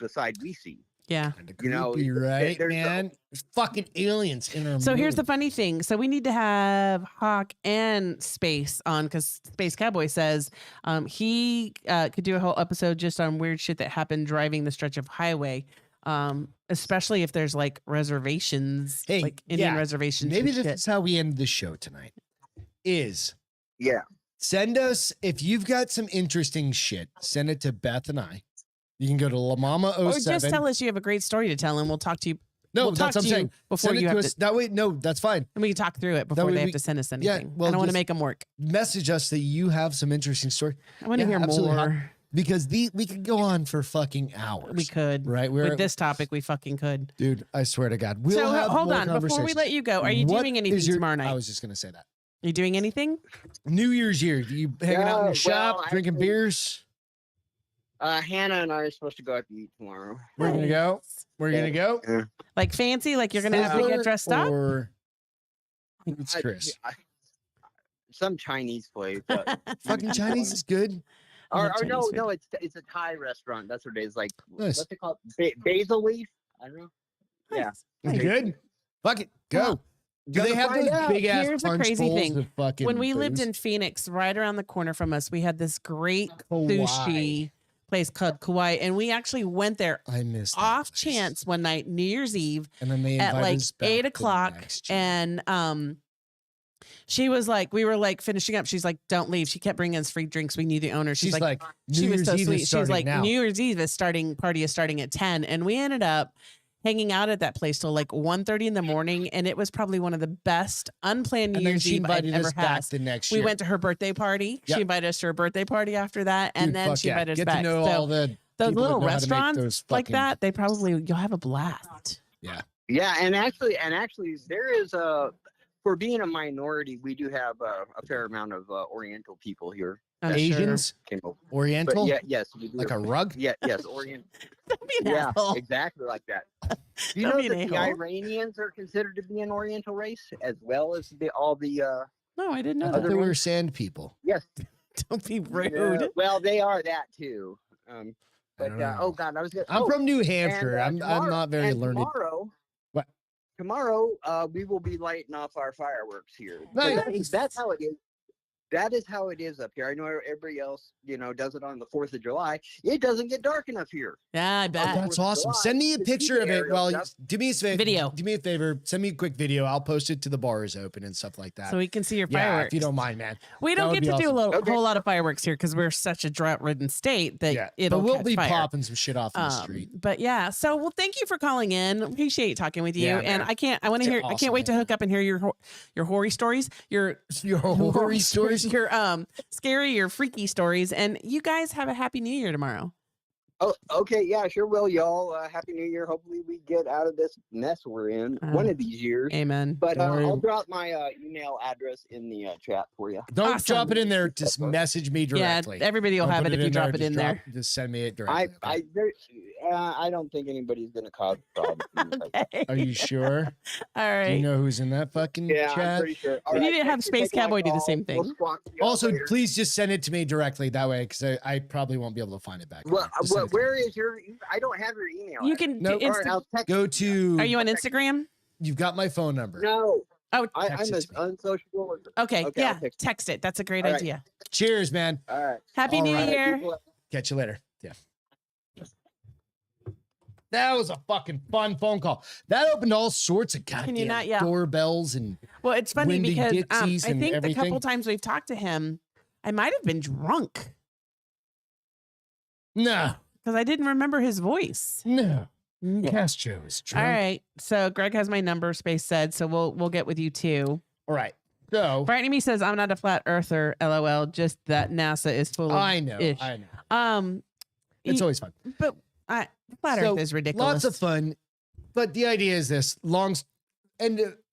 S7: the side we see.
S1: Yeah.
S2: Kinda
S7: You know,
S2: creepy, right,
S7: there's
S2: man? There's fucking aliens in our
S1: So here's the
S2: moon.
S1: funny thing. So we need to have Hawk and Space on because Space Cowboy says he could do a whole episode just on weird shit that happened driving the stretch of highway, especially if there's like reservations,
S2: Hey,
S1: like Indian
S2: yeah,
S1: reservations.
S2: Maybe
S1: and
S2: this
S1: shit.
S2: is how we end the show tonight. Is
S7: Yeah.
S2: send us if you've got some interesting shit. Send it to Beth and I. You can go to
S1: Or
S2: LaMama07.
S1: just tell us you have a great story to tell, and we'll talk to you.
S2: No,
S1: we'll talk
S2: that's what I'm
S1: to you
S2: saying.
S1: before
S2: Send it
S1: you
S2: to
S1: have
S2: us.
S1: to.
S2: That way, no, that's fine.
S1: And we can talk through it before
S2: way
S1: they have
S2: we-
S1: to send us
S2: yeah,
S1: anything.
S2: well,
S1: I don't want to
S2: just-
S1: make them work.
S2: Message us that you have some interesting story
S1: I want to
S2: yeah,
S1: hear
S2: absolutely.
S1: more.
S2: because we could go on for fucking hours.
S1: We could.
S2: right? We're
S1: With this topic, we fucking could.
S2: dude. I swear to God, we'll
S1: So
S2: have
S1: hold
S2: more
S1: on, before we
S2: conversations.
S1: let you go, are you
S2: What
S1: doing anything
S2: is your-
S1: tomorrow night?
S2: I was just gonna say that.
S1: Are you doing anything?
S2: New Year's Eve. You hanging out in
S7: Yeah,
S2: the shop,
S7: well,
S2: drinking
S7: actually-
S2: beers.
S7: Hannah and I are supposed to go out to eat tomorrow.
S2: We're gonna go. We're gonna go.
S1: Like fancy, like you're gonna have to
S2: Sizzler
S1: get dressed up.
S2: Or it's Chris.
S7: Some Chinese place. But
S2: Fucking Chinese is good.
S1: I love
S7: or no,
S1: Chinese food.
S7: no, it's a Thai restaurant. That's what it is. Like
S2: Nice.
S7: what's it called? Basil leaf? I don't know. Yeah.
S1: Nice.
S2: Good. Fuck it. Go.
S1: Well,
S2: Do they
S7: gonna
S2: have
S7: find
S2: those
S7: out.
S2: big ass
S1: Here's the
S2: punch
S1: crazy
S2: bowls
S1: thing.
S2: of fucking
S1: When we lived
S2: booze?
S1: in Phoenix, right around the corner from us, we had this great
S2: Kauai.
S1: sushi place called Kauai, and we actually went there
S2: I missed that
S1: off
S2: place.
S1: chance one night, New Year's Eve,
S2: and then they
S1: at
S2: invited
S1: like
S2: us back
S1: 8
S2: the
S1: o'clock,
S2: next year.
S1: and she was like, we were like finishing up. She's like, "Don't leave." She kept bringing us free drinks. We knew the owner.
S2: she's like,
S1: she
S2: New
S1: was
S2: Year's
S1: so
S2: Eve
S1: sweet.
S2: is
S1: She was
S2: starting
S1: like,
S2: now.
S1: New Year's Eve is party is starting at 10, and we ended up hanging out at that place till like 1:30 in the morning, and it was probably one of the best unplanned New
S2: and then
S1: Year's
S2: she
S1: Eve I've
S2: invited
S1: ever
S2: us back
S1: had.
S2: the next
S1: We
S2: year.
S1: went to her birthday party.
S2: Yep.
S1: She invited us to her birthday party after that, and
S2: Dude,
S1: then
S2: fuck
S1: she
S2: yeah.
S1: invited us
S2: Get
S1: back.
S2: to know
S1: So
S2: all the
S1: those
S2: people that
S1: little
S2: know how to make
S1: restaurants
S2: those
S1: like
S2: fucking-
S1: that, you'll have a blast.
S7: Yeah, and actually, there is for being a minority, we do have a fair amount of Oriental people here.
S1: I'm
S2: Asians,
S7: Came over. But
S2: Oriental,
S7: yeah, yes, we do.
S2: like a rug.
S7: Yeah, yes, Orient.
S1: Sure. Don't be an
S7: Yeah,
S1: asshole.
S7: exactly like that. Do you
S1: Don't
S7: know
S1: be
S7: that
S1: an
S7: the
S1: a-hole.
S7: Iranians are considered to be an Oriental race as well as all the
S1: No, I didn't know
S2: I thought
S1: that.
S2: they were sand people.
S7: yes.
S1: Don't be rude.
S7: Well, they are that too.
S2: I
S7: But
S2: don't know.
S7: oh god, I was gonna.
S2: I'm
S7: oh,
S2: from New
S7: and,
S2: Hampshire. I'm
S7: tomorrow-
S2: not very
S7: and
S2: learned.
S7: Tomorrow,
S2: What?
S7: Tomorrow, we will be lighting off our fireworks here. So
S2: Nice.
S7: that's how it is. That is how it is up here. I know everybody else, does it on the 4th of July. It doesn't get dark enough here.
S1: Yeah, I
S2: Oh,
S1: bet.
S2: that's
S7: 4th of
S2: awesome.
S7: July,
S2: Send me a
S7: the
S2: picture
S7: TV
S2: of it.
S7: aerial
S2: Well,
S7: stuff.
S2: do me a favor.
S1: Video.
S2: Do me a favor. Send me a quick video. I'll post it to the bars open and stuff like that.
S1: So we can see your
S2: yeah,
S1: fireworks.
S2: if you don't mind, man.
S1: We
S2: that
S1: don't
S2: would
S1: get to
S2: be
S1: do a
S2: awesome.
S1: whole lot of fireworks here because we're such a drought-ridden state that
S2: Yeah,
S1: it'll
S2: but we'll
S1: catch
S2: be
S1: fire.
S2: popping some shit off in the street.
S1: But yeah, so well, thank you for calling in. Appreciate talking with you.
S2: Yeah,
S1: and
S2: man.
S1: I want to
S2: It's
S1: hear. I
S2: awesome,
S1: can't wait to
S2: man.
S1: hook up and hear your hoary stories, your
S2: Your horror stories.
S1: your scary, your freaky stories. And you guys have a happy New Year tomorrow.
S7: Oh, okay. Yeah, sure will, y'all. Happy New Year. Hopefully we get out of this mess we're in one of these years.
S1: Amen.
S7: But
S2: Don't worry.
S7: I'll drop my email address in the chat for you.
S2: Don't
S1: Awesome.
S2: drop it in there. Just message me
S1: Yeah,
S2: directly.
S1: everybody will
S2: Don't
S1: have
S2: put
S1: it if you drop it
S2: just
S1: in there.
S2: Just send me it directly.
S7: I don't think anybody's gonna cause problems.
S1: Okay.
S2: Are you sure?
S1: All
S2: Do
S1: right.
S2: you know who's in that fucking
S7: Yeah, I'm
S2: chat?
S7: pretty sure.
S1: We need to
S7: thanks
S1: have
S7: for
S1: Space
S7: taking my
S1: Cowboy do the
S7: call.
S1: same
S7: We'll
S1: thing.
S7: squawk to y'all
S2: Also,
S7: later.
S2: please just send it to me directly that way, because I probably won't be able to find it back.
S7: Well,
S2: Just send it to me.
S7: where is your? I don't have your email.
S1: You
S7: address.
S1: can
S2: Nope.
S1: do
S7: All right,
S1: Insta-
S7: I'll text
S2: Go
S7: you.
S2: to.
S1: Are you on Instagram?
S2: You've got my phone number.
S7: No,
S1: Oh,
S7: I'm
S2: Text it
S7: as
S2: to me.
S7: unsociable as.
S1: okay.
S7: Okay, I'll
S1: Yeah.
S7: text you.
S1: Text it. That's a great
S7: All right.
S1: idea.
S2: Cheers, man.
S7: All right.
S1: Happy
S2: All
S1: New
S2: right.
S1: Year.
S7: People-
S2: Catch you later. Yeah. That was a fucking fun phone call. That opened all sorts of
S1: Can you
S2: goddamn
S1: not yell?
S2: doorbells and
S1: Well, it's funny
S2: Windy
S1: because
S2: Dixies
S1: I
S2: and
S1: think the
S2: everything.
S1: couple times we've talked to him, I might have been drunk
S2: no,
S1: because I didn't remember his voice.
S2: no.
S1: Yeah.
S2: Castro is
S1: All
S2: drunk.
S1: right. So Greg has my number, Space said. So we'll get with you too.
S2: All right. So
S1: Brighton Me says I'm not a flat earther. LOL. Just that NASA is full of.
S2: I know.
S1: ish.
S2: I know. It's
S1: y-
S2: always fun.
S1: But flat
S2: So,
S1: Earth is ridiculous.
S2: Lots of fun. But the idea is this this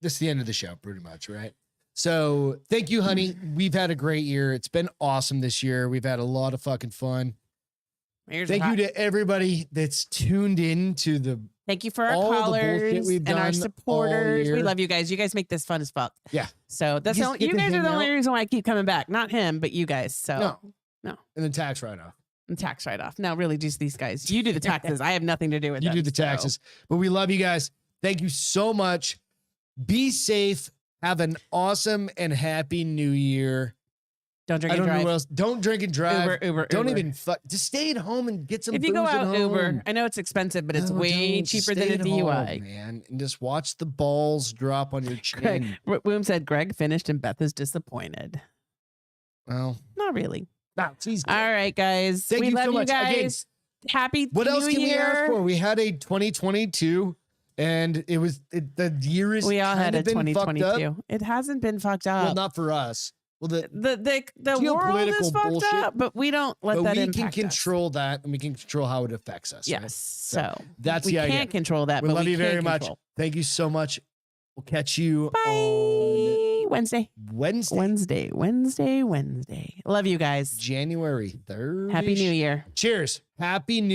S2: is the end of the show, pretty much, right? So thank you, honey. We've had a great year. It's been awesome this year. We've had a lot of fucking fun.
S1: Here's
S2: Thank
S1: a
S2: you
S1: hot-
S2: to everybody that's tuned in to the
S1: Thank you for our
S2: all the bullshit
S1: callers
S2: we've
S1: and our
S2: done all
S1: supporters. We
S2: year.
S1: love you guys. You guys make this fun as fuck.
S2: Yeah.
S1: So that's
S2: You just get
S1: you
S2: to
S1: guys are
S2: hang
S1: the only
S2: out.
S1: reason why I keep coming back. Not him, but you guys. So
S2: and then tax write-off.
S1: and tax write off. No, really, just these guys. You do the taxes. I have nothing to do with
S2: You
S1: them,
S2: do the
S1: so.
S2: taxes. But we love you guys. Thank you so much. Be safe. Have an awesome and happy new year.
S1: Don't drink
S2: I
S1: and
S2: don't know
S1: drive.
S2: what else. Don't drink and drive.
S1: Uber.
S2: Don't
S1: Uber.
S2: even fuck. Just stay at home and get some
S1: If you go
S2: booze at
S1: out
S2: home.
S1: Uber, I know it's expensive, but it's
S2: No,
S1: way
S2: don't. Just
S1: cheaper than
S2: stay
S1: a
S2: at home,
S1: DUI.
S2: man. And just watch the balls drop on your chin.
S1: Greg, Boom said Greg finished and Beth is disappointed.
S2: Well,
S1: Not really.
S2: he's good.
S1: All right, guys.
S2: Thank
S1: we
S2: you
S1: love
S2: so
S1: you
S2: much. Again,
S1: guys. Happy
S2: What else
S1: New
S2: can we ask
S1: Year.
S2: for? We had a 2022, and the year is
S1: We all had
S2: kind
S1: a
S2: of been fucked up.
S1: 2022. It hasn't been fucked up.
S2: Well, not for us. Well,
S1: the world
S2: geopolitical
S1: is fucked
S2: bullshit,
S1: up, but we don't let
S2: but
S1: that
S2: we
S1: impact
S2: can
S1: us.
S2: control that, and we can control how it affects us.
S1: Yes.
S2: right?
S1: So
S2: that's
S1: we
S2: the idea.
S1: can't control that,
S2: We
S1: but
S2: love
S1: we
S2: you very
S1: can
S2: much.
S1: control.
S2: Thank you so much. We'll catch you
S1: Bye.
S2: on
S1: Wednesday.
S2: Wednesday,
S1: Wednesday. Love you guys.
S2: January 3rd.
S1: Happy New Year.
S2: Cheers. Happy New